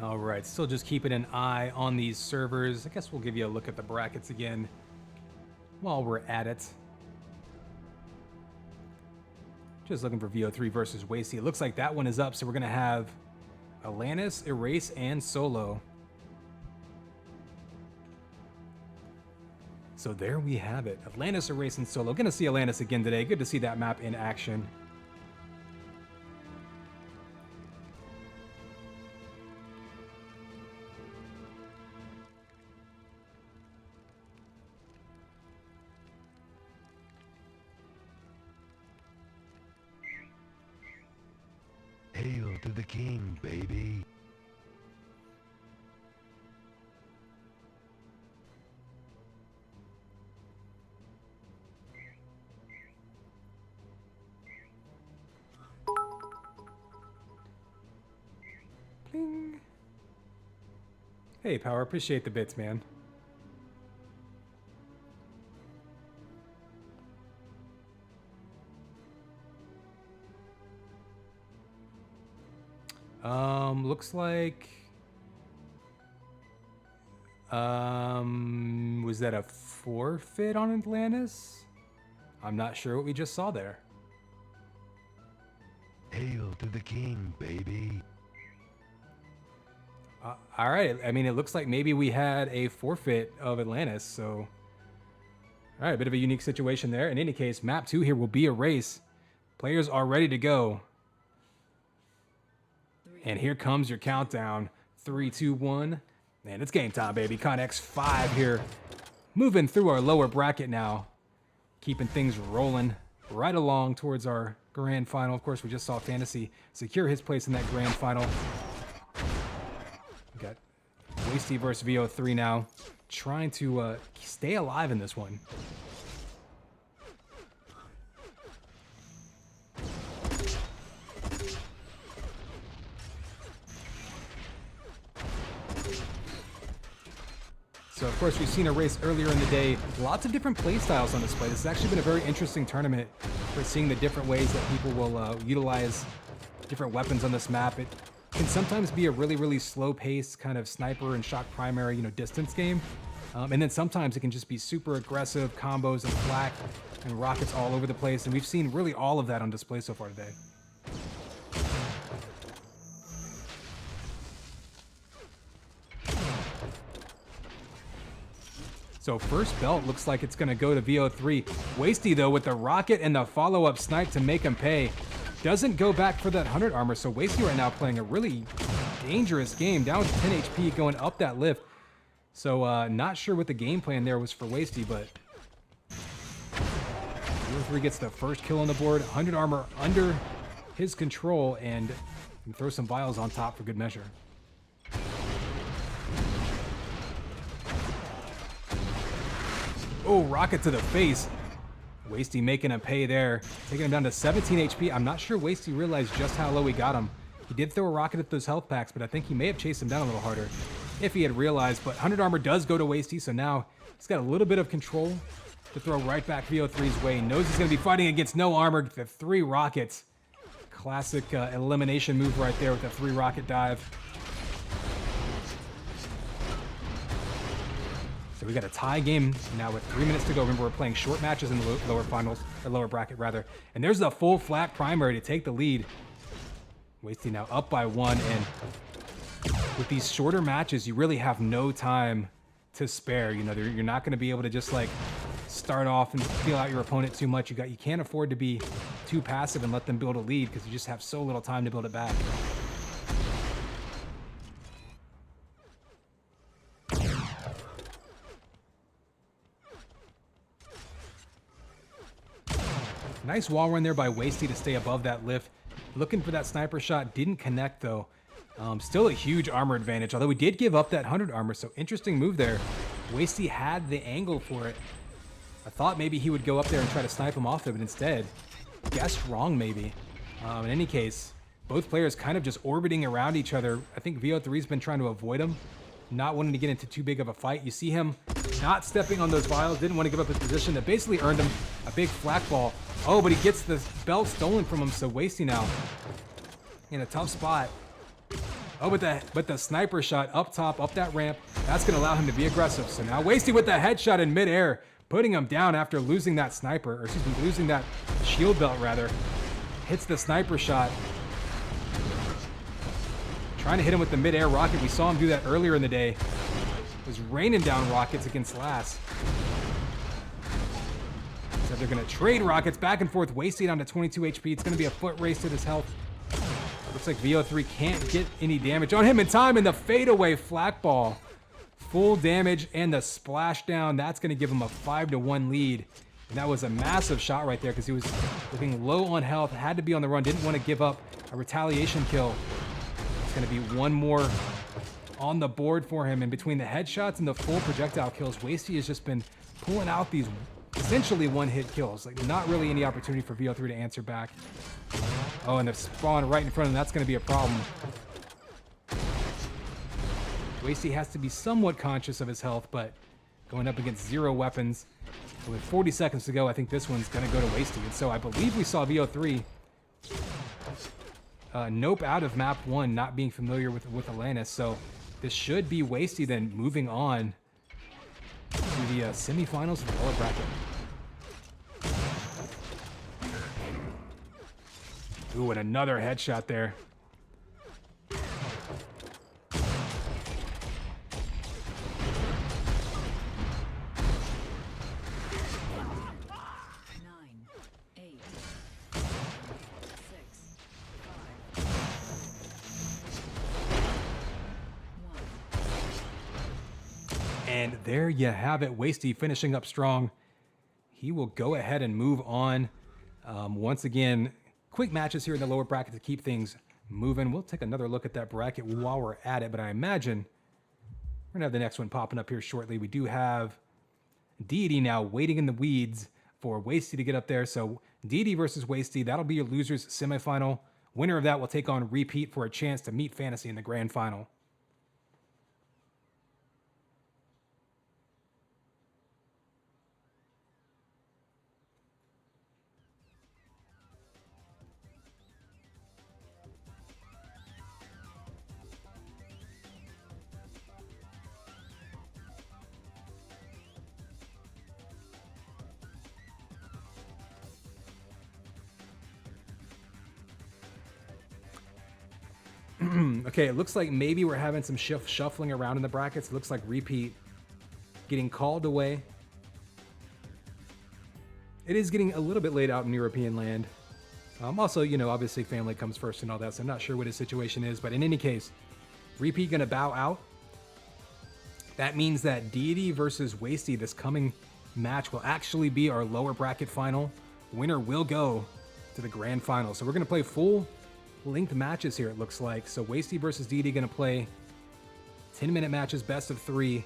All right, still just keeping an eye on these servers. I guess we'll give you a look at the brackets again while we're at it. Just looking for VO3 versus Wasty. It looks like that one is up, so we're going to have Atlantis, Erase, and Solo. So there we have it. Atlantis, Erase, and Solo. Going to see Atlantis again today. Good to see that map in action. Hail to the king, baby. Pling. Hey, Power. Appreciate the bits, man. Looks like, was that a forfeit on Atlantis? I'm not sure what we just saw there. Hail to the king, baby. All right. I mean, it looks like maybe we had a forfeit of Atlantis, so. All right, a bit of a unique situation there. In any case, map 2 here will be a race. Players are ready to go. And here comes your countdown. 3, 2, 1. And it's game time, baby. Connex 5 here. Moving through our lower bracket now. Keeping things rolling right along towards our grand final. Of course, we just saw Fantasy secure his place in that grand final. We got Wasty versus VO3 now. Trying to stay alive in this one. So, of course, we've seen a race earlier in the day. Lots of different play styles on display. This has actually been a very interesting tournament for seeing the different ways that people will utilize different weapons on this map. It can sometimes be a really, really slow-paced kind of sniper and shock primary, distance game. And then sometimes it can just be super aggressive combos and flak and rockets all over the place. And we've seen really all of that on display so far today. So first belt looks like it's going to go to VO3. Wasty, though, with the rocket and the follow-up snipe to make him pay. Doesn't go back for that 100 armor, so Wasty right now playing a really dangerous game. Down to 10 HP, going up that lift. So not sure what the game plan there was for Wasty, but VO3 gets the first kill on the board. 100 armor under his control, and can throw some vials on top for good measure. Oh, rocket to the face. Wasty making him pay there. Taking him down to 17 HP. I'm not sure Wasty realized just how low he got him. He did throw a rocket at those health packs, but I think he may have chased him down a little harder if he had realized. But 100 armor does go to Wasty, so now he's got a little bit of control to throw right back VO3's way. He knows he's going to be fighting against no armor. The 3 rockets. Classic elimination move right there with the 3 rocket dive. So we got a tie game now with 3 minutes to go. Remember, we're playing short matches in the lower finals, or lower bracket rather. And there's the full flat primary to take the lead. Wasty now up by 1, and with these shorter matches, you really have no time to spare. You're not going to be able to just like start off and feel out your opponent too much. You can't afford to be too passive and let them build a lead because you just have so little time to build it back. Nice wall run there by Wasty to stay above that lift. Looking for that sniper shot. Didn't connect, though. Still a huge armor advantage, although we did give up that 100 armor, so interesting move there. Wasty had the angle for it. I thought maybe he would go up there and try to snipe him off there, but instead, guessed wrong maybe. In any case, both players kind of just orbiting around each other. I think VO3's been trying to avoid him, not wanting to get into too big of a fight. You see him not stepping on those vials, didn't want to give up his position. That basically earned him a big flak ball. Oh, but he gets the belt stolen from him, so Wasty now in a tough spot. Oh, but the sniper shot up top, up that ramp, that's going to allow him to be aggressive. So now Wasty with the headshot in midair, putting him down after losing that sniper, or excuse me, losing that shield belt rather. Hits the sniper shot. Trying to hit him with the midair rocket. We saw him do that earlier in the day. Was raining down rockets against Lass. So they're going to trade rockets back and forth. Wasty down to 22 HP. It's going to be a foot race to his health. Looks like VO3 can't get any damage on him in time, and the fadeaway flak ball. Full damage and the splashdown. That's going to give him a 5-1 lead. And that was a massive shot right there because he was looking low on health, had to be on the run, didn't want to give up a retaliation kill. It's going to be one more on the board for him. And between the headshots and the full projectile kills, Wasty has just been pulling out these essentially one-hit kills. Like, not really any opportunity for VO3 to answer back. Oh, and the spawn right in front of him, that's going to be a problem. Wasty has to be somewhat conscious of his health, but going up against 0 weapons. So with 40 seconds to go, I think this one's going to go to Wasty. And so I believe we saw VO3 nope out of map 1, not being familiar with Atlantis. So this should be Wasty then moving on to the semifinals of the lower bracket. Ooh, and another headshot there. And there you have it. Wasty finishing up strong. He will go ahead and move on. Once again, quick matches here in the lower bracket to keep things moving. We'll take another look at that bracket while we're at it, but I imagine we're going to have the next one popping up here shortly. We do have Deity now waiting in the weeds for Wasty to get up there. So Deity versus Wasty, that'll be your losers semifinal. Winner of that will take on rePete for a chance to meet Fantasy in the grand final. Okay, it looks like maybe we're having some shuffling around in the brackets. It looks like rePete getting called away. It is getting a little bit late out in European land. Also, you know, obviously family comes first and all that, so I'm not sure what his situation is. But in any case, rePete going to bow out. That means that Deity versus Wasty, this coming match, will actually be our lower bracket final. Winner will go to the grand final. So we're going to play full length matches here, it looks like. So Wasty versus Deity going to play 10-minute matches, best of 3.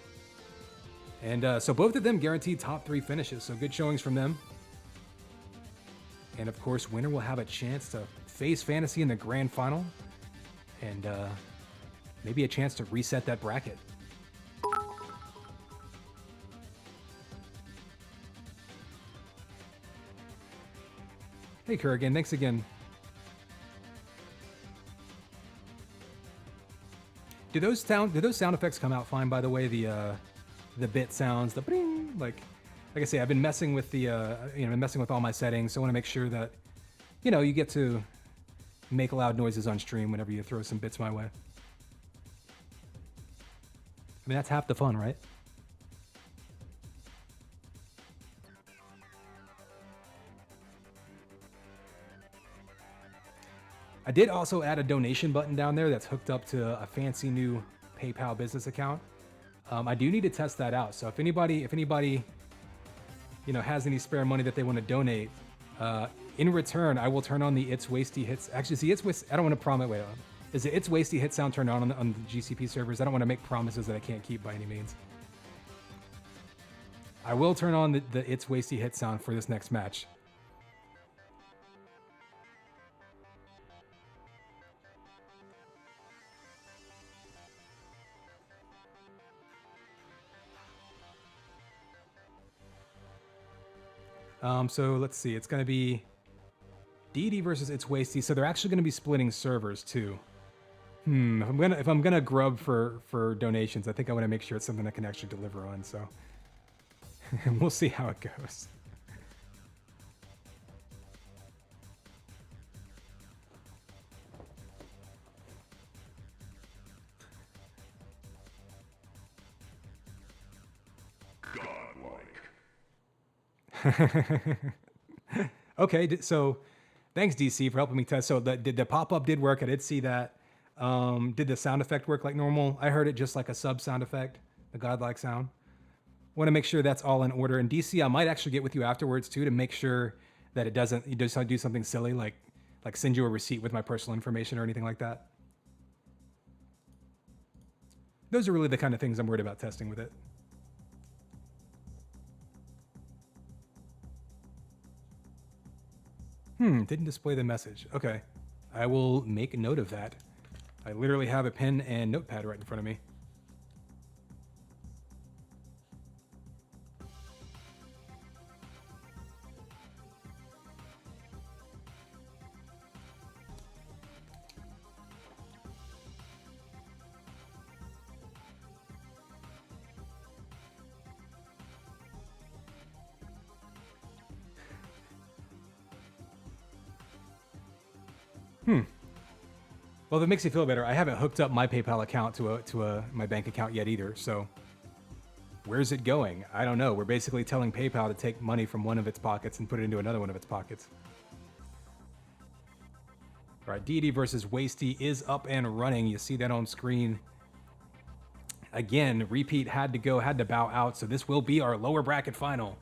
And so both of them guaranteed top 3 finishes. So good showings from them. And of course, winner will have a chance to face Fantasy in the grand final. And maybe a chance to reset that bracket. Hey Kurgan, thanks again. Do those sound effects come out fine, by the way? The bit sounds, the bling, like I say, I've been messing with the messing with all my settings, so I want to make sure that you get to make loud noises on stream whenever you throw some bits my way. I mean, that's half the fun, right? I did also add a donation button down there that's hooked up to a fancy new PayPal business account. I do need to test that out. So if anybody has any spare money that they want to donate, in return, I will turn on the itsWaisty hits. Actually, see, I don't want to promise. Wait, is the itsWaisty hit sound turned on the GCP servers? I don't want to make promises that I can't keep by any means. I will turn on the itsWaisty hit sound for this next match. So let's see, it's going to be Deity versus itsWaisty. So they're actually going to be splitting servers too. If I'm gonna grub for donations, I think I want to make sure it's something I can actually deliver on. So we'll see how it goes. Okay, so thanks DC for helping me test. So the pop-up did work. I did see that. Did the sound effect work like normal? I heard it just like a sub sound effect, the godlike sound. Want to make sure that's all in order. And DC, I might actually get with you afterwards too to make sure that it doesn't you just do something silly like send you a receipt with my personal information or anything like that. Those are really the kind of things I'm worried about testing with it. Didn't display the message. Okay. I will make a note of that. I literally have a pen and notepad right in front of me. Well, if it makes you feel better, I haven't hooked up my PayPal account to my bank account yet either. So where's it going? I don't know. We're basically telling PayPal to take money from one of its pockets and put it into another one of its pockets. All right, Deity versus Wasty is up and running. You see that on screen. Again, rePete had to bow out. So this will be our lower bracket final.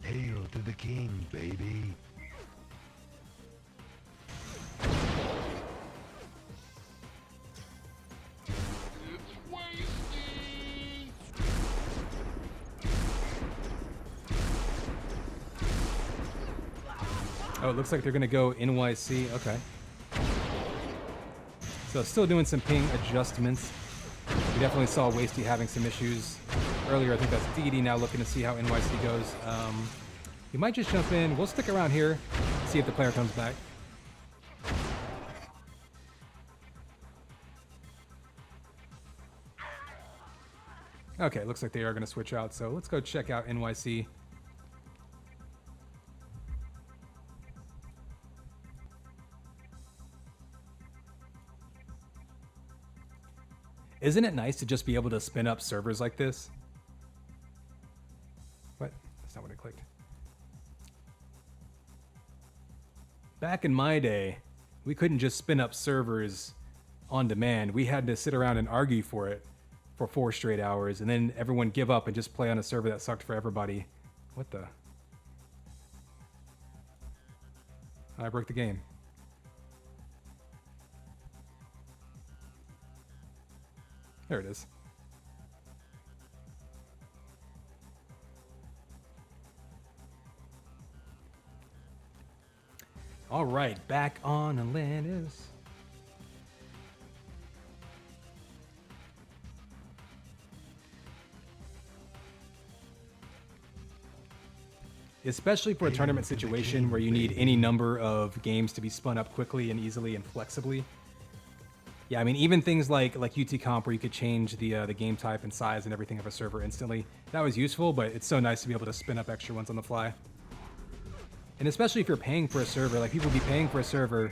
Hail to the king, baby. Oh, it looks like they're going to go NYC. Okay. So still doing some ping adjustments. We definitely saw Wasty having some issues earlier. I think that's Deity now looking to see how NYC goes. You might just jump in. We'll stick around here, see if the player comes back. Okay, looks like they are going to switch out. So let's go check out NYC. Isn't it nice to just be able to spin up servers like this? What? That's not what I clicked. Back in my day, we couldn't just spin up servers on demand. We had to sit around and argue for it for 4 straight hours, and then everyone give up and just play on a server that sucked for everybody. What the? I broke the game. There it is. All right, back on Atlantis. Especially for a tournament situation where you need any number of games to be spun up quickly and easily and flexibly. Yeah, I mean, even things like UT Comp where you could change the game type and size and everything of a server instantly. That was useful, but it's so nice to be able to spin up extra ones on the fly. And especially if you're paying for a server, like people would be paying for a server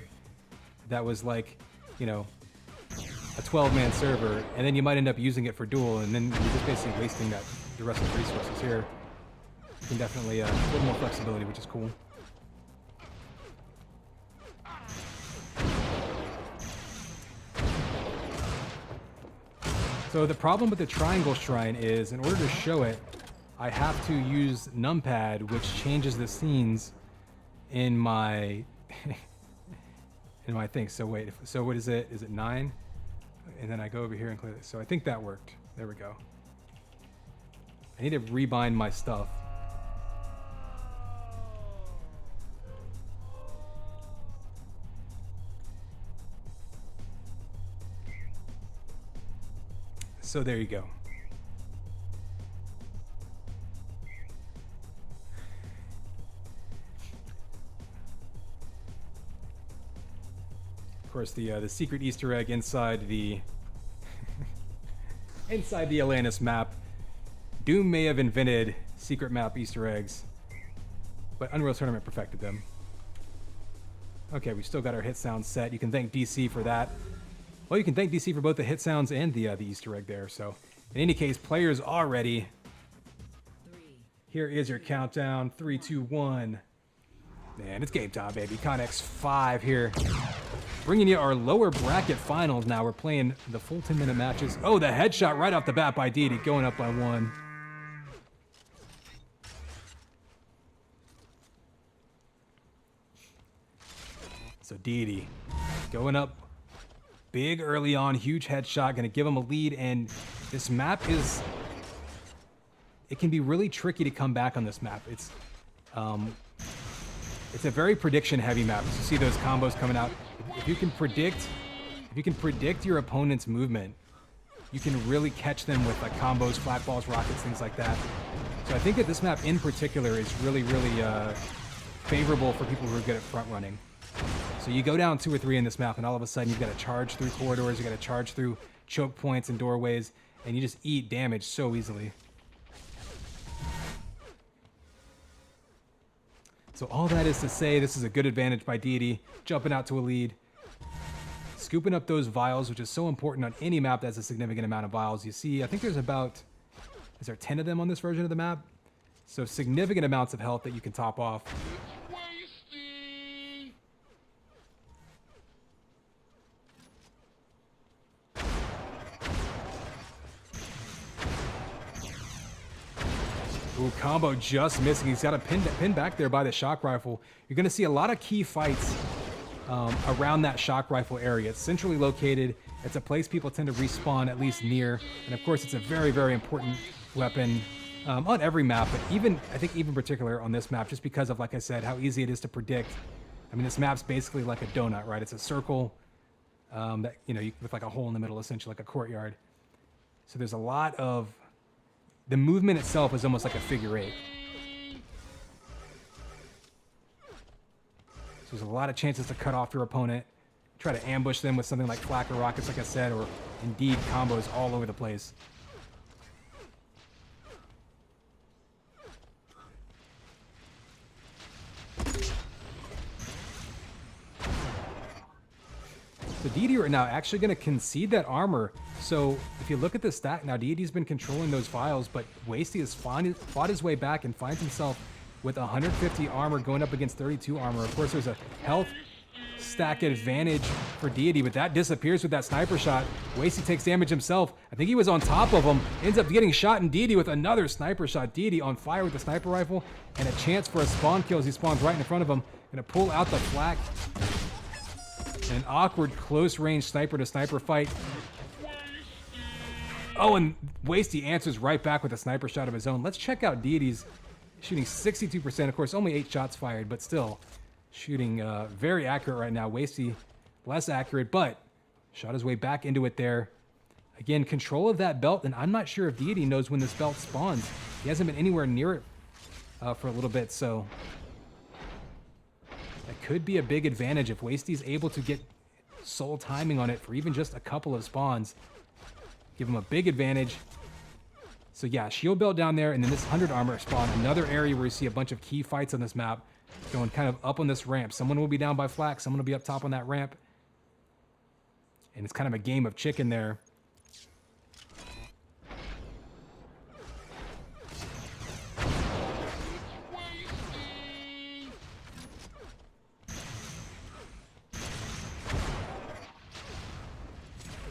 that was like, you know, a 12-man server, and then you might end up using it for Duel, and then you're just basically wasting the rest of the resources here. You can definitely a little more flexibility, which is cool. So the problem with the triangle shrine is, in order to show it, I have to use numpad, which changes the scenes in my in my thing. So wait, so what is it? Is it 9? And then I go over here and click it. So I think that worked. There we go. I need to rebind my stuff. So there you go. Of course, the secret Easter egg inside the inside the Atlantis map. Doom may have invented secret map Easter eggs, but Unreal Tournament perfected them. Okay, we still got our hit sounds set. You can thank DC for that. Well, you can thank DC for both the hit sounds and the Easter egg there. So, in any case, players are ready. Here is your countdown. 3, 2, 1. Man, it's game time, baby. Connex 5 here. Bringing you our lower bracket finals now. We're playing the full 10-minute matches. Oh, the headshot right off the bat by Didi, going up by 1. So Didi going up big early on, huge headshot, gonna give him a lead, and this map is, it can be really tricky to come back on this map. It's a very prediction heavy map. So you see those combos coming out. If you can predict your opponent's movement, you can really catch them with like combos, flat balls, rockets, things like that. So I think that this map in particular is really, really favorable for people who are good at front running. So you go down 2 or 3 in this map, and all of a sudden you've got to charge through corridors, you've got to charge through choke points and doorways, and you just eat damage so easily. So all that is to say, this is a good advantage by Didi, jumping out to a lead, scooping up those vials, which is so important on any map that has a significant amount of vials. You see, I think there's about, is there 10 of them on this version of the map? So significant amounts of health that you can top off. Ooh, combo just missing. He's got a pin back there by the shock rifle. You're going to see a lot of key fights around that shock rifle area. It's centrally located. It's a place people tend to respawn at least near. And of course, it's a very, very important weapon on every map, but I think even particular on this map, just because of, like I said, how easy it is to predict. I mean, this map's basically like a donut, right? It's a circle that, you know, with like a hole in the middle, essentially like a courtyard. So there's a lot of, the movement itself is almost like a figure 8. So there's a lot of chances to cut off your opponent, try to ambush them with something like flak or rockets, like I said, or indeed combos all over the place. So Didi right now actually going to concede that armor. So if you look at the stat now, Didi's been controlling those vials, but Wasty has fought his way back and finds himself with 150 armor going up against 32 armor. Of course, there's a health stack advantage for Deity, but that disappears with that sniper shot. Wasty takes damage himself. I think he was on top of him, ends up getting shot, and Deity with another sniper shot. Deity on fire with the sniper rifle, and a chance for a spawn kill as he spawns right in front of him. Gonna pull out the flak. An awkward close-range sniper-to-sniper fight. Oh, and Wasty answers right back with a sniper shot of his own. Let's check out Deity's shooting 62%. Of course, only 8 shots fired, but still shooting very accurate right now. Wasty less accurate, but shot his way back into it there. Again, control of that belt, and I'm not sure if Deity knows when this belt spawns. He hasn't been anywhere near it for a little bit, so that could be a big advantage if Wasty's able to get soul timing on it for even just a couple of spawns. Give him a big advantage. So yeah, shield belt down there, and then this 100 armor spawn, another area where you see a bunch of key fights on this map, going kind of up on this ramp. Someone will be down by flak, someone will be up top on that ramp. And it's kind of a game of chicken there.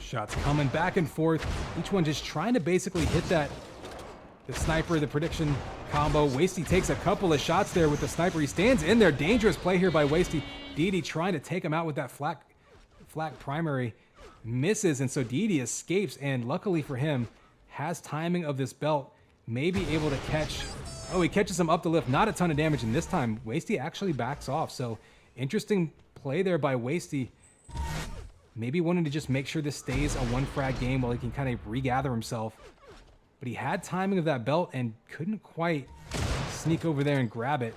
Shots coming back and forth. Each one just trying to basically hit that, the sniper, the prediction combo. Wasty takes a couple of shots there with the sniper. He stands in there. Dangerous play here by Wasty. Deity trying to take him out with that flak primary. Misses, and so Deity escapes, and luckily for him, has timing of this belt. May be able to catch. Oh, he catches him up the lift. Not a ton of damage, and this time Wasty actually backs off. So interesting play there by Wasty. Maybe wanting to just make sure this stays a one frag game while he can kind of regather himself. But he had timing of that belt and couldn't quite sneak over there and grab it.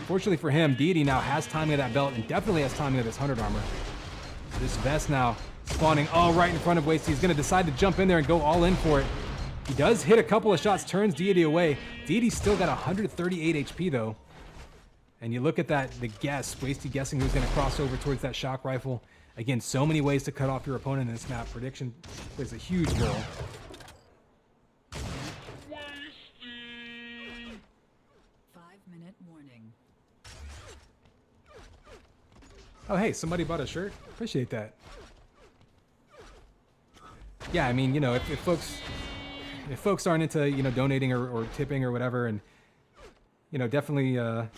Fortunately for him, Deity now has timing of that belt and definitely has timing of this 100 armor. This vest now spawning all right in front of Wasty. He's going to decide to jump in there and go all in for it. He does hit a couple of shots, turns Deity away. Deity's still got 138 HP though. And you look at that, the guess, Wasty guessing who's going to cross over towards that shock rifle. Again, so many ways to cut off your opponent in this map. Prediction plays a huge role. 5-minute warning. Oh, hey, somebody bought a shirt? Appreciate that. Yeah, I mean, you know, if folks aren't into, you know, donating or tipping or whatever, and, you know, definitely you're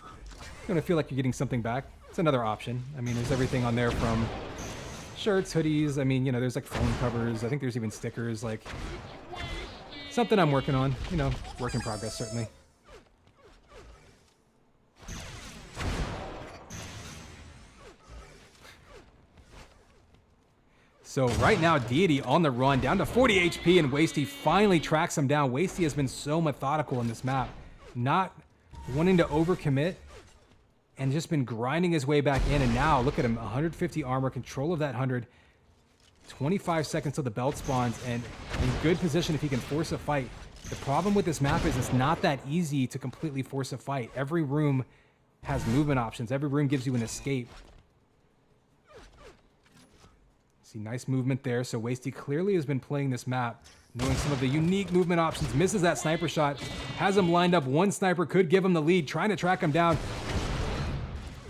going to feel like you're getting something back, it's another option. I mean, there's everything on there from shirts, hoodies. I mean, you know, there's like phone covers. I think there's even stickers, like something I'm working on, you know, work in progress, certainly. So right now, Deity on the run, down to 40 HP, and Wasty finally tracks him down. Wasty has been so methodical in this map, not wanting to overcommit, and just been grinding his way back in. And now, look at him, 150 armor, control of that 100, 25 seconds till the belt spawns, and in good position if he can force a fight. The problem with this map is it's not that easy to completely force a fight. Every room has movement options. Every room gives you an escape. See, nice movement there. So Wasty clearly has been playing this map, knowing some of the unique movement options. Misses that sniper shot. Has him lined up. One sniper could give him the lead, trying to track him down.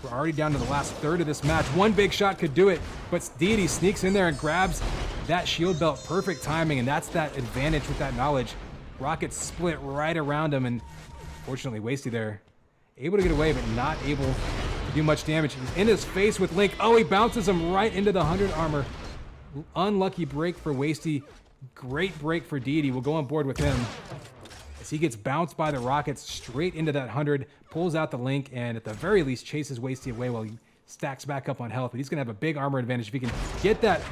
We're already down to the last third of this match. One big shot could do it, but Deity sneaks in there and grabs that shield belt. Perfect timing, and that's that advantage with that knowledge. Rockets split right around him, and fortunately, Wasty there, able to get away, but not able to do much damage. He's in his face with Link. Oh, he bounces him right into the 100 armor. Unlucky break for Wasty. Great break for Deity. We'll go on board with him as he gets bounced by the rockets straight into that 100, pulls out the Link, and at the very least chases Wasty away while he stacks back up on health. But he's going to have a big armor advantage if he can get that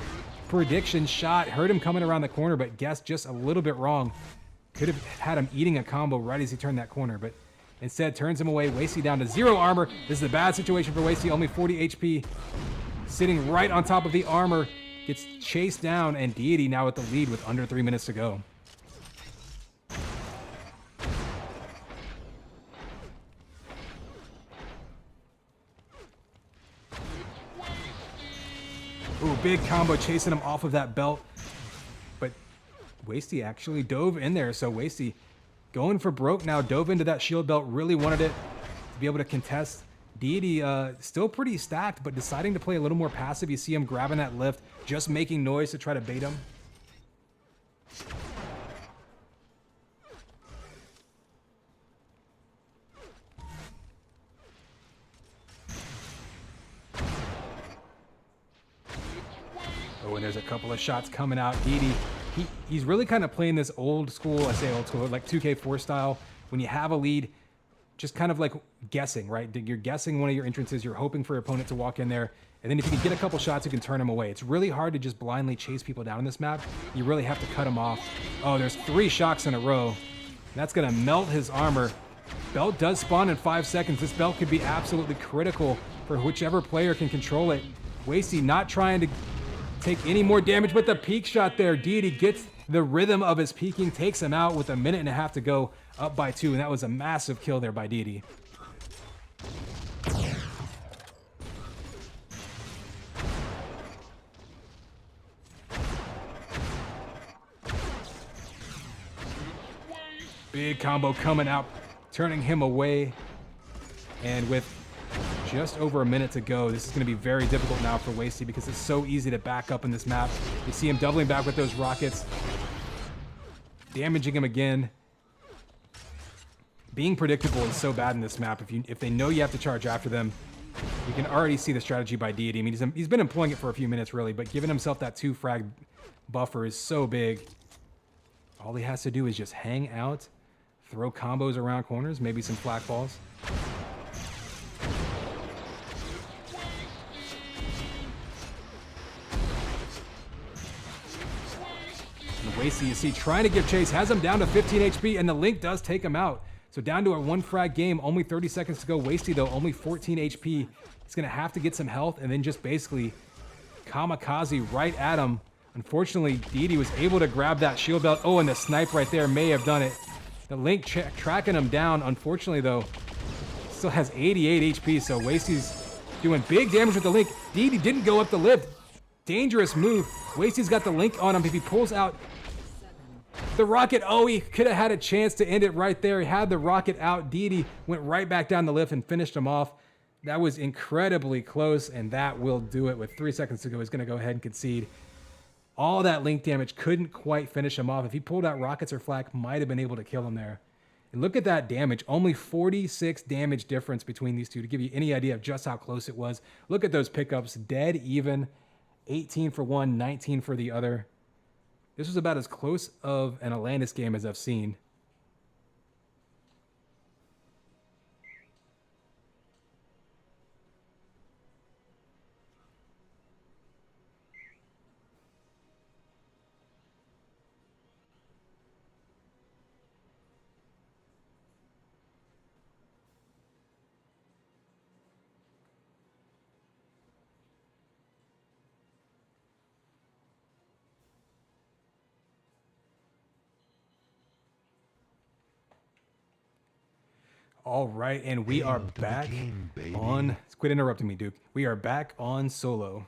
prediction shot. Heard him coming around the corner, but guessed just a little bit wrong. Could have had him eating a combo right as he turned that corner, but instead turns him away. Wasty down to 0 armor. This is a bad situation for Wasty, only 40 HP. Sitting right on top of the armor. Gets chased down, and Deity now with the lead with under 3 minutes to go. Ooh, big combo chasing him off of that belt. But Wasty actually dove in there, so Wasty going for broke now, dove into that shield belt, really wanted it to be able to contest. Deity still pretty stacked, but deciding to play a little more passive. You see him grabbing that lift, just making noise to try to bait him. Oh, and there's a couple of shots coming out. Deity, he's really kind of playing this old school, I say old school, like 2K4 style. When you have a lead, just kind of like guessing, right? You're guessing one of your entrances. You're hoping for your opponent to walk in there. And then if you can get a couple shots, you can turn them away. It's really hard to just blindly chase people down in this map. You really have to cut them off. Oh, there's 3 shocks in a row. That's going to melt his armor. Belt does spawn in 5 seconds. This belt could be absolutely critical for whichever player can control it. Wasty not trying to take any more damage, but the peak shot there. Deity gets the rhythm of his peaking, takes him out with 1.5 minutes to go, up by 2, and that was a massive kill there by Deity. Big combo coming out, turning him away, and with just over 1 minute to go, this is going to be very difficult now for Wasty because it's so easy to back up in this map. You see him doubling back with those rockets, damaging him again. Being predictable is so bad in this map. If they know you have to charge after them, you can already see the strategy by Deity. I mean, he's been employing it for a few minutes, really, but giving himself that 2 frag buffer is so big. All he has to do is just hang out, throw combos around corners, maybe some flak balls. Wasty, you see, trying to give chase, has him down to 15 HP, and the Link does take him out. So down to a 1 frag game, only 30 seconds to go. Wasty, though, only 14 HP. He's going to have to get some health and then just basically kamikaze right at him. Unfortunately, Didi was able to grab that shield belt. Oh, and the snipe right there may have done it. The Link tracking him down. Unfortunately, though, still has 88 HP, so Wasty's doing big damage with the Link. Didi didn't go up the lift. Dangerous move. Wasty's got the Link on him. If he pulls out the rocket, oh, he could have had a chance to end it right there. He had the rocket out. Didi went right back down the lift and finished him off. That was incredibly close, and that will do it. With 3 seconds to go, he's going to go ahead and concede. All that Link damage couldn't quite finish him off. If he pulled out rockets or flak, might have been able to kill him there. And look at that damage. Only 46 damage difference between these two to give you any idea of just how close it was. Look at those pickups. Dead even. 18 for one, 19 for the other. This was about as close of an Atlantis game as I've seen. All right, and we are back on... Quit interrupting me, Duke. We are back on solo.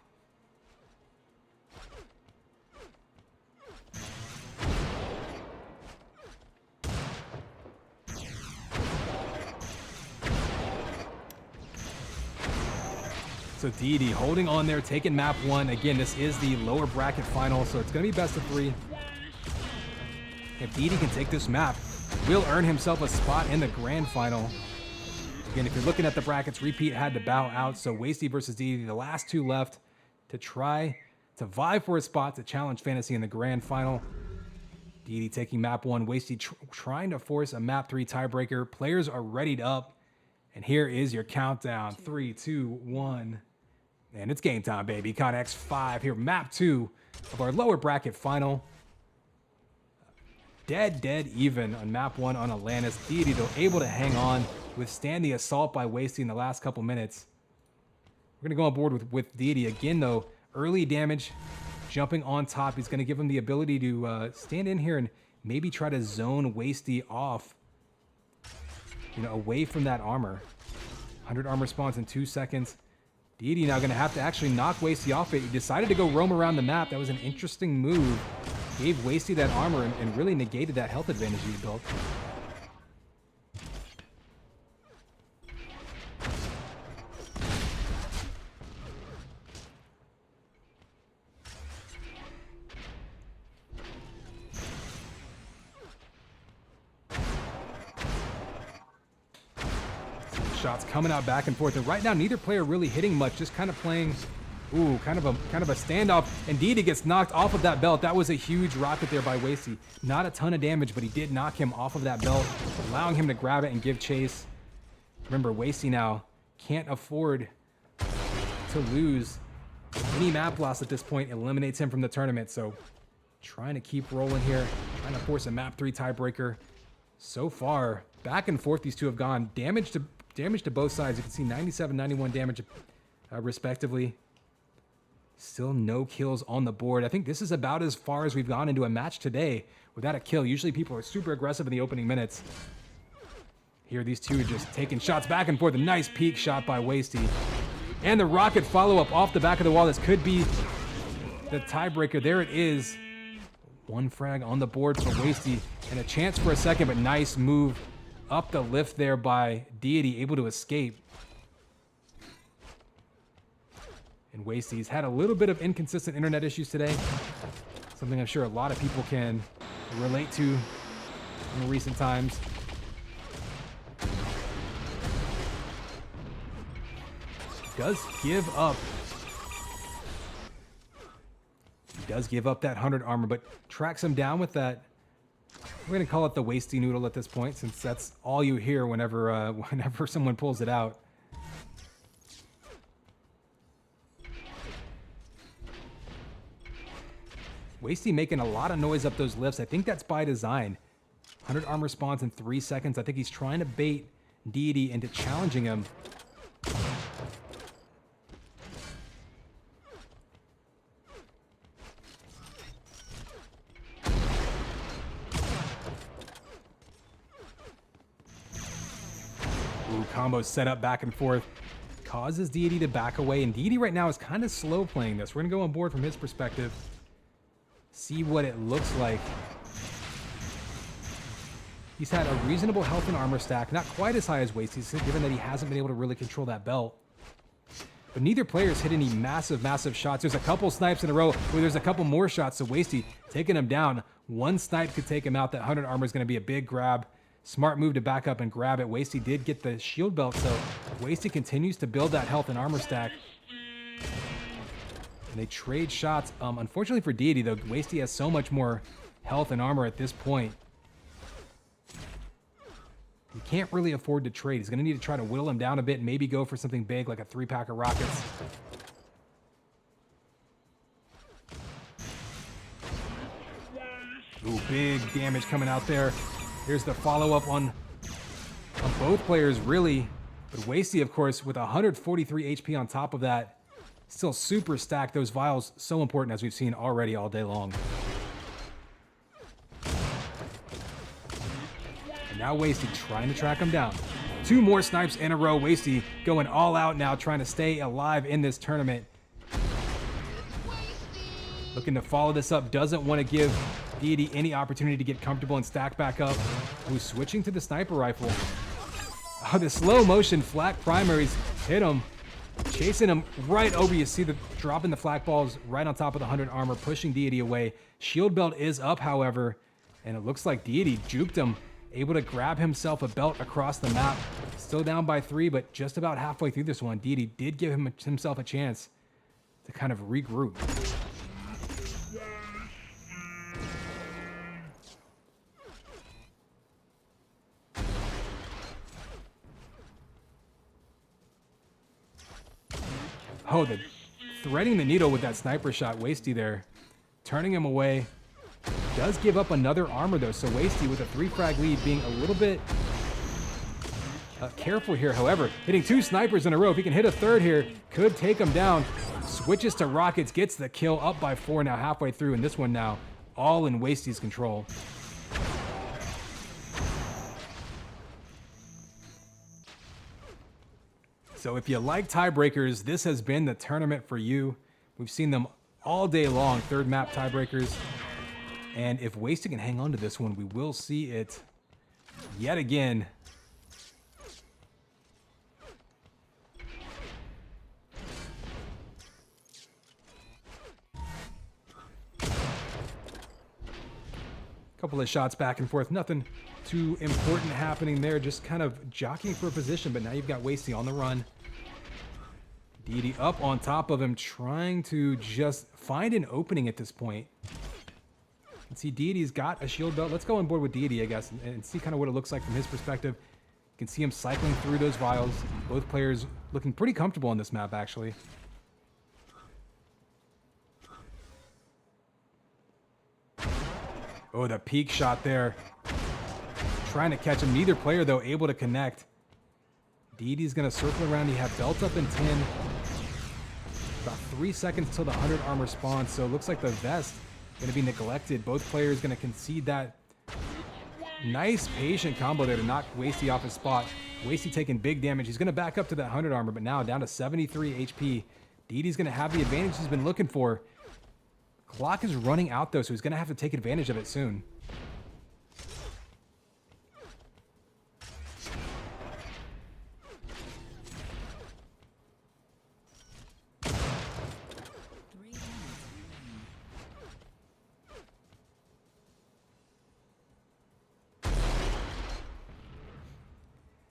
So Didi holding on there, taking map 1. Again, this is the lower bracket final, so it's going to be best of 3. If Didi can take this map, will earn himself a spot in the grand final. Again, if you're looking at the brackets, rePete had to bow out, so Wasty versus Didi, the last two left to try to vie for a spot to challenge Fantasy in the grand final. Didi taking map 1, Wasty trying to force a map 3 tiebreaker. Players are readied up, and here is your countdown. 3, 2, 1, and it's game time, baby. Connex 5 here, map 2 of our lower bracket final. Dead even on map 1 on Atlantis. Didi, though, able to hang on, withstand the assault by Wasty in the last couple minutes. We're going to go on board with Didi. Again, though, early damage, jumping on top. He's going to give him the ability to stand in here and maybe try to zone Wasty off, away from that armor. 100 armor spawns in 2 seconds. Didi now going to have to actually knock Wasty off it. He decided to go roam around the map. That was an interesting move. Gave Wasty that armor and really negated that health advantage he built. Shots coming out back and forth, and right now neither player really hitting much, just kind of playing. Ooh, kind of a standoff. And Didi gets knocked off of that belt. That was a huge rocket there by Wasty. Not a ton of damage, but he did knock him off of that belt, allowing him to grab it and give chase. Remember, Wasty now can't afford to lose. Any map loss at this point eliminates him from the tournament. So trying to keep rolling here, trying to force a map 3 tiebreaker. So far, back and forth these two have gone. Damage to both sides. You can see 97, 91 damage respectively. Still no kills on the board. I think this is about as far as we've gone into a match today without a kill. Usually people are super aggressive in the opening minutes. Here these two are just taking shots back and forth. A nice peek shot by Wasty. And the rocket follow-up off the back of the wall. This could be the tiebreaker. There it is. 1 frag on the board for Wasty. And a chance for a second, but nice move up the lift there by Deity, able to escape. And Wasty's had a little bit of inconsistent internet issues today. Something I'm sure a lot of people can relate to in recent times. Does give up. He does give up that 100 armor, but tracks him down with that. We're going to call it the Wasty noodle at this point, since that's all you hear whenever whenever someone pulls it out. Wasty making a lot of noise up those lifts. I think that's by design. 100 armor spawns in 3 seconds. I think he's trying to bait Deity into challenging him. Ooh, combo set up back and forth. Causes Deity to back away, and Deity right now is kind of slow playing this. We're going to go on board from his perspective. See what it looks like. He's had a reasonable health and armor stack, not quite as high as Wasty's, given that he hasn't been able to really control that belt. But neither player's hit any massive, massive shots. There's a couple snipes in a row where there's a couple more shots, so Wasty taking him down. One snipe could take him out. That 100 armor is going to be a big grab. Smart move to back up and grab it. Wasty did get the shield belt, so Wasty continues to build that health and armor stack. And they trade shots. Unfortunately for Deity, though, Wasty has so much more health and armor at this point. He can't really afford to trade. He's going to need to try to whittle him down a bit and maybe go for something big like a 3-pack of rockets. Ooh, big damage coming out there. Here's the follow-up on both players, really. But Wasty, of course, with 143 HP on top of that, still super stacked. Those vials, so important, as we've seen already all day long. And now Wasty trying to track him down. 2 more snipes in a row. Wasty going all out now, trying to stay alive in this tournament. Looking to follow this up, doesn't want to give Deity any opportunity to get comfortable and stack back up. Who's switching to the sniper rifle. Oh, the slow motion flak primaries hit him. Chasing him right over. You see the drop in the flak balls right on top of the 100 armor, pushing Deity away. Shield belt is up, however, and it looks like Deity juked him. Able to grab himself a belt across the map. Still down by 3, but just about halfway through this one. Deity did give himself a chance to kind of regroup. Oh, the threading the needle with that sniper shot. Wasty there, turning him away. Does give up another armor though, so Wasty with a 3-frag lead being a little bit careful here. However, hitting 2 snipers in a row, if he can hit a third here, could take him down. Switches to rockets, gets the kill, up by 4 now halfway through, and this one now all in Wasty's control. So if you like tiebreakers, this has been the tournament for you. We've seen them all day long, 3rd map tiebreakers. And if Wasty can hang on to this one, we will see it yet again. Couple of shots back and forth, nothing too important happening there, just kind of jockeying for a position, but now you've got Wasty on the run. Deity up on top of him, trying to just find an opening at this point. And see, Deity's got a shield belt. Let's go on board with Deity, I guess, and see kind of what it looks like from his perspective. You can see him cycling through those vials. Both players looking pretty comfortable on this map, actually. Oh, the peak shot there. Trying to catch him. Neither player, though, able to connect. Deity's going to circle around. You have belt up in 10. About 3 seconds till the 100 armor spawns, so it looks like the vest going to be neglected. Both players going to concede that. Nice patient combo there to knock Wasty off his spot. Wasty taking big damage. He's going to back up to that 100 armor, but now down to 73 HP. Deity's going to have the advantage he's been looking for. Clock is running out, though, so he's going to have to take advantage of it soon.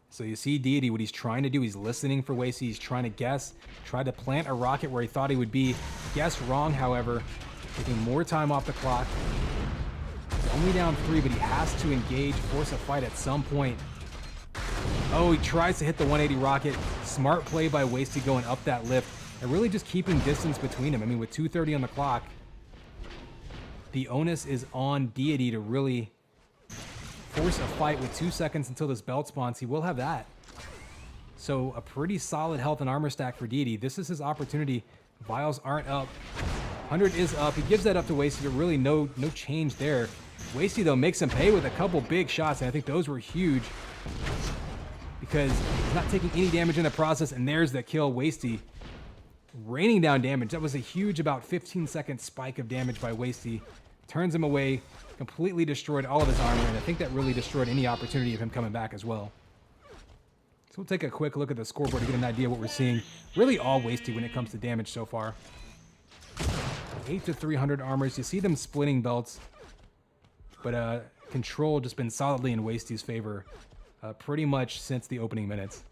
So you see Deity, what he's trying to do, he's listening for Wasty, he's trying to guess, tried to plant a rocket where he thought he would be. Guessed wrong, however, taking more time off the clock. He's only down 3, but he has to engage, force a fight at some point. Oh, he tries to hit the 180 rocket. Smart play by Wasty going up that lift and really just keeping distance between him. I mean, with 2:30 on the clock, the onus is on Deity to really force a fight with 2 seconds until this belt spawns. He will have that. So a pretty solid health and armor stack for Deity. This is his opportunity. Vials aren't up. 100 is up. He gives that up to Wasty, but really no change there. Wasty, though, makes him pay with a couple big shots, and I think those were huge because he's not taking any damage in the process, and there's the kill. Wasty raining down damage. That was a huge about 15-second spike of damage by Wasty. Turns him away, completely destroyed all of his armor, and I think that really destroyed any opportunity of him coming back as well. So we'll take a quick look at the scoreboard to get an idea of what we're seeing. Really all Wasty when it comes to damage so far. 8 to 300 armors. You see them splitting belts, but control just been solidly in Wasty's favor pretty much since the opening minutes.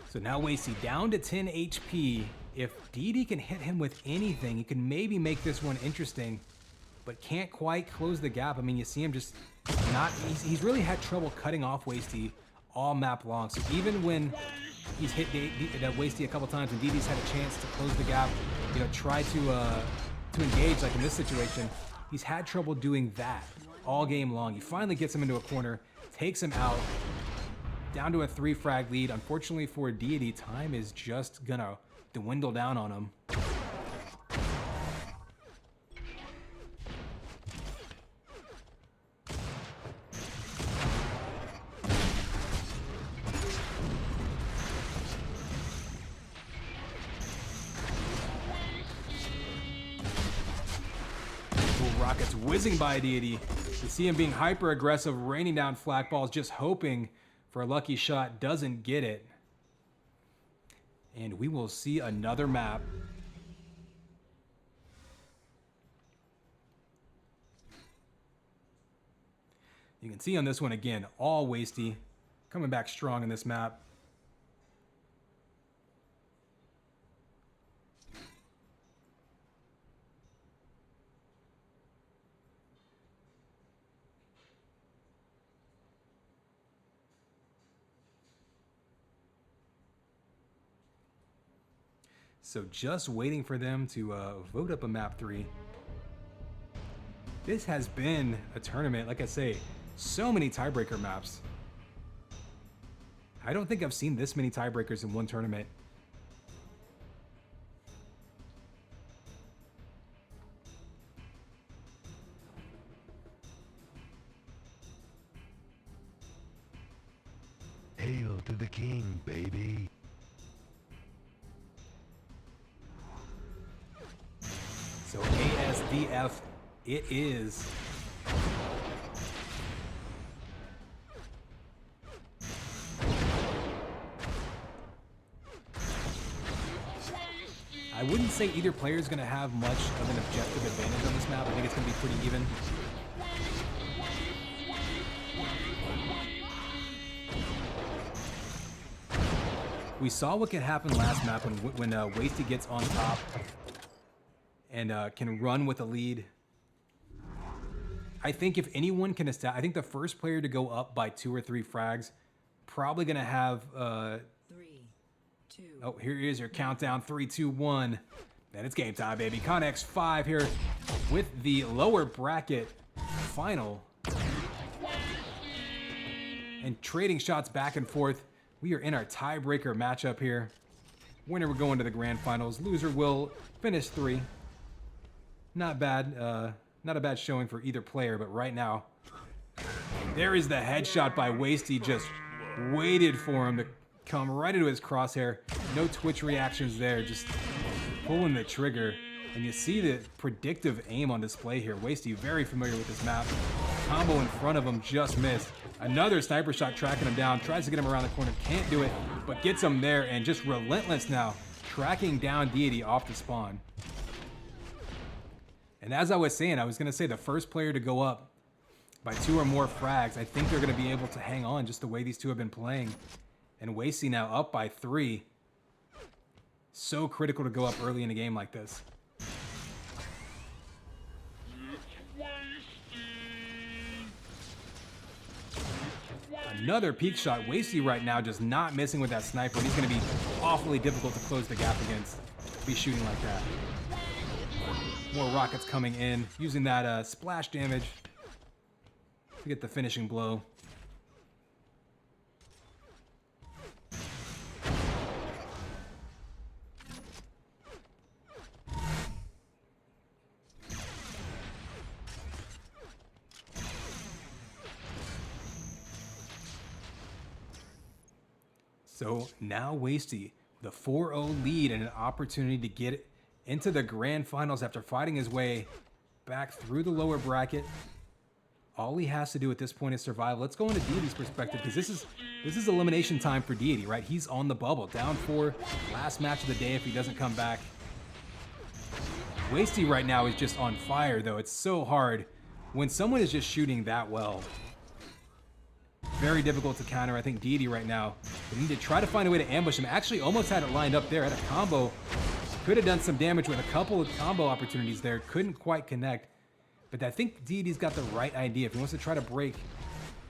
So now Wasty down to 10 HP. If Deity can hit him with anything, he can maybe make this one interesting, but can't quite close the gap. I mean, you see him just not, he's really had trouble cutting off Wasty all map long. So even when he's hit Wasty a couple times and Deity's had a chance to close the gap, you know, try to engage like in this situation, he's had trouble doing that all game long. He finally gets him into a corner, takes him out, down to a 3 frag lead. Unfortunately for Deity, time is just gonna dwindle down on him. Rockets whizzing by Deity. You see him being hyper aggressive, raining down flak balls, just hoping for a lucky shot, doesn't get it. And we will see another map. You can see on this one again, all Wasty, coming back strong in this map. So just waiting for them to vote up a map 3. This has been a tournament, like I say, so many tiebreaker maps. I don't think I've seen this many tiebreakers in one tournament. Hail to the king, baby. So ASDF it is. I wouldn't say either player is going to have much of an objective advantage on this map. I think it's going to be pretty even. We saw what could happen last map when Wasty gets on top and can run with a lead. I think if anyone can establish, I think the first player to go up by 2 or 3 frags, probably going to have 3, 2. Oh, here is your countdown. 3, 2, 1. And it's game time, baby. Connex 5 here with the lower bracket final. And trading shots back and forth. We are in our tiebreaker matchup here. Winner will go into the grand finals. Loser will finish 3. Not bad. Not a bad showing for either player, but right now, there is the headshot by Wasty. Just waited for him to come right into his crosshair. No twitch reactions there, just pulling the trigger. And you see the predictive aim on display here. Wasty very familiar with this map. Combo in front of him, just missed. Another sniper shot tracking him down. Tries to get him around the corner, can't do it, but gets him there and just relentless now. Tracking down Deity off the spawn. And as I was saying, I was going to say the first player to go up by 2 or more frags, I think they're going to be able to hang on just the way these two have been playing. And Wasty now up by 3. So critical to go up early in a game like this. Another peak shot. Wasty right now just not missing with that sniper. He's going to be awfully difficult to close the gap against. Be shooting like that. More rockets coming in, using that splash damage to get the finishing blow. So now Wasty with a 4-0 lead and an opportunity to get into the grand finals after fighting his way back through the lower bracket. All he has to do at this point is survive. Let's go into Deity's perspective, because this is elimination time for Deity, right? He's on the bubble, down 4, last match of the day if he doesn't come back. Wasty right now is just on fire, though. It's so hard when someone is just shooting that well. Very difficult to counter. I think Deity right now, they need to try to find a way to ambush him. Actually almost had it lined up there, had a combo. Could have done some damage with a couple of combo opportunities there. Couldn't quite connect. But I think Deity's got the right idea. If he wants to try to break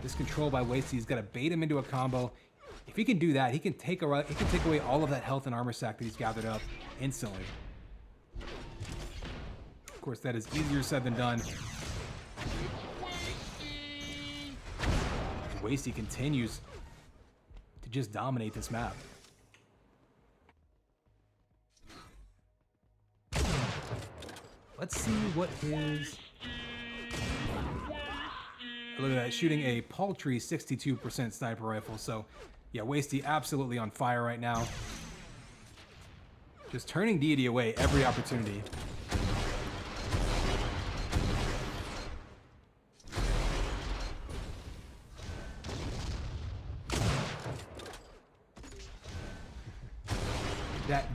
this control by Wasty, he's got to bait him into a combo. If he can do that, he can take away all of that health and armor stack that he's gathered up instantly. Of course, that is easier said than done. Wasty continues to just dominate this map. Let's see what his... Look at that, shooting a paltry 62% sniper rifle. So, yeah, Wasty absolutely on fire right now. Just turning Deity away every opportunity.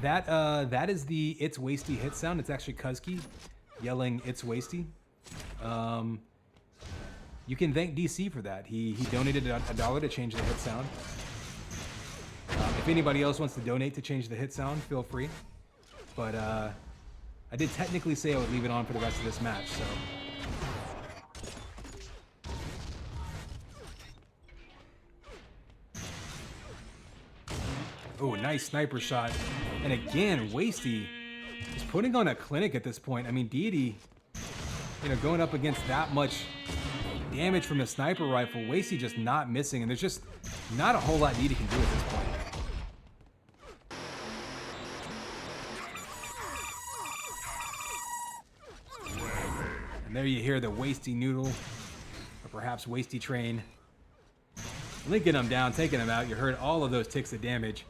That is the itsWaisty hit sound. It's actually Kuzki yelling itsWaisty. You can thank DC for that. He donated $1 to change the hit sound. If anybody else wants to donate to change the hit sound, feel free. But I did technically say I would leave it on for the rest of this match, so. Oh, nice sniper shot. And again, Wasty is putting on a clinic at this point. I mean, Deity, going up against that much damage from the sniper rifle, Wasty just not missing, and there's just not a whole lot Deity can do at this point. And there you hear the Wasty noodle, or perhaps Wasty train, linking him down, taking him out. You heard all of those ticks of damage.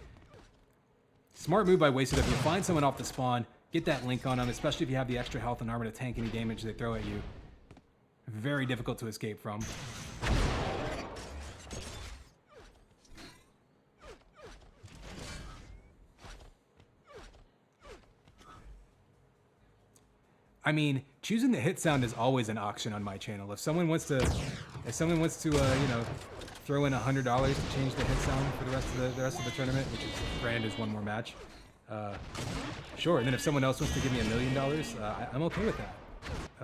Smart move by Wasted. If you find someone off the spawn, get that link on them, especially if you have the extra health and armor to tank any damage they throw at you. Very difficult to escape from. I mean, choosing the hit sound is always an auction on my channel. If someone wants to, throw in $100 to change the hit sound for the rest of the tournament, which is granted is one more match. Sure. And then if someone else wants to give me $1 million, I'm okay with that.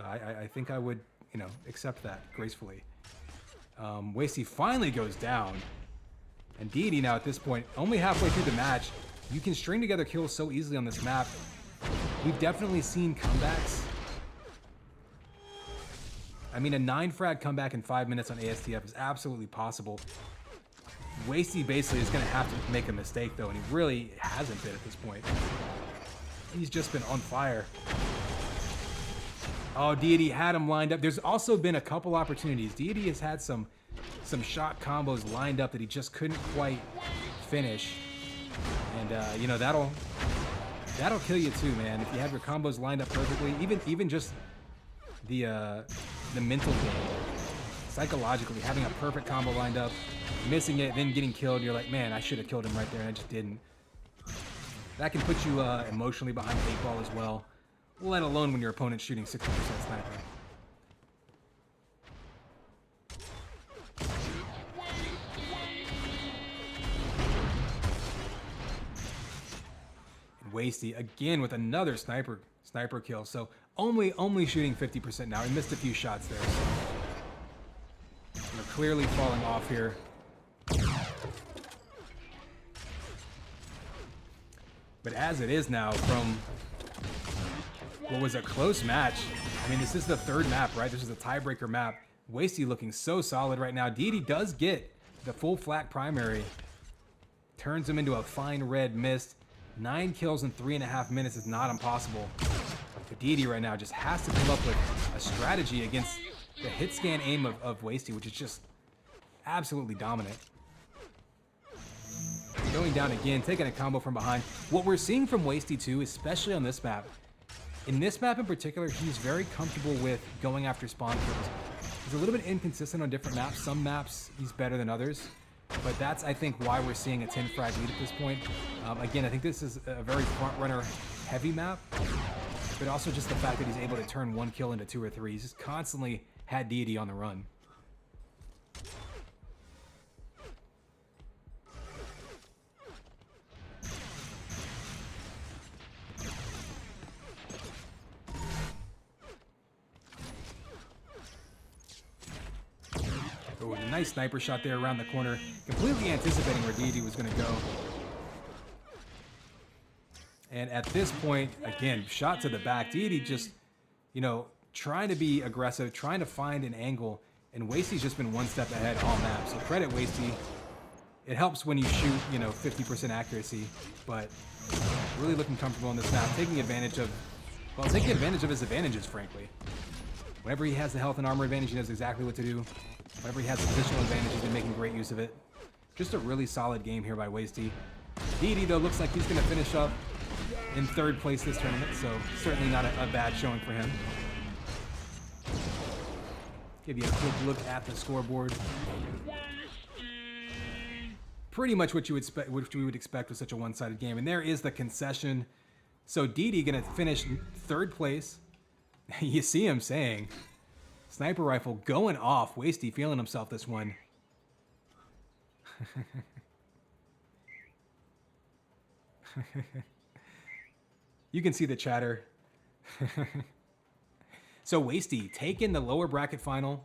I think I would, accept that gracefully. Wasty finally goes down, and Deity now at this point, only halfway through the match, you can string together kills so easily on this map. We've definitely seen comebacks. I mean, a 9-frag comeback in 5 minutes on ASTF is absolutely possible. Wasty basically is going to have to make a mistake, though, and he really hasn't been at this point. He's just been on fire. Oh, Deity had him lined up. There's also been a couple opportunities. Deity has had some shot combos lined up that he just couldn't quite finish. And, that'll kill you too, man. If you have your combos lined up perfectly, even just the mental game, psychologically, having a perfect combo lined up, missing it, then getting killed, you're like, man, I should have killed him right there, and I just didn't. That can put you emotionally behind the 8 ball as well, let alone when your opponent's shooting 60% sniper. And Wasty again with another sniper kill. So only shooting 50% now. He missed a few shots there. So. They're clearly falling off here. But as it is now, from what was a close match, I mean, this is the third map, right? This is a tiebreaker map. Wasty looking so solid right now. Didi does get the full flat primary. Turns him into a fine red mist. 9 kills in 3.5 minutes is not impossible. But Didi right now just has to come up with a strategy against the hit scan aim of Wasty, which is just absolutely dominant. Going down again, taking a combo from behind. What we're seeing from Wasty too, especially on this map, in this map in particular, he's very comfortable with going after spawn kills. He's a little bit inconsistent on different maps. Some maps he's better than others, but that's, I think, why we're seeing a 10 frag lead at this point. Again, I think this is a very front runner heavy map, but also just the fact that he's able to turn 1 kill into 2 or 3. He's just constantly had Deity on the run. Oh, a nice sniper shot there around the corner, completely anticipating where Deity was going to go. And at this point, again, shot to the back. Deity just, you know, trying to be aggressive, trying to find an angle, and Wasty's just been one step ahead all map. So credit Wasty. It helps when you shoot, you know, 50% accuracy, but really looking comfortable on this map, taking advantage of his advantages, frankly. Whenever he has the health and armor advantage, he knows exactly what to do. Whenever he has the positional advantage, he's been making great use of it. Just a really solid game here by Wasty. Deity, though, looks like he's going to finish up in 3rd place this tournament, so certainly not a bad showing for him. Give you a quick look at the scoreboard. Pretty much what you would expect with such a one-sided game. And there is the concession. So Deity going to finish 3rd place. You see him saying, sniper rifle going off. Wasty feeling himself this one. You can see the chatter. So Wasty taking the lower bracket final.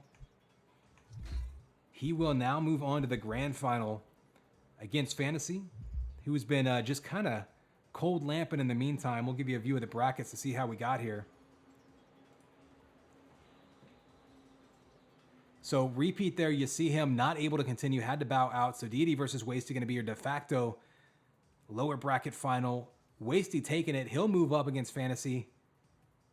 He will now move on to the grand final against Fantasy, who's been just kind of cold lamping in the meantime. We'll give you a view of the brackets to see how we got here. So repeat there, you see him not able to continue, had to bow out. So Deity versus Wasty going to be your de facto lower bracket final. Wasty taking it. He'll move up against Fantasy,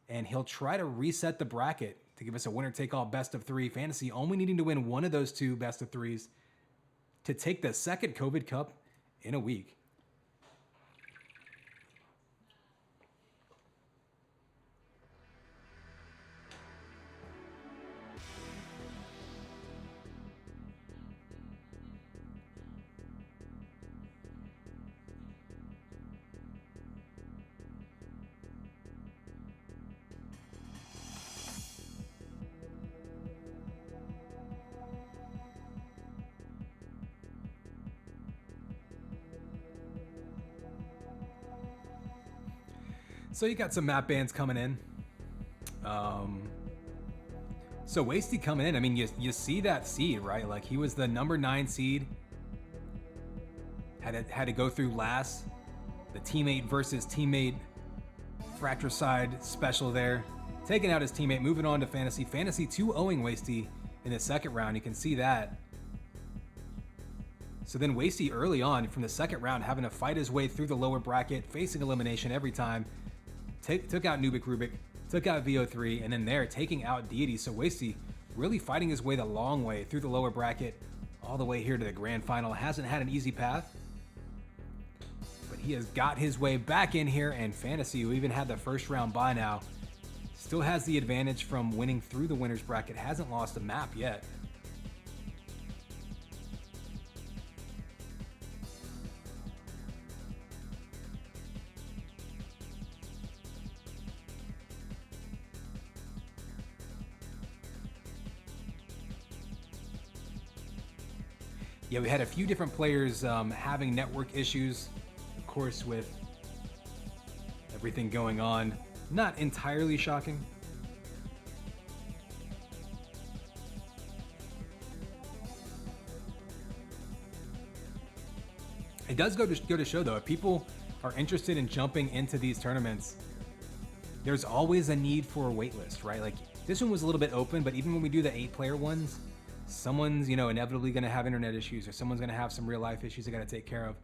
and he'll try to reset the bracket to give us a winner-take-all best-of-3. Fantasy only needing to win one of those 2 best-of-3s to take the 2nd COVID Cup in a week. So you got some map bans coming in. So Wasty coming in. I mean, you see that seed, right? Like, he was the number 9 seed. Had to go through last. The teammate versus teammate fratricide special there. Taking out his teammate, moving on to Fantasy. Fantasy 2-0ing Wasty in the 2nd round. You can see that. So then Wasty early on from the 2nd round having to fight his way through the lower bracket, facing elimination every time. Took out NubikRubik, took out VO3, and then there taking out Deity. So Wasty really fighting his way the long way through the lower bracket, all the way here to the grand final. Hasn't had an easy path, but he has got his way back in here, and Fantasy, who even had the 1st round bye now, still has the advantage from winning through the winner's bracket. Hasn't lost a map yet. Yeah, we had a few different players having network issues, of course, with everything going on. Not entirely shocking. It does go to show, though, if people are interested in jumping into these tournaments, there's always a need for a waitlist, right? Like, this one was a little bit open, but even when we do the 8-player ones, someone's, you know, inevitably going to have internet issues, or someone's going to have some real life issues they got to take care of.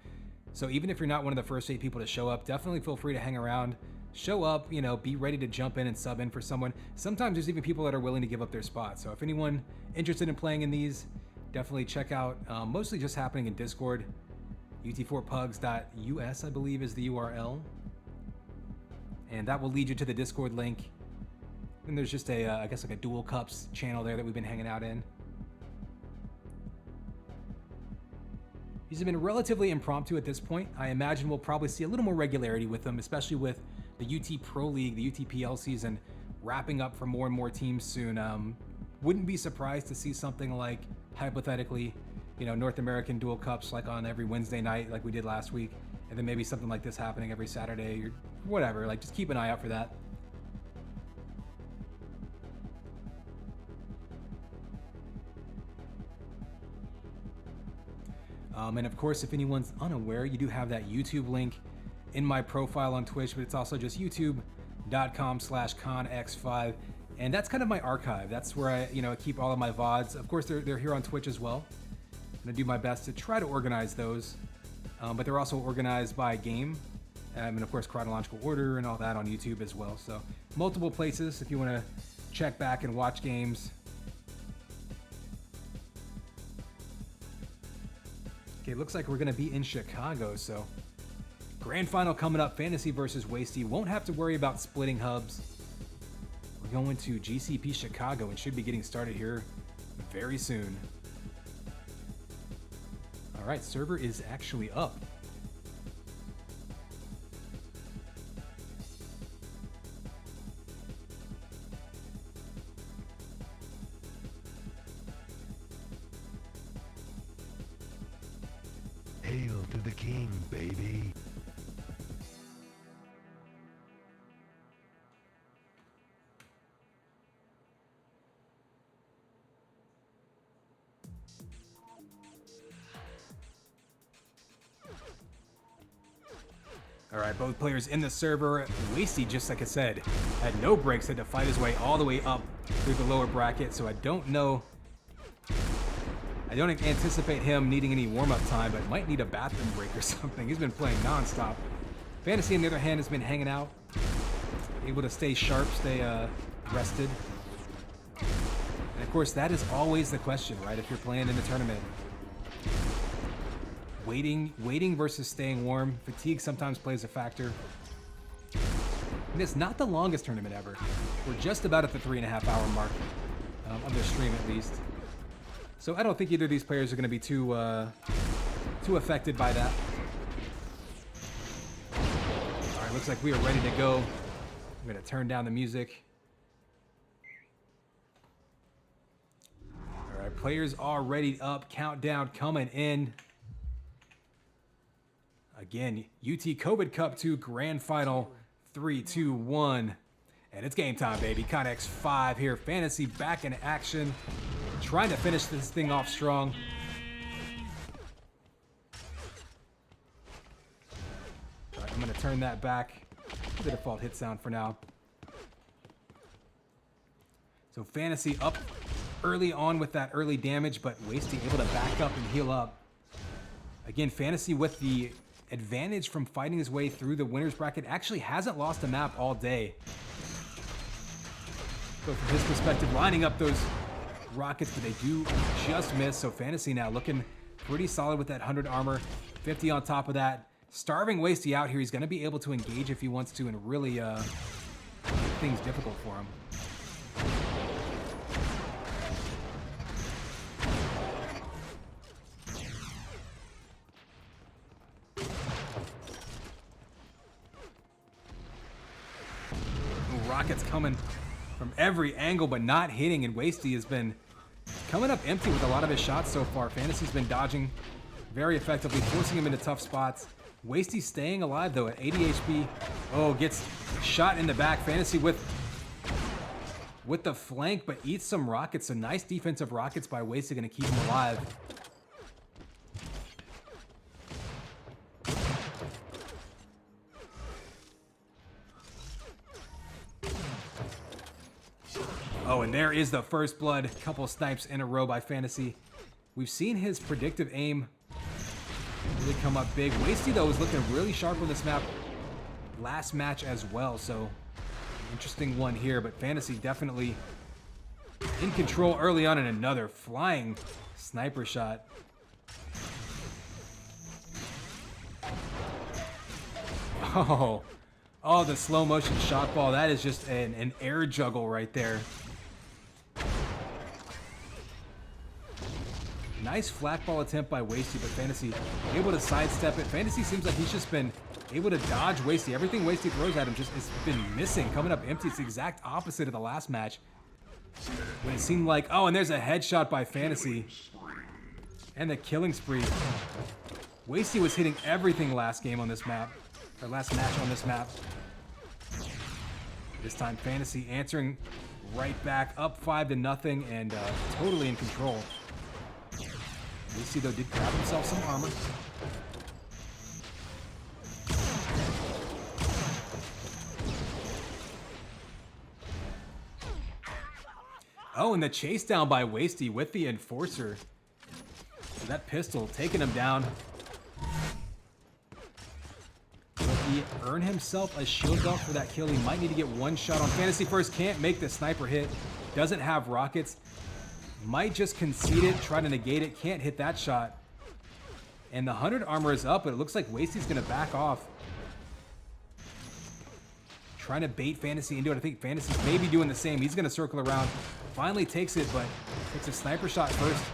So even if you're not one of the first 8 people to show up, definitely feel free to hang around, show up, you know, be ready to jump in and sub in for someone. Sometimes there's even people that are willing to give up their spot. So if anyone interested in playing in these, definitely check out, mostly just happening in Discord. ut4pugs.us, I believe, is the URL. And that will lead you to the Discord link. And there's just a, I guess like a Duel Cups channel there that we've been hanging out in. These have been relatively impromptu at this point. I imagine we'll probably see a little more regularity with them, especially with the UT Pro League, the UTPL season wrapping up for more and more teams soon. Wouldn't be surprised to see something like, hypothetically, you know, North American Duel Cups like on every Wednesday night like we did last week, and then maybe something like this happening every Saturday or whatever. Like, just keep an eye out for that. And of course, if anyone's unaware, you do have that YouTube link in my profile on Twitch, but it's also just youtube.com/conx5. And that's kind of my archive. That's where I, you know, keep all of my VODs. Of course, they're here on Twitch as well. I'm gonna do my best to try to organize those. But they're also organized by game. And of course, chronological order and all that on YouTube as well. So multiple places if you wanna check back and watch games. Okay, looks like we're gonna be in Chicago, so grand final coming up, Fantasy versus Wasty. Won't have to worry about splitting hubs. We're going to GCP Chicago and should be getting started here very soon. All right, server is actually up. Hail to the king, baby. All right, both players in the server. Wasty, just like I said, had no breaks, had to fight his way all the way up through the lower bracket, so I don't know. I don't anticipate him needing any warm-up time, but might need a bathroom break or something. He's been playing non-stop. Fantasy, on the other hand, has been hanging out, able to stay sharp, stay rested. And of course, that is always the question, right? If you're playing in the tournament. Waiting versus staying warm. Fatigue sometimes plays a factor. And it's not the longest tournament ever. We're just about at the 3.5-hour mark of their stream, at least. So I don't think either of these players are going to be too affected by that. All right, looks like we are ready to go. I'm going to turn down the music. All right, players are ready up. Countdown coming in. Again, UT COVID Cup 2 Grand Final, 3, 2, 1. And it's game time, baby. Connex 5 here. Fantasy back in action. Trying to finish this thing off strong. All right, I'm going to turn that back to the default hit sound for now. So Fantasy up early on with that early damage, but Wasty able to back up and heal up. Again, Fantasy with the advantage from fighting his way through the winner's bracket, actually hasn't lost a map all day. So from his perspective, lining up those rockets, but they do just miss. So Fantasy now looking pretty solid with that 100 armor, 50 on top of that. Starving Wasty out here. He's going to be able to engage if he wants to and really make things difficult for him. Rockets coming from every angle, but not hitting, and Wasty has been coming up empty with a lot of his shots so far. Fantasy's been dodging very effectively, forcing him into tough spots. Wasty staying alive, though, at 80 HP. Oh, gets shot in the back. Fantasy with the flank, but eats some rockets. So nice defensive rockets by Wasty, going to keep him alive. Oh, and there is the first blood. Couple snipes in a row by fallacyUT. We've seen his predictive aim really come up big. waisty, though, was looking really sharp on this map last match as well, so interesting one here, but fallacyUT definitely in control early on, and another flying sniper shot. Oh, the slow motion shot ball. That is just an air juggle right there. Nice flat ball attempt by waisty, but fallacyUT able to sidestep it. fallacyUT seems like he's just been able to dodge waisty. Everything waisty throws at him just has been missing, coming up empty. It's the exact opposite of the last match, when it seemed like, oh, and there's a headshot by fallacyUT. And the killing spree. waisty was hitting everything last game on this map, or last match on this map. This time fallacyUT answering right back, up 5-0, and totally in control. waisty, though, did grab himself some armor. Oh, and the chase down by waisty with the enforcer. So that pistol taking him down. Will he earn himself a shield belt for that kill? He might need to get one shot on fallacyUT first. Can't make the sniper hit. Doesn't have rockets. Might just concede it, try to negate it. Can't hit that shot. And the 100 armor is up, but it looks like waisty's going to back off. Trying to bait fallacyUT into it. I think fallacyUT's maybe doing the same. He's going to circle around. Finally takes it, but takes a sniper shot first.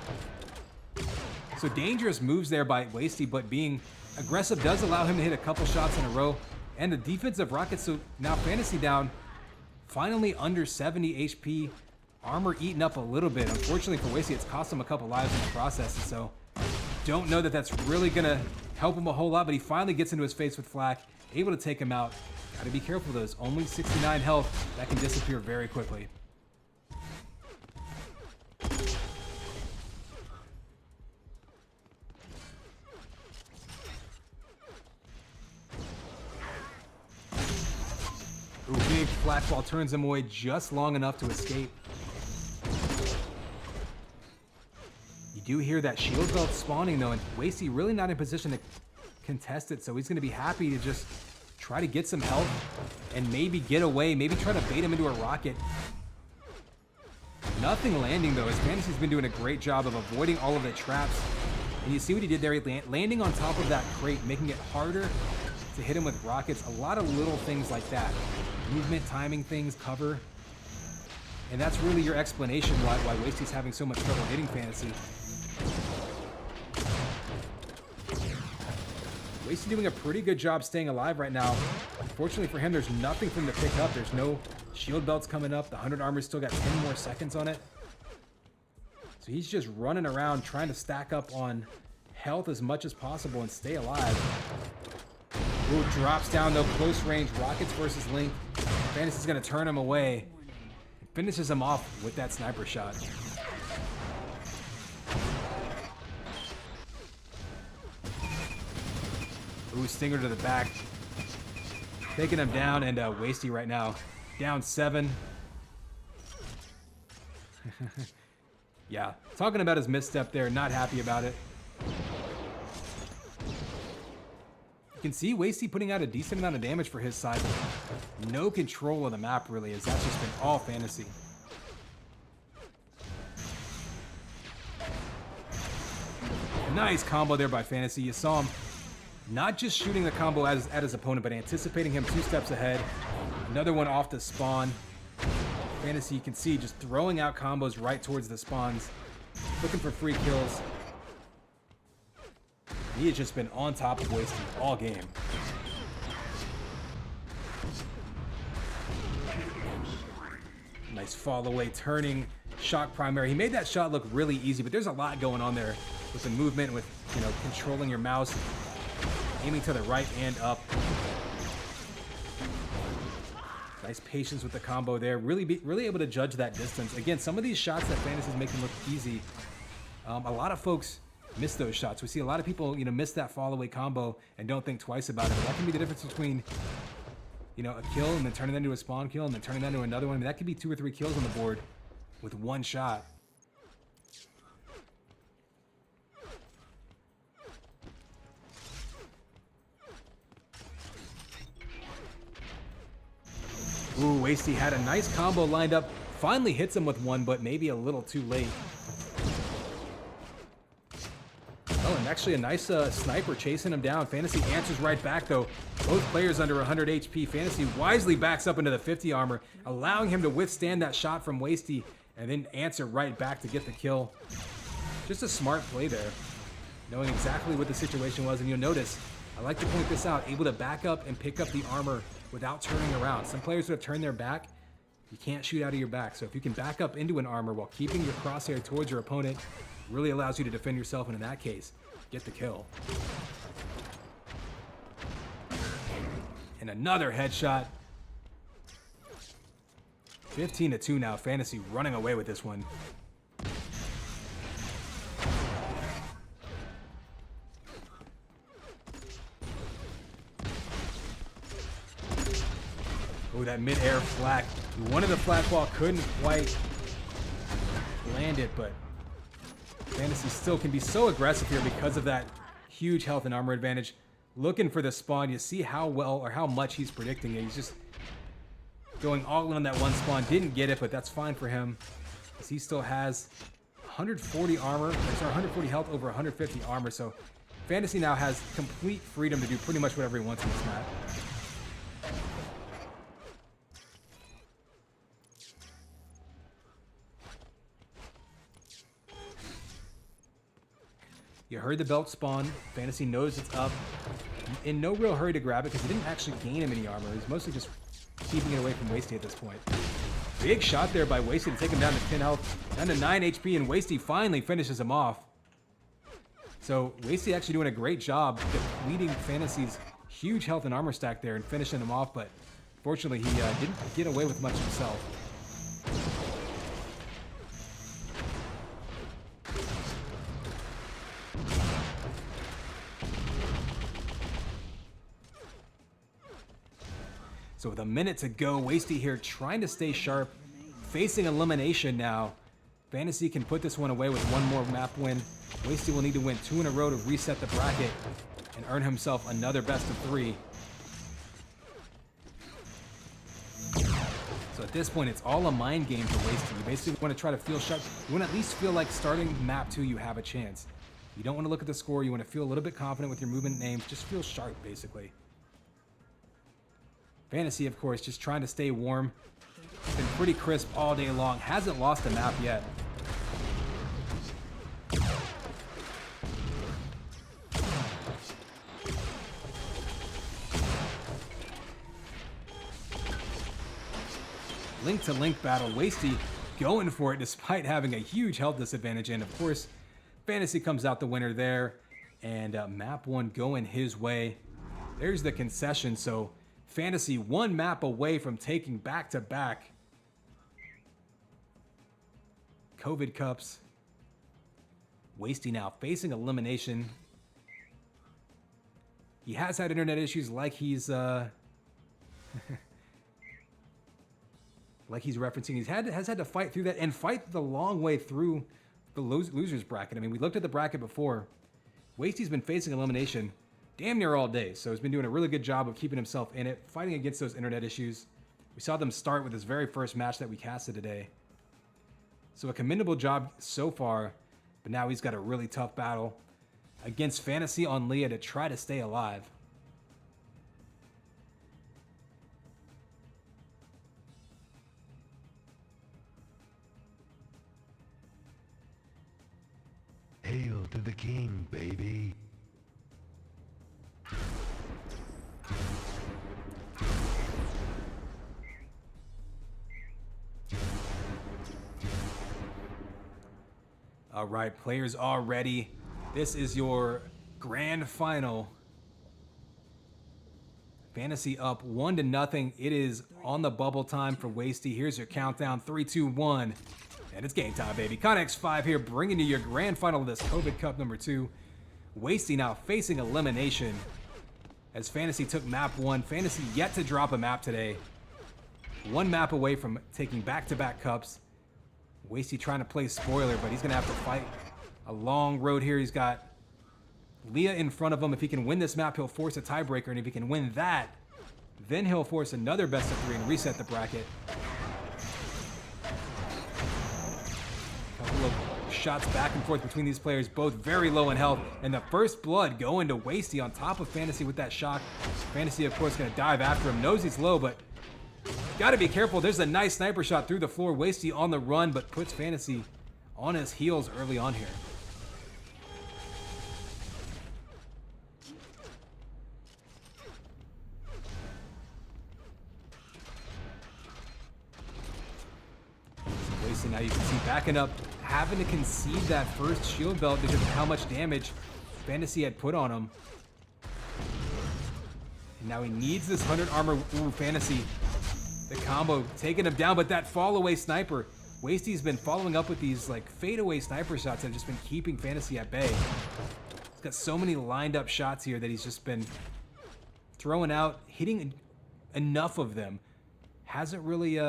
So dangerous moves there by waisty, but being aggressive does allow him to hit a couple shots in a row. And the defensive rockets, so now fallacyUT down. Finally under 70 HP. Armor eaten up a little bit. Unfortunately for waisty, it's cost him a couple lives in the process. And so don't know that that's really going to help him a whole lot, but he finally gets into his face with flak. Able to take him out. Got to be careful, those only 69 health. That can disappear very quickly. Ooh, big flat ball turns him away just long enough to escape. You do hear that shield belt spawning, though, and waisty really not in position to contest it, so he's going to be happy to just try to get some health and maybe get away, maybe try to bait him into a rocket. Nothing landing, though, as fallacyUT's been doing a great job of avoiding all of the traps. And you see what he did there, landing on top of that crate, making it harder to hit him with rockets. A lot of little things like that. Movement, timing things, cover. And that's really your explanation why waisty's having so much trouble hitting fallacyUT. waisty doing a pretty good job staying alive right now. Unfortunately for him, there's nothing for him to pick up. There's no shield belts coming up. The 100 armor's still got 10 more seconds on it. So he's just running around trying to stack up on health as much as possible and stay alive. Ooh, drops down though, close range, rockets versus Link. fallacyUT's gonna turn him away. Finishes him off with that sniper shot. Ooh, stinger to the back. Taking him down, and waisty right now. Down 7. Yeah, talking about his misstep there, not happy about it. You can see waisty putting out a decent amount of damage for his side. No control of the map, really, as that's just been all fallacy. Nice combo there by fallacy. You saw him not just shooting the combo at his opponent, but anticipating him 2 steps ahead. Another one off the spawn. fallacy, you can see, just throwing out combos right towards the spawns. Looking for free kills. He has just been on top of waisty all game. Nice fall away, turning, shock primary. He made that shot look really easy, but there's a lot going on there with the movement, with, you know, controlling your mouse, aiming to the right and up. Nice patience with the combo there. Really able to judge that distance. Again, some of these shots that fallacy's making look easy, a lot of folks miss those shots. We see a lot of people, you know, miss that fall away combo and don't think twice about it. But that can be the difference between, you know, a kill and then turning that into a spawn kill and then turning that into another one. I mean, that could be 2 or 3 kills on the board with one shot. Ooh, Wasty had a nice combo lined up. Finally hits him with one, but maybe a little too late. Oh, and actually a nice sniper chasing him down. Fantasy answers right back, though. Both players under 100 HP. Fantasy wisely backs up into the 50 armor, allowing him to withstand that shot from Wasty and then answer right back to get the kill. Just a smart play there, knowing exactly what the situation was. And you'll notice, I like to point this out, able to back up and pick up the armor without turning around. Some players who have turned their back, you can't shoot out of your back. So if you can back up into an armor while keeping your crosshair towards your opponent, really allows you to defend yourself, and in that case, get the kill. And another headshot. 15-2 now. Fantasy running away with this one. Oh, that mid-air flak. One of the flak ball couldn't quite land it, but Fantasy still can be so aggressive here because of that huge health and armor advantage. Looking for the spawn. You see how well or how much he's predicting it. He's just going all in on that one spawn. Didn't get it, but that's fine for him, because he still has 140 armor, or sorry, 140 health over 150 armor. So Fantasy now has complete freedom to do pretty much whatever he wants in this map. You heard the belt spawn. Fantasy knows it's up. In no real hurry to grab it because he didn't actually gain him any armor. He's mostly just keeping it away from Wasty at this point. Big shot there by Wasty to take him down to 10 health, down to 9 HP, and Wasty finally finishes him off. So Wasty actually doing a great job depleting Fantasy's huge health and armor stack there and finishing him off, but fortunately he didn't get away with much himself. So with a minute to go, Wasty here trying to stay sharp, facing elimination now. Fantasy can put this one away with one more map win. Wasty will need to win 2 in a row to reset the bracket and earn himself another best of 3. So at this point, it's all a mind game for Wasty. You basically want to try to feel sharp. You want to at least feel like starting map 2, you have a chance. You don't want to look at the score. You want to feel a little bit confident with your movement names. Just feel sharp, basically. Fantasy, of course, just trying to stay warm. Been pretty crisp all day long. Hasn't lost a map yet. Link to link battle. Wasty going for it despite having a huge health disadvantage. And of course, Fantasy comes out the winner there. And map 1 going his way. There's the concession. So Fantasy one map away from taking back-to-back COVID Cups. Wasty now facing elimination. He has had internet issues like he's like he's referencing. He's has had to fight through that and fight the long way through the losers bracket. I mean, we looked at the bracket before. Wasty's been facing elimination damn near all day, so he's been doing a really good job of keeping himself in it, fighting against those internet issues. We saw them start with his very first match that we casted today. So a commendable job so far, but now he's got a really tough battle against Fantasy on Leah to try to stay alive. Hail to the king, baby. All right, players are ready. This is your grand final. Fantasy up 1-0. It is on the bubble time for Wasty. Here's your countdown, 3, 2, 1. And it's game time, baby. ConX5 here, bringing you your grand final of this COVID Cup number 2. Wasty now facing elimination as Fantasy took map 1. Fantasy yet to drop a map today. One map away from taking back-to-back cups. Wasty trying to play spoiler, but he's going to have to fight a long road here. He's got Leah in front of him. If he can win this map, he'll force a tiebreaker, and if he can win that, then he'll force another best of 3 and reset the bracket. A couple of shots back and forth between these players, both very low in health, and the first blood going to Wasty on top of Fantasy with that shock. Fantasy, of course, going to dive after him. Knows he's low, but got to be careful. There's a nice sniper shot through the floor. Wasty on the run, but puts Fantasy on his heels early on here. Wasty, now you can see backing up, having to concede that first shield belt because of how much damage Fantasy had put on him. And now he needs this 100 armor. Ooh, Fantasy. The combo taking him down, but that fall away sniper. Wasty's been following up with these like fadeaway sniper shots that have just been keeping Fantasy at bay. He's got so many lined up shots here that he's just been throwing out, hitting enough of them. Hasn't really,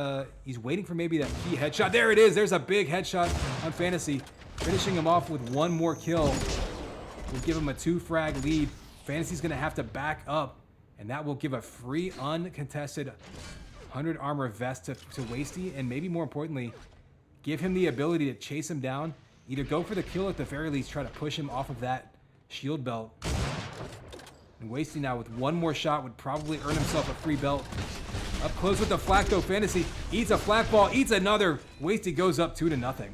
he's waiting for maybe that key headshot. There it is. There's a big headshot on Fantasy. Finishing him off with one more kill will give him a 2-frag lead. Fantasy's going to have to back up, and that will give a free, uncontested 100 armor vest to Wasty, and maybe more importantly, give him the ability to chase him down, either go for the kill, at the very least try to push him off of that shield belt. And Wasty now with one more shot would probably earn himself a free belt. Up close with the flak though, Fantasy eats a flak ball, eats another. Wasty goes up 2-0.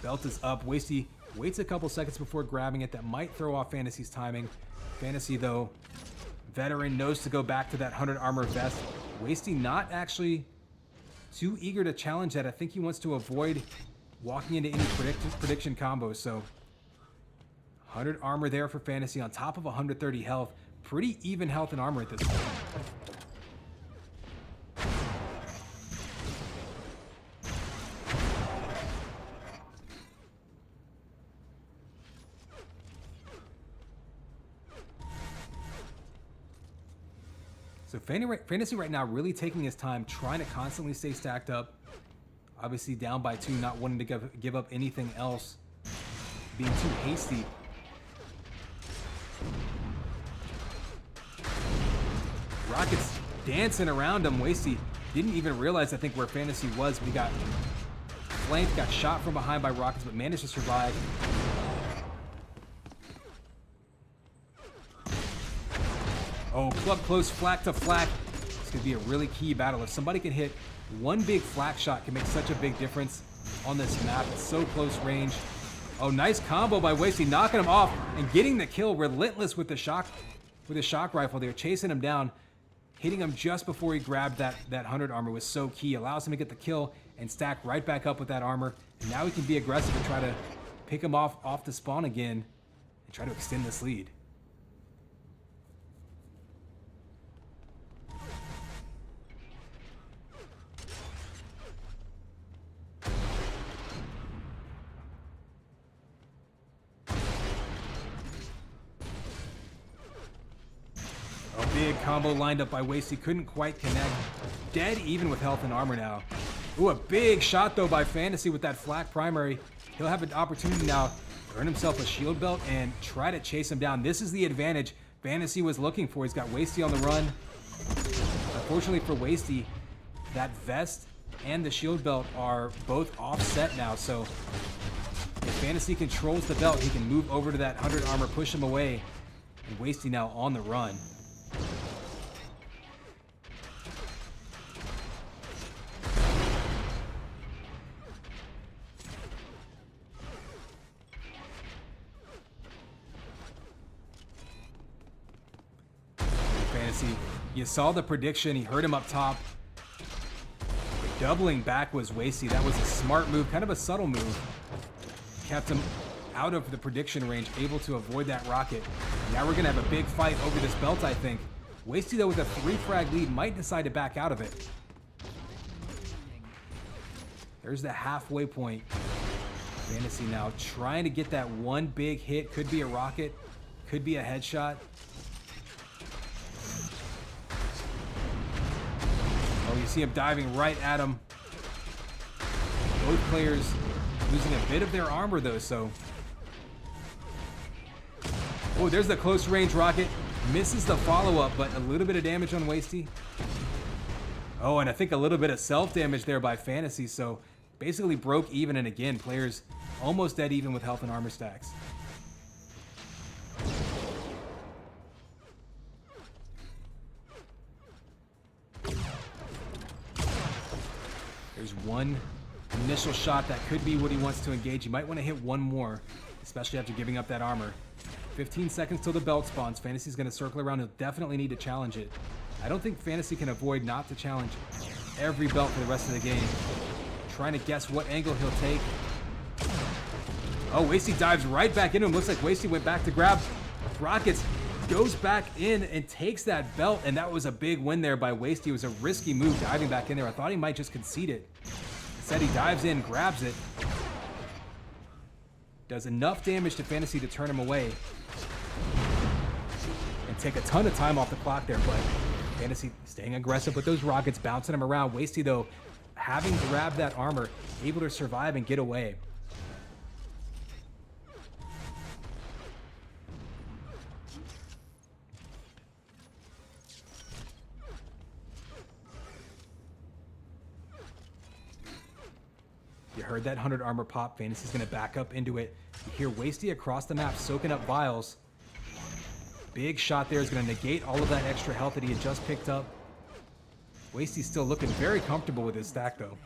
Belt is up. Wasty waits a couple seconds before grabbing it. That might throw off Fantasy's timing. Fantasy though, veteran, knows to go back to that 100 armor vest. Wasty not actually too eager to challenge that. I think he wants to avoid walking into any prediction combos. So 100 armor there for Fantasy on top of 130 health. Pretty even health and armor at this point. So Fantasy right now really taking his time, trying to constantly stay stacked up. Obviously down by 2, not wanting to give up anything else. Being too hasty. Rockets dancing around him. Wasty didn't even realize, I think, where Fantasy was. We got flanked, got shot from behind by Rockets, but managed to survive. Oh, club close, flak to flak. It's going to be a really key battle. If somebody can hit one big flak shot, can make such a big difference on this map. It's so close range. Oh, nice combo by Wasty, knocking him off and getting the kill. Relentless with the shock rifle. They were chasing him down. Hitting him just before he grabbed that 100 armor was so key. Allows him to get the kill and stack right back up with that armor. And now he can be aggressive and try to pick him off the spawn again and try to extend this lead. Big combo lined up by Wasty, couldn't quite connect. Dead even with health and armor now. Ooh, a big shot though by Fantasy with that flak primary. He'll have an opportunity now to earn himself a shield belt and try to chase him down. This is the advantage Fantasy was looking for. He's got Wasty on the run. Unfortunately for Wasty, that vest and the shield belt are both offset now, so if Fantasy controls the belt, he can move over to that 100 armor, push him away, and Wasty now on the run. Fantasy, you saw the prediction. He heard him up top. Doubling back was Wasty. That was a smart move, kind of a subtle move. Kept him out of the prediction range, able to avoid that rocket. Now we're going to have a big fight over this belt, I think. Wasty, though, with a 3-frag lead, might decide to back out of it. There's the halfway point. Fantasy now trying to get that one big hit. Could be a rocket, could be a headshot. Oh you see him diving right at him. Both players losing a bit of their armor though, so. Oh, there's the close range rocket. Misses the follow-up, but a little bit of damage on Wasty. Oh, and I think a little bit of self-damage there by fallacy, so basically broke even, and again, players almost dead even with health and armor stacks. There's one initial shot that could be what he wants to engage. He might want to hit one more, especially after giving up that armor. 15 seconds till the belt spawns. Fantasy's going to circle around. He'll definitely need to challenge it. I don't think Fantasy can avoid not to challenge every belt for the rest of the game. Trying to guess what angle he'll take. Oh, Wasty dives right back into him. Looks like Wasty went back to grab rockets. Goes back in and takes that belt, and that was a big win there by Wasty. It was a risky move diving back in there. I thought he might just concede it. Instead, he dives in, grabs it. Does enough damage to Fantasy to turn him away. And take a ton of time off the clock there, but Fantasy staying aggressive with those rockets, bouncing him around. Wasty, though, having grabbed that armor, able to survive and get away. You heard that 100 armor pop. Fantasy's going to back up into it. You hear Wasty across the map soaking up vials. Big shot there is going to negate all of that extra health that he had just picked up. Wasty's still looking very comfortable with his stack, though.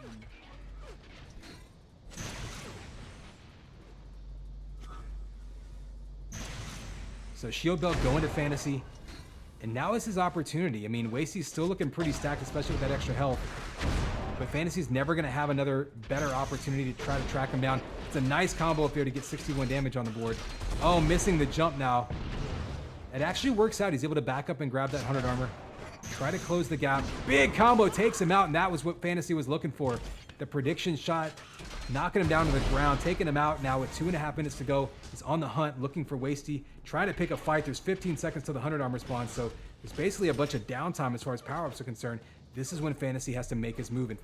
So shield belt going to Fantasy. And now is his opportunity. I mean, Wasty's still looking pretty stacked, especially with that extra health. But Fantasy's never going to have another better opportunity to try to track him down. It's a nice combo up there to get 61 damage on the board. Oh, missing the jump now. It actually works out. He's able to back up and grab that 100 armor. Try to close the gap. Big combo takes him out, and that was what Fantasy was looking for. The prediction shot, knocking him down to the ground, taking him out now with 2.5 minutes to go. He's on the hunt, looking for Wasty, trying to pick a fight. There's 15 seconds till the 100 armor spawn, so there's basically a bunch of downtime as far as power-ups are concerned. This is when Fantasy has to make his move, and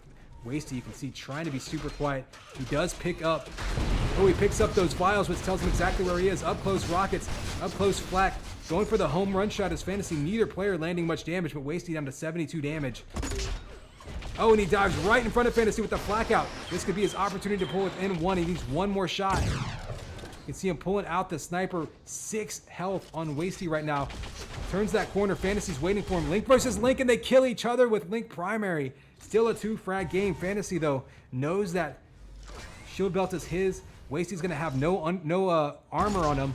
Wasty, you can see, trying to be super quiet. He does pick up. Oh, he picks up those vials, which tells him exactly where he is. Up close rockets, up close flak. Going for the home run shot is Fantasy. Neither player landing much damage, but Wasty down to 72 damage. Oh, and he dives right in front of Fantasy with the flak out. This could be his opportunity to pull within one. He needs one more shot. You can see him pulling out the sniper. 6 health on Wasty right now. Turns that corner. Fantasy's waiting for him. Link versus Link, and they kill each other with Link primary. Still a 2-frag game. Fantasy, though, knows that shield belt is his. Wasty's going to have no armor on him.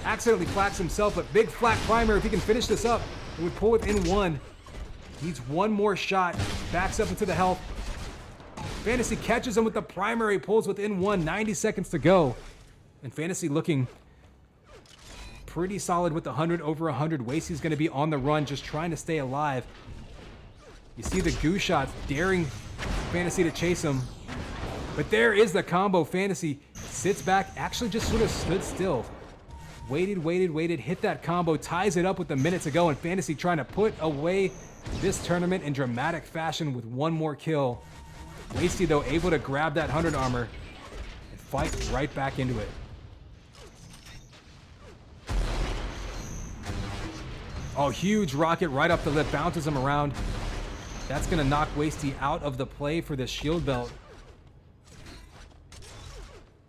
Accidentally flaks himself, but big flak primary. If he can finish this up, it would pull within one. Needs one more shot. Backs up into the health. Fantasy catches him with the primary. Pulls within one. 90 seconds to go. And Fantasy looking pretty solid with 100 over 100. Wasty's going to be on the run, just trying to stay alive. You see the goo shots daring Fantasy to chase him. But there is the combo. Fantasy sits back, actually just sort of stood still. Waited, hit that combo, ties it up with a minute to go, and Fantasy trying to put away this tournament in dramatic fashion with one more kill. Wasty, though, able to grab that 100 armor and fight right back into it. Oh, huge rocket right up the lip, bounces him around. That's going to knock Wasty out of the play for this shield belt.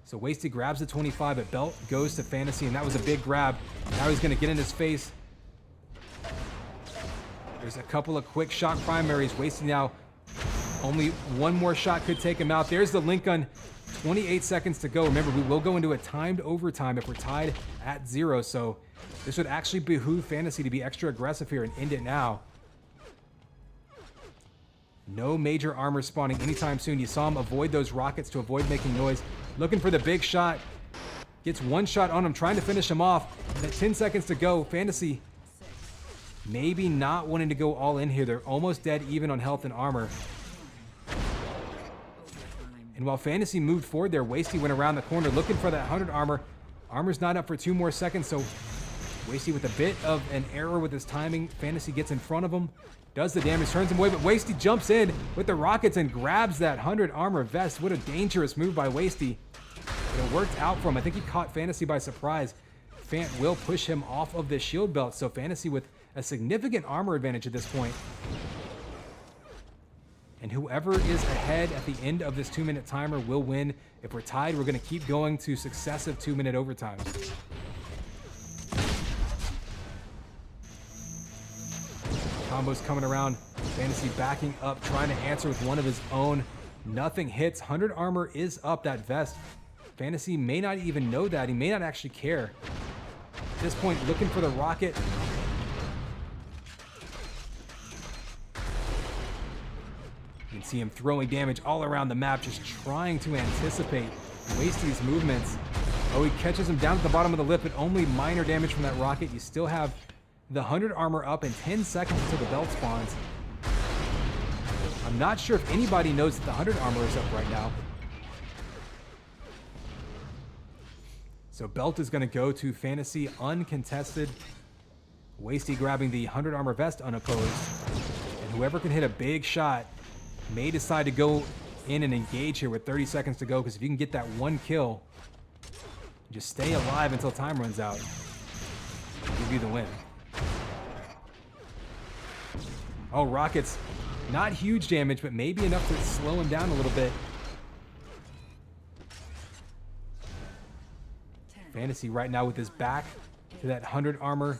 So Wasty grabs the 25, but belt goes to Fantasy, and that was a big grab. Now he's going to get in his face. There's a couple of quick shot primaries. Wasty now, only one more shot could take him out. There's the Link gun. 28 seconds to go. Remember, we will go into a timed overtime if we're tied at 0, so this would actually behoove Fantasy to be extra aggressive here and end it now. No major armor spawning anytime soon. You saw him avoid those rockets to avoid making noise. Looking for the big shot. Gets one shot on him, trying to finish him off. And at 10 seconds to go, Fantasy maybe not wanting to go all in here. They're almost dead even on health and armor. And while Fantasy moved forward there, Wasty went around the corner looking for that 100 armor. Armor's not up for 2 more seconds, so Wasty with a bit of an error with his timing. Fantasy gets in front of him, does the damage, turns him away, but Wasty jumps in with the rockets and grabs that 100 armor vest. What a dangerous move by Wasty. But it worked out for him. I think he caught Fantasy by surprise. Fant will push him off of the shield belt, so Fantasy with a significant armor advantage at this point. And whoever is ahead at the end of this 2-minute timer will win. If we're tied, we're going to keep going to successive 2-minute overtimes. Combos coming around. Fantasy backing up, trying to answer with one of his own. Nothing hits. 100 armor is up, that vest. Fantasy may not even know that. He may not actually care. At this point, looking for the rocket. You can see him throwing damage all around the map, just trying to anticipate Wasty's movements. Oh, he catches him down at the bottom of the lip, but only minor damage from that rocket. You still have the 100 armor up in 10 seconds until the belt spawns. I'm not sure if anybody knows that the 100 armor is up right now. So belt is going to go to Fantasy uncontested. Wasty grabbing the 100 armor vest unopposed. And whoever can hit a big shot may decide to go in and engage here with 30 seconds to go, because if you can get that one kill, just stay alive until time runs out, it'll give you the win. Oh, rockets. Not huge damage, but maybe enough to slow him down a little bit. Fantasy right now with his back to that 100 armor.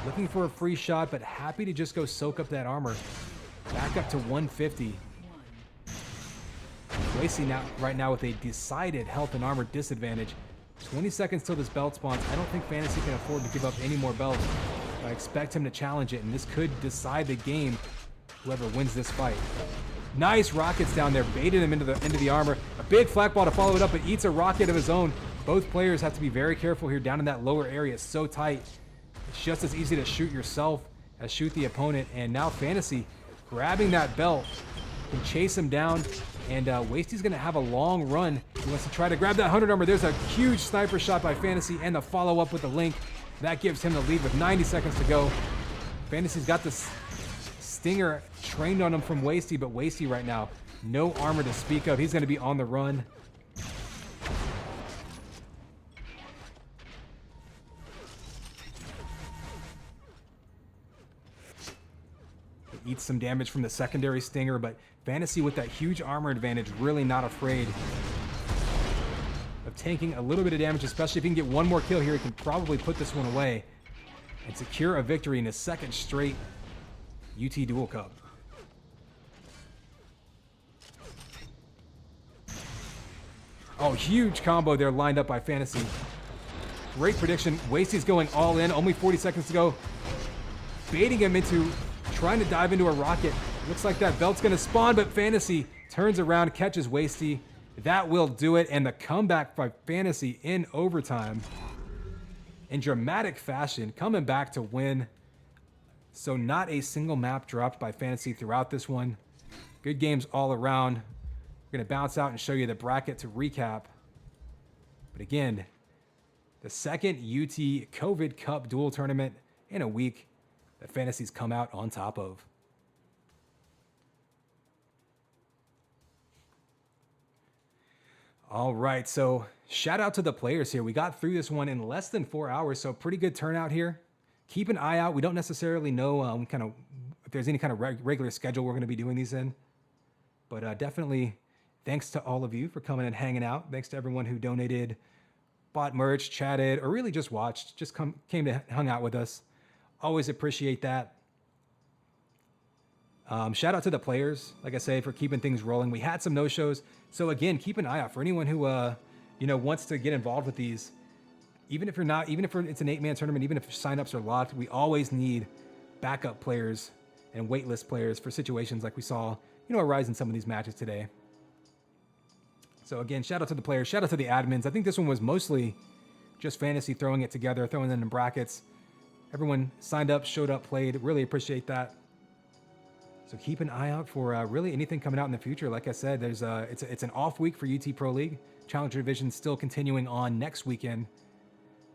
Looking for a free shot, but happy to just go soak up that armor. Back up to 150. Wasty right now with a decided health and armor disadvantage. 20 seconds till this belt spawns. I don't think Fantasy can afford to give up any more belts. I expect him to challenge it, and this could decide the game, whoever wins this fight. Nice rockets down there, baited him into the armor. A big flak ball to follow it up, but eats a rocket of his own. Both players have to be very careful here down in that lower area. It's so tight. It's just as easy to shoot yourself as shoot the opponent. And now Fantasy grabbing that belt can chase him down. And Wasty's going to have a long run. He wants to try to grab that 100 armor. There's a huge sniper shot by Fantasy and the follow-up with the link. That gives him the lead with 90 seconds to go. Fantasy's got this stinger trained on him from Wasty, but Wasty right now, no armor to speak of. He's going to be on the run. He eats some damage from the secondary stinger, but Fantasy with that huge armor advantage, really not afraid of taking a little bit of damage, especially if he can get one more kill here. He can probably put this one away and secure a victory in his second straight UT Duel Cup. Oh, huge combo there lined up by Fantasy. Great prediction. Wasty's going all in. Only 40 seconds to go. Baiting him into trying to dive into a rocket. Looks like that belt's going to spawn, but Fantasy turns around, catches Wasty. That will do it, and the comeback by Fantasy in overtime. In dramatic fashion, coming back to win. So not a single map dropped by Fantasy throughout this one. Good games all around. We're going to bounce out and show you the bracket to recap. But again, the second UT COVID Cup Duel Tournament in a week that Fantasy's come out on top of. All right, so shout out to the players here. We got through this one in less than 4 hours, so pretty good turnout here. Keep an eye out. We don't necessarily know if there's any kind of regular schedule we're going to be doing these in. But definitely thanks to all of you for coming and hanging out. Thanks to everyone who donated, bought merch, chatted, or really just watched, came to hung out with us. Always appreciate that. Shout out to the players, like I say, for keeping things rolling. We had some no-shows, so again, keep an eye out for anyone who wants to get involved with these. Even if it's an 8-man tournament, even if signups are locked, we always need backup players and waitlist players for situations like we saw, arise in some of these matches today. So again, shout out to the players, shout out to the admins. I think this one was mostly just Fantasy throwing it together, throwing it in brackets. Everyone signed up, showed up, played. Really appreciate that. So keep an eye out for really anything coming out in the future. Like I said, it's an off week for UT Pro League. Challenger Division still continuing on next weekend.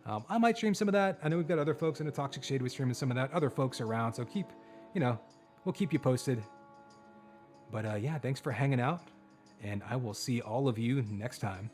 I might stream some of that. I know we've got other folks in the Toxic Shade with streaming some of that. Other folks around, so keep, we'll keep you posted. But yeah, thanks for hanging out, and I will see all of you next time.